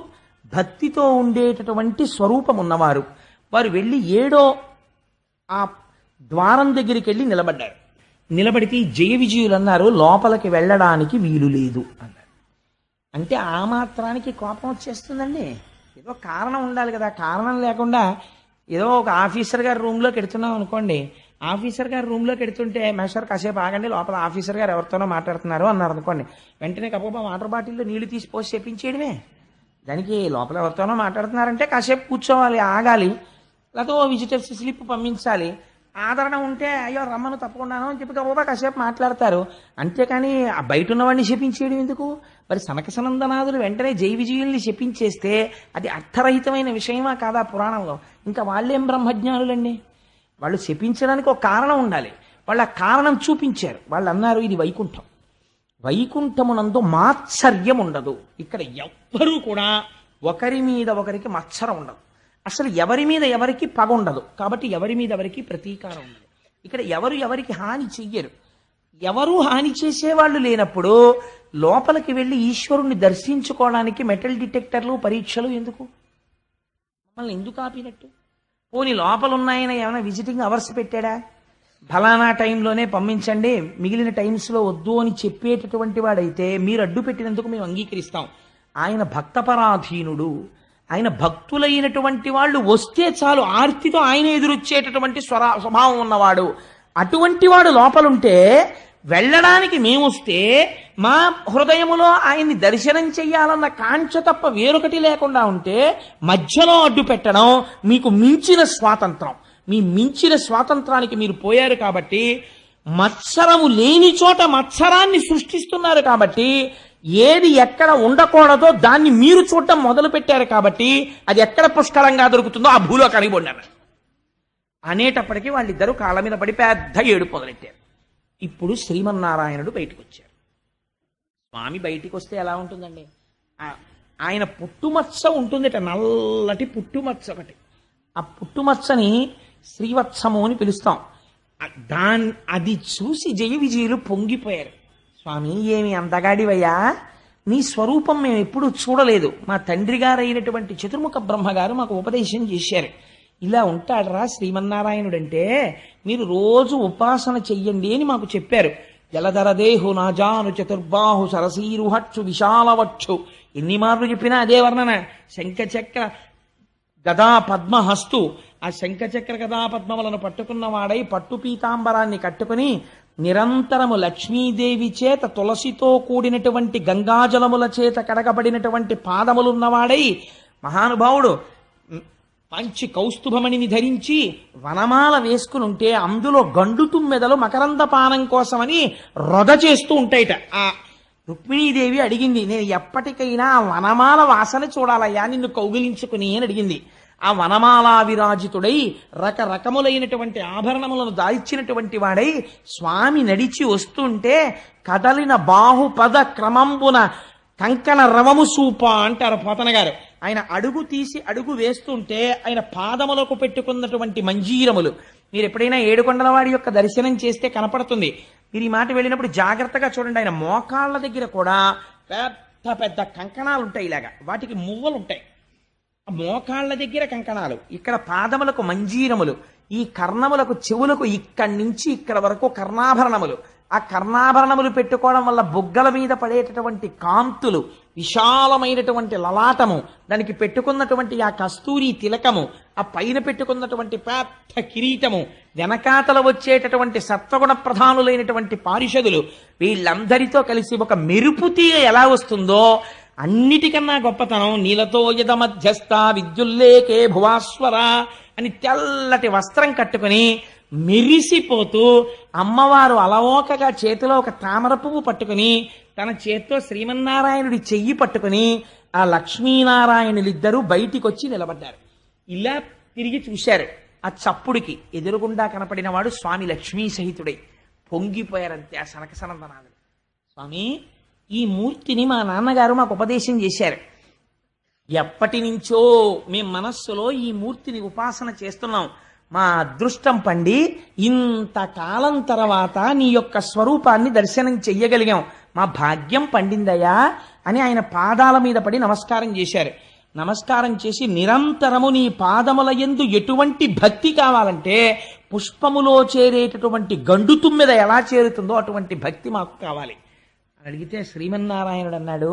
భక్తితో ఉండేటటువంటి స్వరూపం ఉన్నవారు. వారు వెళ్ళి 7వ ఆ ద్వారం దగ్గరికి వెళ్ళి నిలబడ్డారు. నిలబడితే జయ విజయులు అన్నారు, లోపలికి వెళ్ళడానికి వీలు లేదు అన్నారు. అంటే ఆ మాత్రానికి కోపం వచ్చేస్తుందండి. ఏదో కారణం ఉండాలి కదా. కారణం లేకుండా ఏదో ఒక ఆఫీసర్ గారి రూమ్లోకి ఎడుతున్నాం అనుకోండి, ఆఫీసర్ గారి రూమ్లోకి ఎడుతుంటే మేషర్ కాసేపు ఆగండి, లోపల ఆఫీసర్ గారు ఎవరితోనో మాట్లాడుతున్నారు అన్నారు అనుకోండి, వెంటనే కప్ప వాటర్ బాటిల్లో నీళ్లు తీసి పోసి చెప్పించేయడమే. దానికి లోపల ఎవరితోనో మాట్లాడుతున్నారంటే కాసేపు కూర్చోవాలి, ఆగాలి, లేకపోతే విజిటర్స్ స్లిప్ పంపించాలి. ఆదరణ ఉంటే అయ్యో రమ్మను తప్పకుండాను అని చెప్పి గబోబా కాసేపు మాట్లాడతారు. అంతేకాని ఆ బయట ఉన్నవాడిని శపించేయడం ఎందుకు? మరి సనక సనందనాథులు వెంటనే జై విజయుల్ని శపించేస్తే అది అర్థరహితమైన విషయమా కాదా పురాణంలో? ఇంకా వాళ్ళేం బ్రహ్మజ్ఞానులండి? వాళ్ళు శపించడానికి ఒక కారణం ఉండాలి. వాళ్ళు ఆ కారణం చూపించారు. వాళ్ళు అన్నారు ఇది వైకుంఠం, వైకుంఠమునందు మాత్సర్యం ఉండదు. ఇక్కడ ఎవ్వరూ కూడా ఒకరి మీద ఒకరికి మత్సరం ఉండదు. అసలు ఎవరి మీద ఎవరికి పగ ఉండదు. కాబట్టి ఎవరి మీద ఎవరికి ప్రతీకారం ఉండదు. ఇక్కడ ఎవరు ఎవరికి హాని చెయ్యరు. ఎవరు హాని చేసేవాళ్ళు లేనప్పుడు లోపలికి వెళ్ళి ఈశ్వరుణ్ణి దర్శించుకోవడానికి మెటల్ డిటెక్టర్లు పరీక్షలు ఎందుకు? మమ్మల్ని ఎందుకు ఆపినట్టు? పోనీ లోపల ఉన్నాయన ఏమైనా విజిటింగ్ అవర్స్ పెట్టాడా? ఫలానా టైంలోనే పంపించండి, మిగిలిన టైమ్స్లో వద్దు అని చెప్పేటటువంటి వాడైతే మీరు అడ్డు పెట్టినందుకు మేము అంగీకరిస్తాం. ఆయన భక్తపరాధీనుడు. ఆయన భక్తులైనటువంటి వాళ్ళు వస్తే చాలు ఆర్తితో ఆయన ఎదురొచ్చేటటువంటి స్వభావం ఉన్నవాడు. అటువంటి వాడు లోపలుంటే వెళ్ళడానికి మేమొస్తే మా హృదయములో ఆయన్ని దర్శనం చెయ్యాలన్న కాంక్ష తప్ప వేరొకటి లేకుండా ఉంటే మధ్యలో అడ్డు పెట్టడం మీకు మించిన స్వాతంత్రం. మీ మించిన స్వాతంత్రానికి మీరు పోయారు కాబట్టి, మత్సరము లేని చోట మత్సరాన్ని సృష్టిస్తున్నారు కాబట్టి, ఏది ఎక్కడ ఉండకూడదో దాన్ని మీరు చూడటం మొదలు పెట్టారు కాబట్టి అది ఎక్కడ పుష్కలంగా దొరుకుతుందో ఆ భూలో కనిగొన్నారు అనేటప్పటికీ వాళ్ళిద్దరూ కాళ్ళ మీద పడి పెద్ద ఏడుపు మొదలెట్టారు. ఇప్పుడు శ్రీమన్నారాయణుడు బయటకు వచ్చారు. స్వామి బయటికి వస్తే ఎలా ఉంటుందండి? ఆయన పుట్టుమచ్చ ఉంటుందిట, నల్లటి పుట్టుమచ్చ ఒకటి. ఆ పుట్టుమచ్చని శ్రీవత్సము అని పిలుస్తాం. అది చూసి జయ విజయులు పొంగిపోయారు. స్వామి ఏమి అందగాడివయ్యా, నీ స్వరూపం మేము ఎప్పుడూ చూడలేదు. మా తండ్రి గారైనటువంటి చతుర్ముఖ బ్రహ్మగారు మాకు ఉపదేశం చేశారు. ఇలా ఉంటాడరా శ్రీమన్నారాయణుడంటే, మీరు రోజు ఉపాసన చెయ్యండి అని మాకు చెప్పారు. జలధరదేహు నాజాను చతుర్బాహు సరసీరుహక్షు విశాలవక్షు. ఎన్ని మార్లు చెప్పినా అదే వర్ణన. శంఖచక్ర గదా పద్మహస్తు. ఆ శంఖచక్ర గదా పద్మములను పట్టుకున్నవాడై పట్టు పీతాంబరాన్ని కట్టుకుని నిరంతరము లక్ష్మీదేవి చేత తులసితో కూడినటువంటి గంగాజలముల చేత కడగబడినటువంటి పాదములున్నవాడై మహానుభావుడు పంచి కౌస్తుభమణిని ధరించి వనమాల వేసుకుని ఉంటే అందులో గండు తుమ్మెదలు మకరంద పానం కోసమని రొద చేస్తూ ఉంటాయిట. ఆ రుక్మిణీదేవి అడిగింది, నేను ఎప్పటికైనా ఆ వనమాల వాసన చూడాలయ్యా నిన్ను కౌగిలించుకుని అని అడిగింది. ఆ వనమాలా విరాజితుడై రకరకములైనటువంటి ఆభరణములను దాల్చినటువంటి వాడై స్వామి నడిచి వస్తుంటే కదలిన బాహుపద క్రమంబున కంకణ రవము సూప అంటారు పోతన గారు. ఆయన అడుగు తీసి అడుగు వేస్తుంటే ఆయన పాదములకు పెట్టుకున్నటువంటి మంజీరములు మీరు ఎప్పుడైనా ఏడుకొండలవాడి యొక్క దర్శనం చేస్తే కనపడుతుంది. మీరు ఈ మాట వెళ్ళినప్పుడు జాగ్రత్తగా చూడండి. ఆయన మోకాళ్ళ దగ్గర కూడా పెద్ద పెద్ద కంకణాలు ఉంటాయి. ఇలాగా వాటికి మువ్వలు ఉంటాయి. మోకాళ్ళ దగ్గర కంకణాలు, ఇక్కడ పాదములకు మంజీరములు, ఈ కర్ణములకు చెవులకు ఇక్కడి నుంచి ఇక్కడ వరకు కర్ణాభరణములు. ఆ కర్ణాభరణములు పెట్టుకోవడం వల్ల బుగ్గల మీద పడేటటువంటి కాంతులు, విశాలమైనటువంటి లలాటము, దానికి పెట్టుకున్నటువంటి ఆ కస్తూరి తిలకము, ఆ పైన పెట్టుకున్నటువంటి పెద్ద కిరీటము, వెనకాతల వచ్చేటటువంటి సత్వగుణ ప్రధానులైనటువంటి పారిషదులు, వీళ్ళందరితో కలిసి ఒక మెరుపు తీగ ఎలా వస్తుందో అన్నిటికన్నా గొప్పతనం నీలతో యద మధ్యస్థ విద్యుల్లేకే భువాస్వర అని తెల్లటి వస్త్రం కట్టుకుని మెరిసిపోతూ అమ్మవారు అలవోకగా చేతిలో ఒక తామర పువ్వు పట్టుకుని తన చేత్తో శ్రీమన్నారాయణుడి చెయ్యి పట్టుకుని ఆ లక్ష్మీనారాయణులిద్దరూ బయటికి వచ్చి నిలబడ్డారు. ఇలా తిరిగి చూశారు. ఆ చప్పుడికి ఎదురుగుండా కనపడిన వాడు స్వామి లక్ష్మీ సహితుడై పొంగిపోయారంతే ఆ సనక సనందనాథుడు. స్వామి, ఈ మూర్తిని మా నాన్నగారు మాకు ఉపదేశం చేశారు. ఎప్పటి నుంచో మేము మనస్సులో ఈ మూర్తిని ఉపాసన చేస్తున్నాం. మా అదృష్టం పండి ఇంతకాలం తర్వాత నీ యొక్క స్వరూపాన్ని దర్శనం చెయ్యగలిగాం. మా భాగ్యం పండిందయ్యా అని ఆయన పాదాల మీద పడి నమస్కారం చేశారు. నమస్కారం చేసి నిరంతరము నీ పాదముల యందు ఎటువంటి భక్తి కావాలంటే పుష్పములో చేరేటటువంటి గండు తుమ్మెద ఎలా చేరుతుందో అటువంటి భక్తి మాకు కావాలి అడిగితే శ్రీమన్నారాయణుడు అన్నాడు,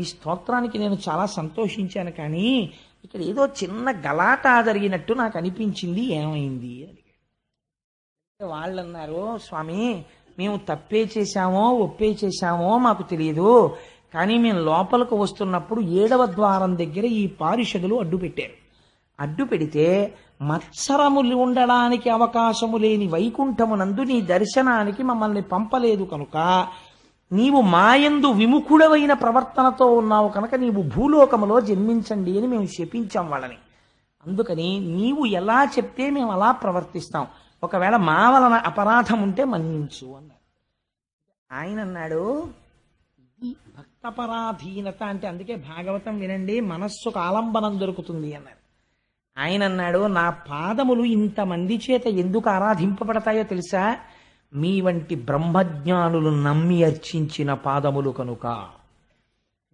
ఈ స్తోత్రానికి నేను చాలా సంతోషించాను, కానీ ఇక్కడ ఏదో చిన్న గలాటా జరిగినట్టు నాకు అనిపించింది, ఏమైంది అడిగాడు. వాళ్ళు అన్నారు, స్వామి మేము తప్పే చేశామో ఒప్పే చేశామో మాకు తెలియదు, కానీ మేము లోపలికి వస్తున్నప్పుడు 7వ ద్వారం దగ్గర ఈ పారిషదులు అడ్డు పెట్టారు. అడ్డు పెడితే మత్సరములు ఉండడానికి అవకాశము లేని వైకుంఠమునందు నీ దర్శనానికి మమ్మల్ని పంపలేదు కనుక నీవు మాయందు విముఖుడవైన ప్రవర్తనతో ఉన్నావు కనుక నీవు భూలోకములో జన్మించండి అని మేము శపించాం వాళ్ళని. అందుకని నీవు ఎలా చెప్తే మేము అలా ప్రవర్తిస్తాం. ఒకవేళ మా వలన అపరాధం ఉంటే మన్నించు అన్నారు. ఆయన అన్నాడు, ఇది భక్తపరాధీనత అంటే. అందుకే భాగవతం వినండి, మనస్సుకు ఆలంబనం దొరుకుతుంది అన్నారు. ఆయన అన్నాడు, నా పాదములు ఇంతమంది చేత ఎందుకు ఆరాధింపబడతాయో తెలుసా? మీ వంటి బ్రహ్మజ్ఞానులు నమ్మి అర్చించిన పాదములు కనుక.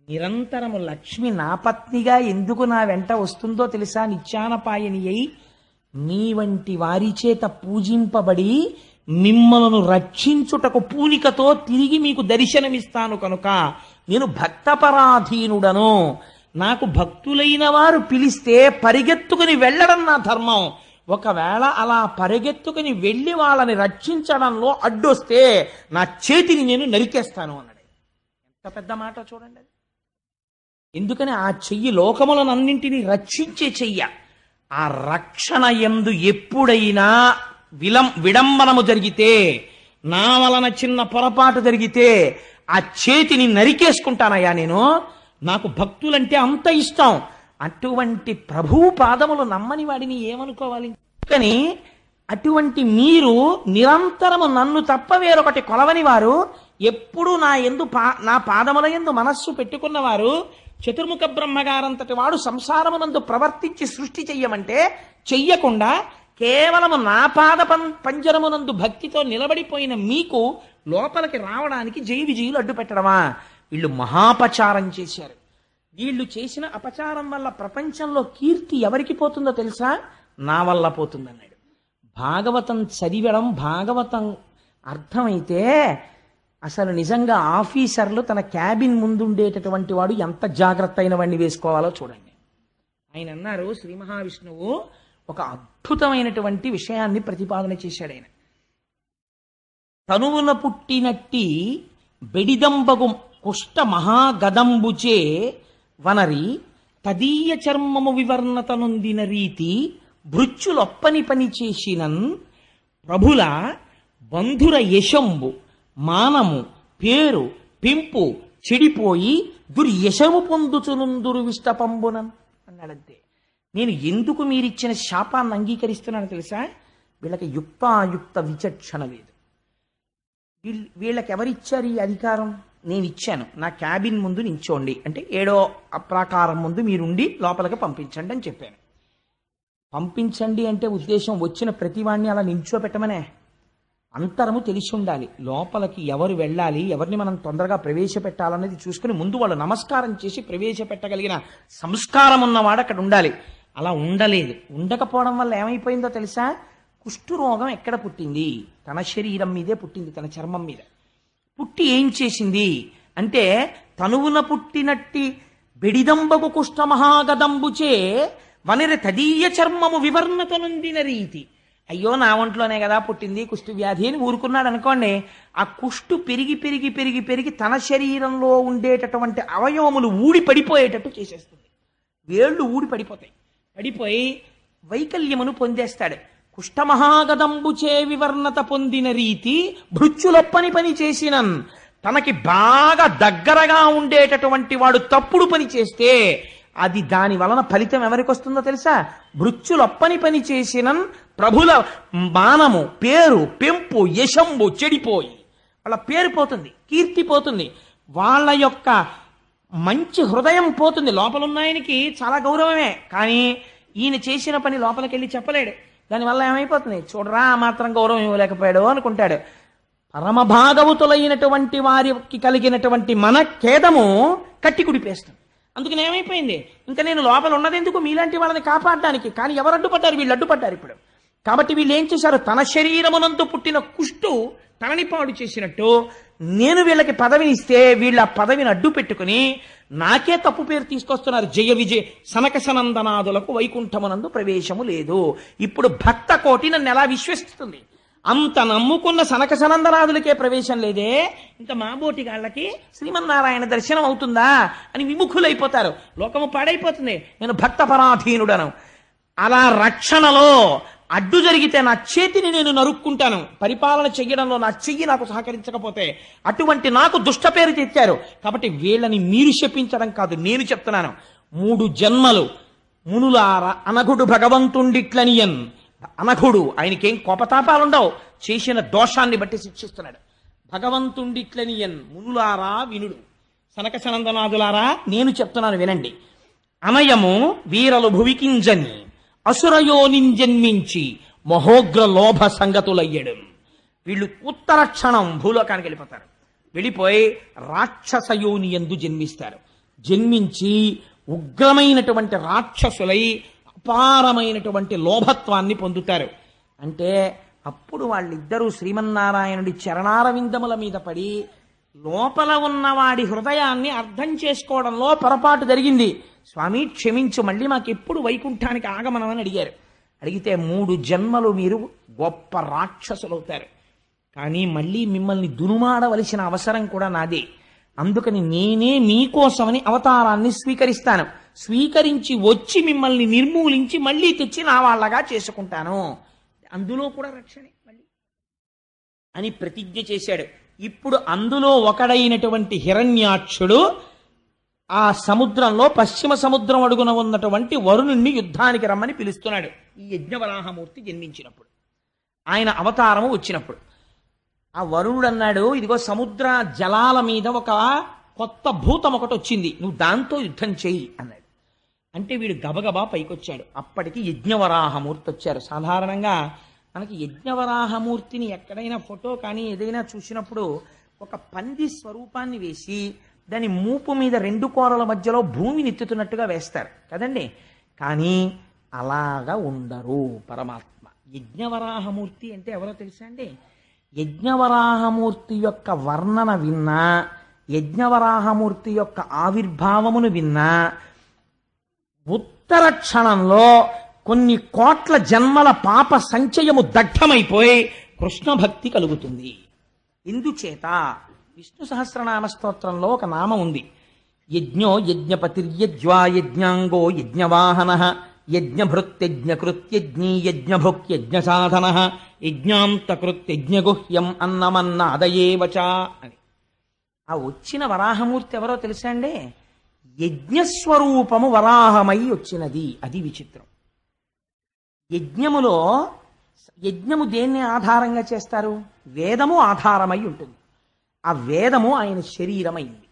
నిరంతరము లక్ష్మి నా పత్నిగా ఎందుకు నా వెంట వస్తుందో తెలుసా? నిత్యానపాయని అయి మీ వంటి వారి చేత పూజింపబడి మిమ్మలను రక్షించుటకు పూనికతో తిరిగి మీకు దర్శనమిస్తాను కనుక నేను భక్తపరాధీనుడను. నాకు భక్తులైన వారు పిలిస్తే పరిగెత్తుకుని వెళ్ళడం నా ధర్మం. ఒకవేళ అలా పరిగెత్తుకుని వెళ్ళి వాళ్ళని రక్షించడంలో అడ్డొస్తే నా చేతిని నేను నరికేస్తాను అన్నాడు. ఎంత పెద్ద మాట చూడండి అది. ఎందుకని ఆ చెయ్యి లోకములనన్నింటినీ రక్షించే చెయ్య. ఆ రక్షణ యందు ఎప్పుడైనా విడంబనము జరిగితే, నా వలన చిన్న పొరపాటు జరిగితే ఆ చేతిని నరికేసుకుంటానయ్యా నేను. నాకు భక్తులంటే అంత ఇష్టం. అటువంటి ప్రభువు పాదములు నమ్మని వాడిని ఏమనుకోవాలి? కానీ అటువంటి మీరు నిరంతరము నన్ను తప్ప వేరొకటి కొలవని వారు, ఎప్పుడు నా పాదముల యందు మనస్సు పెట్టుకున్నవారు, చతుర్ముఖ బ్రహ్మగారంతటి వాడు సంసారమునందు ప్రవర్తించి సృష్టి చెయ్యమంటే చెయ్యకుండా కేవలము నా పాద పంజరమునందు భక్తితో నిలబడిపోయిన మీకు లోపలికి రావడానికి జై విజయులు అడ్డు పెట్టడమా? వీళ్ళు మహాపచారం చేశారు. వీళ్ళు చేసిన అపచారం వల్ల ప్రపంచంలో కీర్తి ఎవరికి పోతుందో తెలుసా? నా వల్ల పోతుందన్నాడు. భాగవతం చదివడం, భాగవతం అర్థమైతే అసలు నిజంగా ఆఫీసర్లు తన క్యాబిన్ ముందుండేటటువంటి వాడు ఎంత జాగ్రత్త అయిన వాడిని వేసుకోవాలో చూడండి. ఆయన అన్నారు, శ్రీ మహావిష్ణువు ఒక అద్భుతమైనటువంటి విషయాన్ని ప్రతిపాదన చేశాడు. ఆయన తనువున పుట్టినట్టి బెడిదంబగు కుష్ట మహాగదంబుచే వనరి తదీయ చర్మము వివర్ణత నొందిన రీతి భృత్యులొప్పని పని చేసినన్ ప్రభుల బంధుర యశంబు మానము పేరు పెంపు చెడిపోయి దుర్యశము పొందుచునుందురు విష్టపంబునన్ అన్నాడంతే. నేను ఎందుకు మీరిచ్చిన శాపాన్ని అంగీకరిస్తున్నాను తెలుసా? వీళ్ళకి యుక్తాయుక్త విచక్షణ లేదు. వీళ్ళకి ఎవరిచ్చారు ఈ అధికారం? నేను ఇచ్చాను. నా క్యాబిన్ ముందు నించోండి అంటే 7వ ప్రాకారం ముందు మీరుండి లోపలికి పంపించండి అని చెప్పాను. పంపించండి అంటే ఉద్దేశం వచ్చిన ప్రతివాణ్ణి అలా నించోపెట్టమనే. అంతరము తెలిసి ఉండాలి. లోపలికి ఎవరు వెళ్ళాలి, ఎవరిని మనం తొందరగా ప్రవేశపెట్టాలనేది చూసుకుని ముందు వాళ్ళు నమస్కారం చేసి ప్రవేశపెట్టగలిగిన సంస్కారం ఉన్నవాడు అక్కడ ఉండాలి. అలా ఉండలేదు. ఉండకపోవడం వల్ల ఏమైపోయిందో తెలుసా? కుష్ఠురోగం ఎక్కడ పుట్టింది? తన శరీరం మీదే పుట్టింది, తన చర్మం మీద పుట్టి ఏం చేసింది అంటే, తనువున పుట్టినట్టి బెడిదంబకు కుష్ఠ మహాగదంబుచే వనిర తదీయ చర్మము వివర్ణత నొందిన రీతి. అయ్యో నా ఒంట్లోనే కదా పుట్టింది కుష్టు వ్యాధి అని ఊరుకున్నాడు అనుకోండి. ఆ కుష్టు పెరిగి పెరిగి పెరిగి పెరిగి తన శరీరంలో ఉండేటటువంటి అవయవములు ఊడి పడిపోయేటట్టు చేసేస్తుంది. వేళ్ళు ఊడి పడిపోతాయి. పడిపోయి వైకల్యమును పొందేస్తాడు. కుష్ఠమహాగదంబుచే వివర్ణత పొందిన రీతి భృత్యులొప్పని పని చేసినన్. తనకి బాగా దగ్గరగా ఉండేటటువంటి వాడు తప్పుడు పని చేస్తే అది దాని వలన ఫలితం ఎవరికి వస్తుందో తెలుసా? భృత్యులొప్పని పని చేసినన్ ప్రభుల మానము పేరు పెంపు యశంబు చెడిపోయి వాళ్ళ పేరు పోతుంది, కీర్తి పోతుంది, వాళ్ళ యొక్క మంచి హృదయం పోతుంది. లోపలున్నాయనికి చాలా గౌరవమే, కానీ ఈయన చేసిన పని లోపలికి వెళ్ళి చెప్పలేడు. దానివల్ల ఏమైపోతుంది? చూడరా ఆ మాత్రం గౌరవం ఇవ్వలేకపోయాడు అనుకుంటాడు. పరమభాగవతులైనటువంటి వారికి కలిగినటువంటి మన ఖేదము కట్టి కుడిపేస్తుంది. అందుకని ఏమైపోయింది? ఇంకా నేను లోపల ఉన్నది ఎందుకు? మీలాంటి వాళ్ళని కాపాడడానికి. కానీ ఎవరు అడ్డుపడ్డారు? వీళ్ళు అడ్డుపడ్డారు ఇప్పుడు. కాబట్టి వీళ్ళు ఏం చేశారు? తన శరీరమునందు పుట్టిన కుష్టు తనని పాడు చేసినట్టు నేను వీళ్ళకి పదవిని ఇస్తే వీళ్ళ పదవిని అడ్డు పెట్టుకుని నాకే తప్పు పేరు తీసుకొస్తున్నారు. జయ విజయ సనక సనందనాదులకు వైకుంఠమునందు ప్రవేశము లేదు. ఇప్పుడు భక్త కోటి నన్ను ఎలా విశ్వసిస్తుంది? అంత నమ్ముకున్న సనక సనందనాదులకే ప్రవేశం లేదే, ఇంకా మాబోటి గాళ్ళకి శ్రీమన్నారాయణ దర్శనం అవుతుందా అని విముఖులైపోతారు. లోకము పాడైపోతుంది. నేను భక్త పరాధీనుడను. అలా రక్షణలో అడ్డు జరిగితే నా చేతిని నేను నరుక్కుంటాను, పరిపాలన చెయ్యడంలో నా చెయ్యి నాకు సహకరించకపోతే. అటువంటి నాకు దుష్ట పేరు తెచ్చారు. కాబట్టి వీళ్ళని మీరు శపించడం కాదు, నేను చెప్తున్నాను. 3 జన్మలు మునులార అనఘుడు భగవంతుండిట్లనియన్. అనఘుడు, ఆయనకేం కోపతాపాలుండవు, చేసిన దోషాన్ని బట్టి శిక్షిస్తున్నాడు. భగవంతుండిట్లనియన్, మునులారా వినుడు, సనక సనందనాథులారా నేను చెప్తున్నాను వినండి. అనయము వీరలు భువికింజని అసురయోనింజన్మించి మహోగ్ర లోభ సంగతులయ్యడు. వీళ్ళు ఉత్తర క్షణం భూలోకానికి వెళ్ళిపోతారు. వెళ్ళిపోయి రాక్షసయోని యందు జన్మిస్తారు. జన్మించి ఉగ్రమైనటువంటి రాక్షసులై అపారమైనటువంటి లోభత్వాన్ని పొందుతారు. అంటే అప్పుడు వాళ్ళిద్దరూ శ్రీమన్నారాయణుడి చరణారవిందముల మీద పడి లోపల ఉన్నవాడి హృదయాన్ని అర్థం చేసుకోవడంలో పొరపాటు జరిగింది. స్వామి క్షమించు, మళ్ళీ మాకెప్పుడు వైకుంఠానికి ఆగమనమని అడిగారు. అడిగితే 3 జన్మలు మీరు గొప్ప రాక్షసులవుతారు, కానీ మళ్ళీ మిమ్మల్ని దునుమాడవలసిన అవసరం కూడా నాదే. అందుకని నేనే మీకోసమని అవతారాన్ని స్వీకరిస్తాను. స్వీకరించి వచ్చి మిమ్మల్ని నిర్మూలించి మళ్ళీ తెచ్చి నా వాళ్ళగా చేసుకుంటాను. అందులో కూడా రక్షణే మళ్ళీ అని ప్రతిజ్ఞ చేశాడు. ఇప్పుడు అందులో ఒకడైనటువంటి హిరణ్యాక్షుడు ఆ సముద్రంలో పశ్చిమ సముద్రం అడుగున ఉన్నటువంటి వరుణుణ్ణి యుద్ధానికి రమ్మని పిలుస్తున్నాడు. ఈ యజ్ఞవరాహమూర్తి జన్మించినప్పుడు, ఆయన అవతారము వచ్చినప్పుడు ఆ వరుణుడు అన్నాడు, ఇదిగో సముద్ర జలాల మీద ఒక కొత్త భూతం ఒకటి వచ్చింది, నువ్వు దాంతో యుద్ధం చెయ్యి అన్నాడు. అంటే వీడు గబగబా పైకొచ్చాడు. అప్పటికి యజ్ఞవరాహమూర్తి వచ్చారు. సాధారణంగా మనకి యజ్ఞవరాహమూర్తిని ఎక్కడైనా ఫోటో కానీ ఏదైనా చూసినప్పుడు ఒక పంది స్వరూపాన్ని వేసి దాని మూపు మీద 2 కోరల మధ్యలో భూమిని ఎత్తుతున్నట్టుగా వేస్తారు కదండి. కానీ అలాగా ఉండరు పరమాత్మ. యజ్ఞవరాహమూర్తి అంటే ఎవరో తెలుసా అండి? యజ్ఞవరాహమూర్తి యొక్క వర్ణన విన్నా, యజ్ఞవరాహమూర్తి యొక్క ఆవిర్భావమును విన్నా ఉత్తర క్షణంలో కొన్ని కోట్ల జన్మల పాప సంచయము దగ్ధమైపోయి కృష్ణ భక్తి కలుగుతుంది. ఇందుచేత విష్ణు సహస్రనామ స్తోత్రంలో ఒక నామం ఉంది. యజ్ఞో యజ్ఞపతిర్యజ్వా యజ్ఞాంగో యజ్ఞవాహన యజ్ఞభృత్యజ్ఞకృత్యజ్ఞీ యజ్ఞభుక్యజ్ఞసాధన యజ్ఞాంతకృత్యజ్ఞగుహ్యం అన్నమన్నాదయేవచ అని. ఆ వచ్చిన వరాహమూర్తి ఎవరో తెలుసా అండి? యజ్ఞస్వరూపము వరాహమై వచ్చినది. అది విచిత్రం. యజ్ఞము దేన్ని ఆధారంగా చేస్తారు? వేదము ఆధారమై ఉంటుంది. ఆ వేదము ఆయన శరీరమైంది.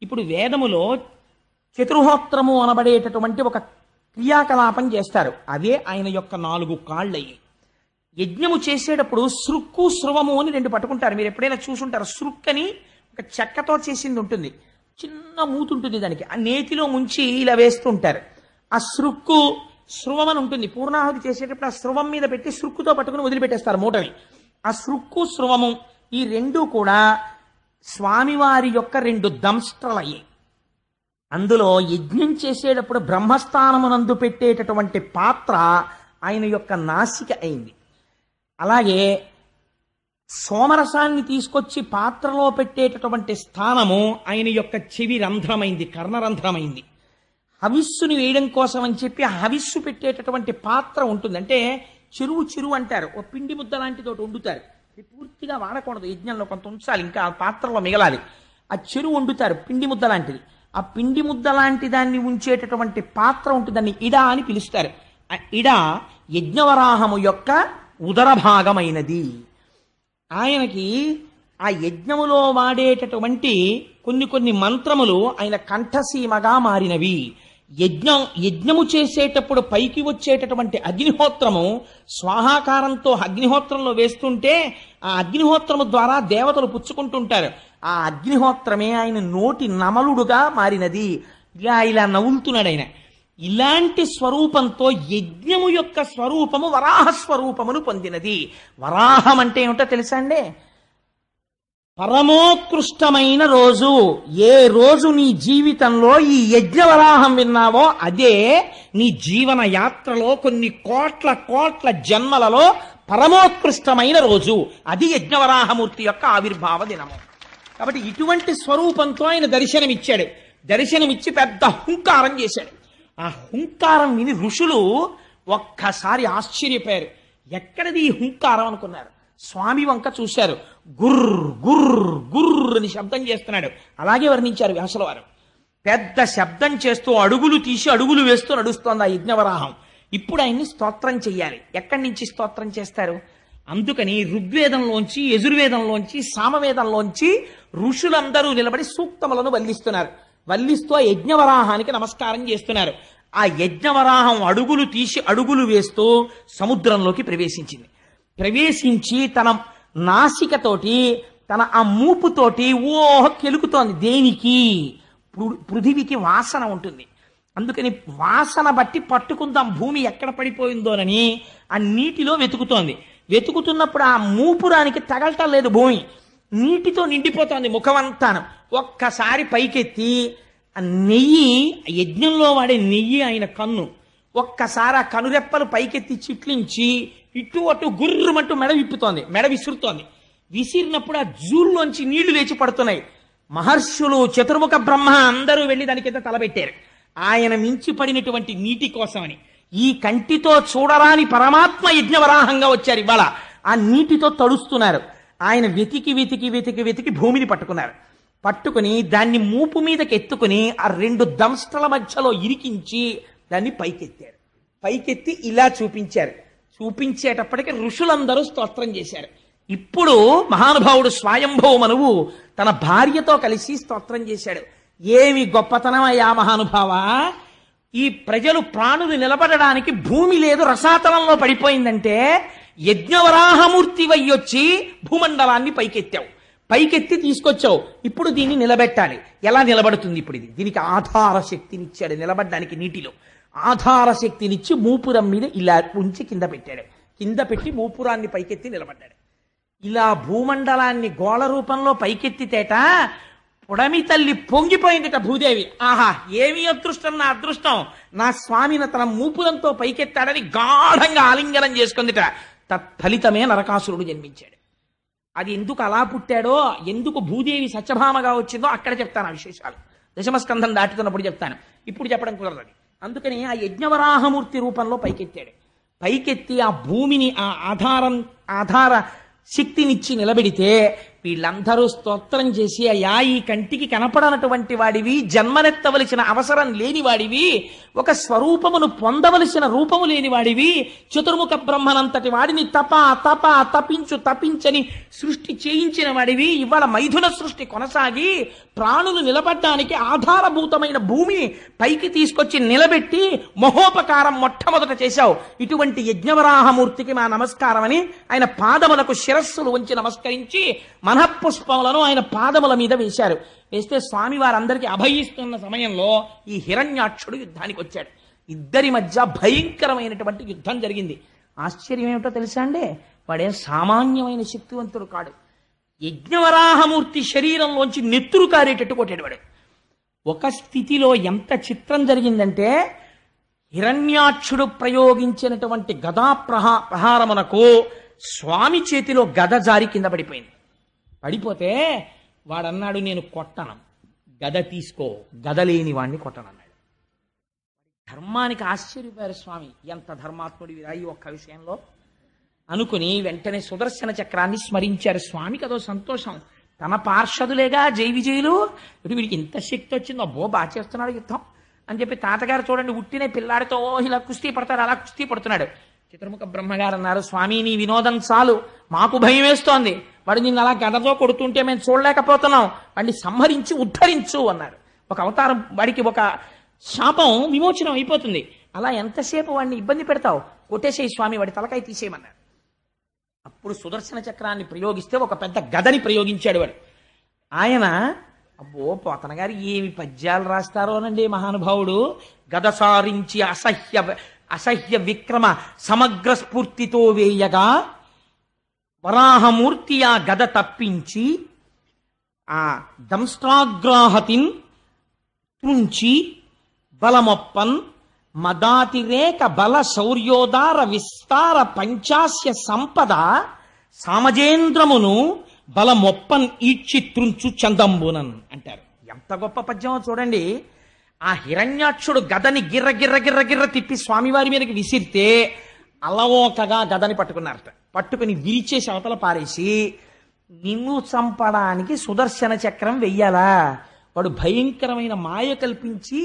ఇప్పుడు వేదములో చతుర్హోత్రము అనబడేటటువంటి ఒక క్రియాకలాపం చేస్తారు. అవే ఆయన యొక్క 4 కాళ్ళయ్యి. యజ్ఞము చేసేటప్పుడు సృక్కు స్రవము అని 2 పట్టుకుంటారు. మీరు ఎప్పుడైనా చూసుంటారు. సృక్కని ఒక చెక్కతో చేసింది ఉంటుంది, చిన్న మూతి ఉంటుంది దానికి. ఆ నేతిలో ముంచి ఇలా వేస్తుంటారు. ఆ సృక్కు స్రవం అని ఉంటుంది. పూర్ణాహుతి చేసేటప్పుడు ఆ స్రవం మీద పెట్టి సృక్కుతో పట్టుకుని వదిలిపెట్టేస్తారు మూటని. ఆ సృక్కు స్రవము ఈ 2 కూడా స్వామివారి యొక్క 2 దంష్ట్రలయ్యాయి. అందులో యజ్ఞం చేసేటప్పుడు బ్రహ్మస్థానమునందు పెట్టేటటువంటి పాత్ర ఆయన యొక్క నాసిక అయింది. అలాగే సోమరసాన్ని తీసుకొచ్చి పాత్రలో పెట్టేటటువంటి స్థానము ఆయన యొక్క చెవి రంధ్రమైంది, కర్ణరంధ్రమైంది. హవిస్సుని వేయడం కోసం అని చెప్పి హవిస్సు పెట్టేటటువంటి పాత్ర ఉంటుంది. అంటే చెరువు అంటారు. ఓ పిండి ముద్ద లాంటిది ఒకటి వండుతారు. ఇది పూర్తిగా వాడకూడదు, యజ్ఞంలో కొంత ఉంచాలి, ఇంకా ఆ పాత్రలో మిగలాలి. ఆ చెరువు వండుతారు, పిండి ముద్ద లాంటిది. ఆ పిండి ముద్ద లాంటి దాన్ని ఉంచేటటువంటి పాత్ర ఉంటుంది, దాన్ని ఇడా అని పిలుస్తారు. ఆ ఇడా యజ్ఞవరాహము యొక్క ఉదర భాగమైనది. ఆయనకి ఆ యజ్ఞములో వాడేటటువంటి కొన్ని మంత్రములు ఆయన కంఠసీమగా మారినవి. యజ్ఞము చేసేటప్పుడు పైకి వచ్చేటటువంటి అగ్నిహోత్రము స్వాహాకారంతో అగ్నిహోత్రంలో వేస్తుంటే ఆ అగ్నిహోత్రము ద్వారా దేవతలు పుచ్చుకుంటుంటారు. ఆ అగ్నిహోత్రమే ఆయన నోటి నమలుడుగా మారినది. ఇలా నవ్వులుతున్నాడు ఆయన. ఇలాంటి స్వరూపంతో యజ్ఞము యొక్క స్వరూపము వరాహ స్వరూపమును పొందినది. వరాహం అంటే ఏమిటో తెలుసా అండి? పరమోత్కృష్టమైన రోజు. ఏ రోజు నీ జీవితంలో ఈ యజ్ఞవరాహం విన్నావో అదే నీ జీవన యాత్రలో కొన్ని కోట్ల జన్మలలో పరమోత్కృష్టమైన రోజు. అది యజ్ఞవరాహమూర్తి యొక్క ఆవిర్భావ దినము. కాబట్టి ఇటువంటి స్వరూపంతో ఆయన దర్శనమిచ్చాడు. దర్శనమిచ్చి పెద్ద హుంకారం చేశాడు. ఆ హుంకారం విని ఋషులు ఒక్కసారి ఆశ్చర్యపోయారు. ఎక్కడిది ఈ హుంకారం అనుకున్నారు. స్వామి వంక చూశారు. గుర్ర్ గుర్ర్ గుర్ర్ అని శబ్దం చేస్తున్నాడు. అలాగే వర్ణించారు వ్యాసుల వారు. పెద్ద శబ్దం చేస్తూ అడుగులు తీసి అడుగులు వేస్తూ నడుస్తోంది ఆ యజ్ఞవరాహం. ఇప్పుడు ఆయన్ని స్తోత్రం చెయ్యాలి. ఎక్కడి నుంచి స్తోత్రం చేస్తారు? అందుకని ఋగ్వేదంలోంచి, యజుర్వేదంలోంచి, సామవేదంలోంచి ఋషులందరూ నిలబడి సూక్తములను వల్లిస్తున్నారు. వల్లిస్తూ ఆ యజ్ఞవరాహానికి నమస్కారం చేస్తున్నారు. ఆ యజ్ఞవరాహం అడుగులు తీసి అడుగులు వేస్తూ సముద్రంలోకి ప్రవేశించింది. ప్రవేశించి తన నాసికతోటి, తన ఆ మూపుతోటి కెలుకుతోంది. దేనికి? పృథివికి వాసన ఉంటుంది. అందుకని వాసన బట్టి పట్టుకుందాం భూమి ఎక్కడ పడిపోయిందోనని ఆ నీటిలో వెతుకుతోంది. వెతుకుతున్నప్పుడు ఆ మూపురానికి తగలటం లేదు. భూమి నీటితో నిండిపోతోంది ముఖమంతాను. ఒక్కసారి పైకెత్తి ఆ నెయ్యి, యజ్ఞంలో వాడే నెయ్యి ఆయన కన్ను, ఒక్కసారి ఆ కనురెప్పలు పైకెత్తి చిట్లించి ఇటు అటు గుర్రమంటూ మెడ విప్పుతోంది. మెడ విసురుతోంది. విసిరినప్పుడు ఆ జూల్లోంచి నీళ్లు లేచి పడుతున్నాయి. మహర్షులు, చతుర్ముఖ బ్రహ్మ అందరూ వెళ్ళి దాని కింద తలబెట్టారు. ఆయన మించి పడినటువంటి నీటి కోసమని. ఈ కంటితో చూడరాని పరమాత్మ యజ్ఞవరాహంగా వచ్చారు. ఇవాళ ఆ నీటితో తడుస్తున్నారు. ఆయన వెతికి వెతికి వెతికి వెతికి భూమిని పట్టుకున్నారు. పట్టుకుని దాన్ని మూపు మీదకి ఎత్తుకుని ఆ రెండు దంష్టల మధ్యలో ఇరికించి దాన్ని పైకెత్తారు. పైకెత్తి ఇలా చూపించారు. చూపించేటప్పటికి ఋషులందరూ స్తోత్రం చేశారు. ఇప్పుడు మహానుభావుడు స్వయంభవ మనువు తన భార్యతో కలిసి స్తోత్రం చేశాడు. ఏమి గొప్పతనమయ్యా మహానుభావా! ఈ ప్రజలు ప్రాణులు నిలబడడానికి భూమి లేదు, రసాతలంలో పడిపోయిందంటే యజ్ఞవరాహమూర్తి వయ్యొచ్చి భూమండలాన్ని పైకెత్తావు, పైకెత్తి తీసుకొచ్చావు. ఇప్పుడు దీన్ని నిలబెట్టాలి. ఎలా నిలబడుతుంది ఇప్పుడు ఇది? దీనికి ఆధార శక్తినిచ్చాడు. నిలబడ్డానికి నీటిలో ఆధార శక్తినిచ్చి మూపురం మీద ఇలా ఉంచి కింద పెట్టాడు. కింద పెట్టి మూపురాన్ని పైకెత్తి నిలబడ్డాడు. ఇలా భూమండలాన్ని గోళ రూపంలో పైకెత్తితేట పుడమి తల్లి పొంగిపోయిందిట భూదేవి. ఆహా, ఏమి అదృష్టం, నా అదృష్టం, నా స్వామిని తన మూపురంతో పైకెత్తాడని గాఢంగా ఆలింగనం చేసుకుందిట. తత్ఫలితమే నరకాసురుడు జన్మించాడు. అది ఎందుకు అలా పుట్టాడో, ఎందుకు భూదేవి సత్యభామగా వచ్చిందో అక్కడ చెప్తాను ఆ విశేషాలు. దశమస్కంధం దాటుతున్నప్పుడు చెప్తాను, ఇప్పుడు చెప్పడం కుదరదు. అందుకని ఆ యజ్ఞవరాహమూర్తి రూపంలో పైకెత్తాడు. పైకెత్తి ఆ భూమిని, ఆ ఆధార శక్తినిచ్చి నిలబెడితే వీళ్ళందరూ స్తోత్రం చేసి, అయ్యా ఈ కంటికి కనపడనటువంటి వాడివి, జన్మనెత్తవలసిన అవసరం లేని వాడివి, ఒక స్వరూపమును పొందవలసిన రూపము లేని వాడివి, చతుర్ముఖ బ్రహ్మనంతటి వాడిని తపించని సృష్టి చేయించిన వాడివి, ఇవాళ మైథున సృష్టి కొనసాగి ప్రాణులు నిలబడ్డానికి ఆధారభూతమైన భూమిని పైకి తీసుకొచ్చి నిలబెట్టి మహోపకారం మొట్టమొదట చేశావు. ఇటువంటి యజ్ఞవరాహమూర్తికి మా నమస్కారం అని ఆయన పాదములకు శిరస్సులు ఉంచి నమస్కరించి మనఃపుష్పములను ఆయన పాదముల మీద వేశారు. వేస్తే స్వామి వారందరికీ అభయిస్తున్న సమయంలో ఈ హిరణ్యాక్షుడు యుద్ధానికి వచ్చాడు. ఇద్దరి మధ్య భయంకరమైనటువంటి యుద్ధం జరిగింది. ఆశ్చర్యం ఏమిటో తెలుసా అండి? వాడేం సామాన్యమైన శక్తివంతుడు కాడు. యజ్ఞవరాహమూర్తి శరీరంలోంచి నెత్తురు కారేటట్టు కొట్టాడు వాడు. ఒక స్థితిలో ఎంత చిత్రం జరిగిందంటే, హిరణ్యాక్షుడు ప్రయోగించినటువంటి గదా ప్రహారమునకు స్వామి చేతిలో గద జారి కింద పడిపోయింది. పడిపోతే వాడన్నాడు, నేను కొట్టను, గద తీసుకో, గద లేని వాడిని కొట్టనన్నాడు. ధర్మానికి ఆశ్చర్యపోయారు స్వామి. ఎంత ధర్మాత్ముడివిరా ఈ ఒక్క విషయంలో అనుకుని వెంటనే సుదర్శన చక్రాన్ని స్మరించారు. స్వామికి అదో సంతోషం. తన పార్షదులేగా జై విజయులు, వీడికి ఇంత శక్తి వచ్చిందో, అబ్బో బాగా చేస్తున్నాడు యుద్ధం అని చెప్పి తాతగారు చూడండి ఉట్టినే పిల్లాడితో ఇలా కుస్తీ పడతాడు, అలా కుస్తీ పడుతున్నాడు. చతుర్ముఖ బ్రహ్మగారు అన్నారు, స్వామి నీ వినోదం చాలు, మాకు భయం వేస్తోంది, వాడు నిన్ను అలా గదతో కొడుతుంటే మేము చూడలేకపోతున్నాం, వాడిని సంహరించి ఉద్ధరించు అన్నారు. ఒక అవతారం, వాడికి ఒక శాపం విమోచనం అయిపోతుంది. అలా ఎంతసేపు వాడిని ఇబ్బంది పెడతావు, కొట్టేసేయి స్వామి, వాడి తలకాయ తీసేయమన్నారు. అప్పుడు సుదర్శన చక్రాన్ని ప్రయోగిస్తే ఒక పెద్ద గదని ప్రయోగించాడు వాడు. ఆయన, అబ్బో పోతన గారు ఏమి పద్యాలు రాస్తారోనండి మహానుభావుడు, గద సారించి అసహ్య విక్రమ సమగ్ర స్ఫూర్తితో వేయగా వరాహమూర్తి ఆ గద తప్పించి ఆ దంష్ట్రాగ్రాహతిన్ త్రుంచి బలమొప్పన్ మదాతిరేక బల శౌర్యోదార విస్తార పంచాస్య సంపద సామజేంద్రమును బలమొప్పన్ ఈడ్చి త్రుంచు చందంబునన్ అంటారు. ఎంత గొప్ప పద్యమో చూడండి. ఆ హిరణ్యాక్షుడు గదని గిర్ర గిర్ర గిర్ర గిర్ర తిప్పి స్వామివారి మీదకి విసిరితే అలవోకగా గదని పట్టుకున్నారట. పట్టుకుని విరిచేసి అవతల పారేసి, నిన్ను చంపడానికి సుదర్శన చక్రం వెయ్యాలా? వాడు భయంకరమైన మాయ కల్పించి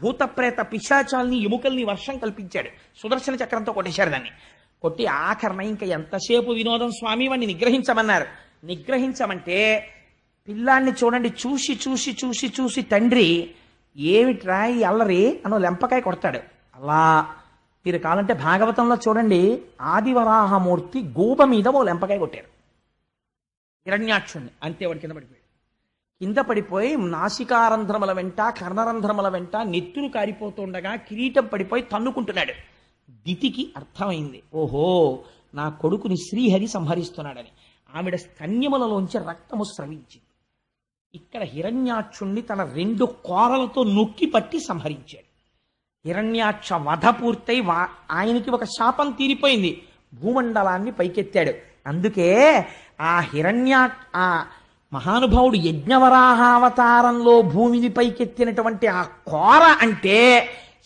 భూతప్రేత పిశాచాల్ని ఎముకల్ని వర్షం కల్పించాడు. సుదర్శన చక్రంతో కొట్టేశాడు దాన్ని. కొట్టి ఆఖరణ ఇంకా ఎంతసేపు వినోదం స్వామి, వాడిని నిగ్రహించమన్నారు. నిగ్రహించమంటే పిల్లాన్ని చూడండి, చూసి చూసి చూసి చూసి తండ్రి ఏమిట్రా ఈ అల్లరి అనో లెంపకాయ కొడతాడు. అలా మీరు కావాలంటే భాగవతంలో చూడండి, ఆదివరాహమూర్తి గూబ మీద ఓ లెంపకాయ కొట్టారు హిరణ్యాక్షుణ్ణి. అంతే వాడు కింద పడిపోయాడు. కింద పడిపోయి నాసికారంధ్రముల వెంట కర్ణరంధ్రముల వెంట నెత్తురు కారిపోతుండగా కిరీటం పడిపోయి తన్నుకుంటున్నాడు. దితికి అర్థమైంది, ఓహో నా కొడుకుని శ్రీహరి సంహరిస్తున్నాడని. ఆవిడ స్తన్యములలోంచి రక్తము స్రవించింది. ఇక్కడ హిరణ్యాక్షుణ్ణి తన 2 కోరలతో నొక్కి పట్టి సంహరించాడు. హిరణ్యాక్ష వధ పూర్తయి ఆయనకి ఒక శాపం తీరిపోయింది, భూమండలాన్ని పైకెత్తాడు. అందుకే ఆ మహానుభావుడు యజ్ఞవరాహావతారంలో భూమిని పైకెత్తినటువంటి ఆ కోర అంటే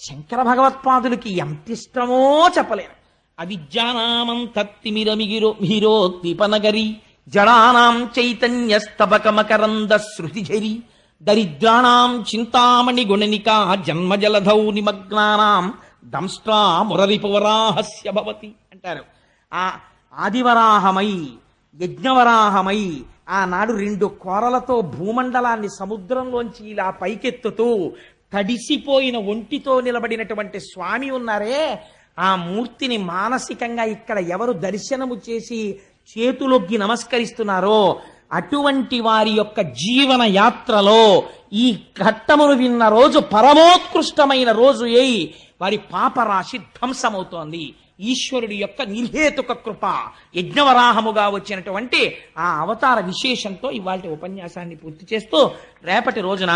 శంకర భగవత్పాదులకి ఎంత ఇష్టమో చెప్పలేరు. అవిద్యానామం తత్తిమిరమిగిరోత్తిపనగరి జడానాం చైతన్యస్తబకమకరంద శృతిఝరి దరిద్రాణాం చింతామణి గుణనికా జన్మజలధౌ నిమగ్నానాం దంష్ట్రా మురరిపువరాహస్య భవతి అంటారు. ఆ ఆదివరాహమై యజ్ఞవరాహమై ఆనాడు 2 కోరలతో భూమండలాన్ని సముద్రంలోంచి ఇలా పైకెత్తుతూ తడిసిపోయిన ఒంటితో నిలబడినటువంటి స్వామి ఉన్నారే, ఆ మూర్తిని మానసికంగా ఇక్కడ ఎవరు దర్శనము చేసి చేతులొగ్గి నమస్కరిస్తున్నారో అటువంటి వారి యొక్క జీవన యాత్రలో ఈ ఘట్టమును విన్న రోజు పరమోత్కృష్టమైన రోజు అయి వారి పాపరాశి ధ్వంసమవుతోంది. ఈశ్వరుడి యొక్క నిర్హేతుక కృప యజ్ఞవరాహముగా వచ్చినటువంటి ఆ అవతార విశేషంతో ఇవాళ ఉపన్యాసాన్ని పూర్తి చేస్తూ రేపటి రోజున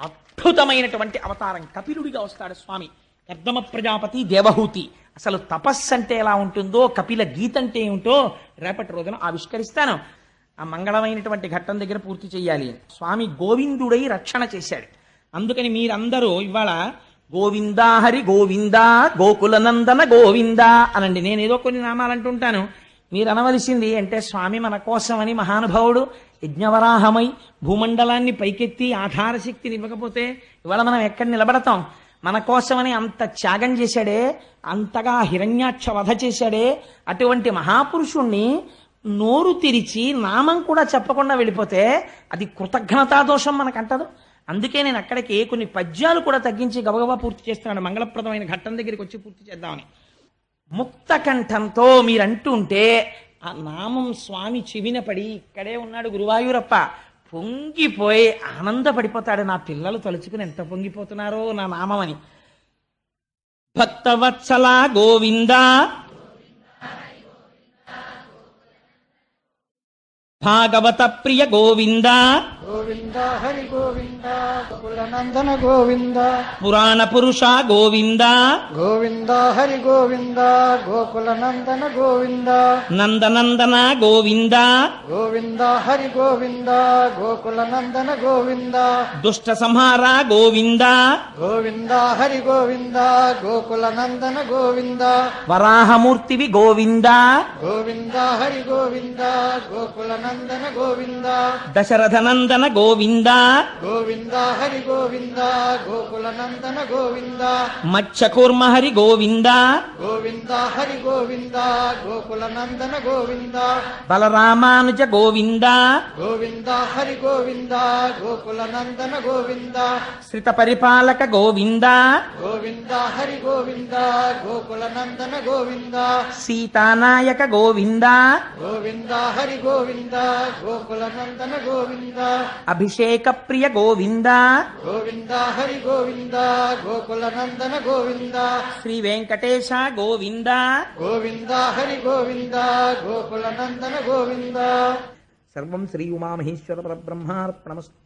అద్భుతమైనటువంటి అవతారం కపిలుడిగా వస్తాడు స్వామి. కర్దమ ప్రజాపతి దేవహూతి. అసలు తపస్సు అంటే ఎలా ఉంటుందో, కపిల గీత అంటే ఏమిటో రేపటి రోజున ఆవిష్కరిస్తాను. ఆ మంగళమైనటువంటి ఘట్టం దగ్గర పూర్తి చెయ్యాలి. స్వామి గోవిందుడై రక్షణ చేశాడు. అందుకని మీరందరూ ఇవాళ గోవిందా హరి గోవిందా గోకుల నందన గోవిందా అనండి. నేనేదో కొన్ని నామాలు అంటుంటాను, మీరు అనవలసింది అంటే స్వామి మన కోసమని మహానుభావుడు యజ్ఞవరాహమై భూమండలాన్ని పైకెత్తి ఆధార శక్తిని ఇవ్వకపోతే ఇవాళ మనం ఎక్కడ నిలబడతాం? మన కోసమని అంత త్యాగం చేశాడే, అంతగా హిరణ్యాక్ష వధ చేశాడే, అటువంటి మహాపురుషుణ్ణి నోరు తెరిచి నామం కూడా చెప్పకుండా వెళ్ళిపోతే అది కృతజ్ఞతా దోషం మనకంటదు. అందుకే నేను అక్కడికి కొన్ని పద్యాలు కూడా తగ్గించి గబగబా పూర్తి చేస్తున్నాను. మంగళప్రదమైన ఘట్టం దగ్గరికి వచ్చి పూర్తి చేద్దామని. ముక్త కంఠంతో మీరంటుంటే ఆ నామం స్వామి చెవిన పడి, ఇక్కడే ఉన్నాడు గురువాయూరప్ప, పొంగిపోయి ఆనందపడిపోతాడు. నా పిల్లలు తలుచుకుని ఎంత పొంగిపోతున్నారో నా నామమని. భక్తవత్సల గోవింద భాగవత ప్రియ గోవింద గోవింద హరి గోవింద కులనందన గోవింద పురాణ పురుష గోవింద గోవింద హరి గోవింద గోకులనందన గోవింద నందనందన గోవింద గోవింద హరి గోవింద గోకులనందన గోవింద దుష్ట సంహార గోవింద గోవింద హరి గోవింద గోకులనందన గోవింద వరాహమూర్తివి గోవింద గోవింద హరి గోవింద గోకులనందన గోవింద దశరథ నందన గోవింద గోవింద హరి గోవింద గోకులనందన గోవింద మత్స్యకూర్మ హరి గోవింద గోవింద హరి గోవింద గోకులనందన గోవింద బలరామానుజ గోవింద గోవింద హరి గోవింద గోకులనందన గోవింద శ్రిత పరిపాలక గోవింద గోవింద హరి గోవింద గోకులనందన గోవింద సీతానాయక గోవింద గోవింద హరి గోవింద గోకులనందన గోవింద అభిషేక ప్రియ గోవింద గోవింద హరి గోవింద గోకులనందన గోవింద శ్రీ వెంకటేశ గోవింద గోవింద హరి గోవింద గోకులనందన గోవింద సర్వం శ్రీ ఉమామహేశ్వర పరబ్రహ్మార్పణమస్తు.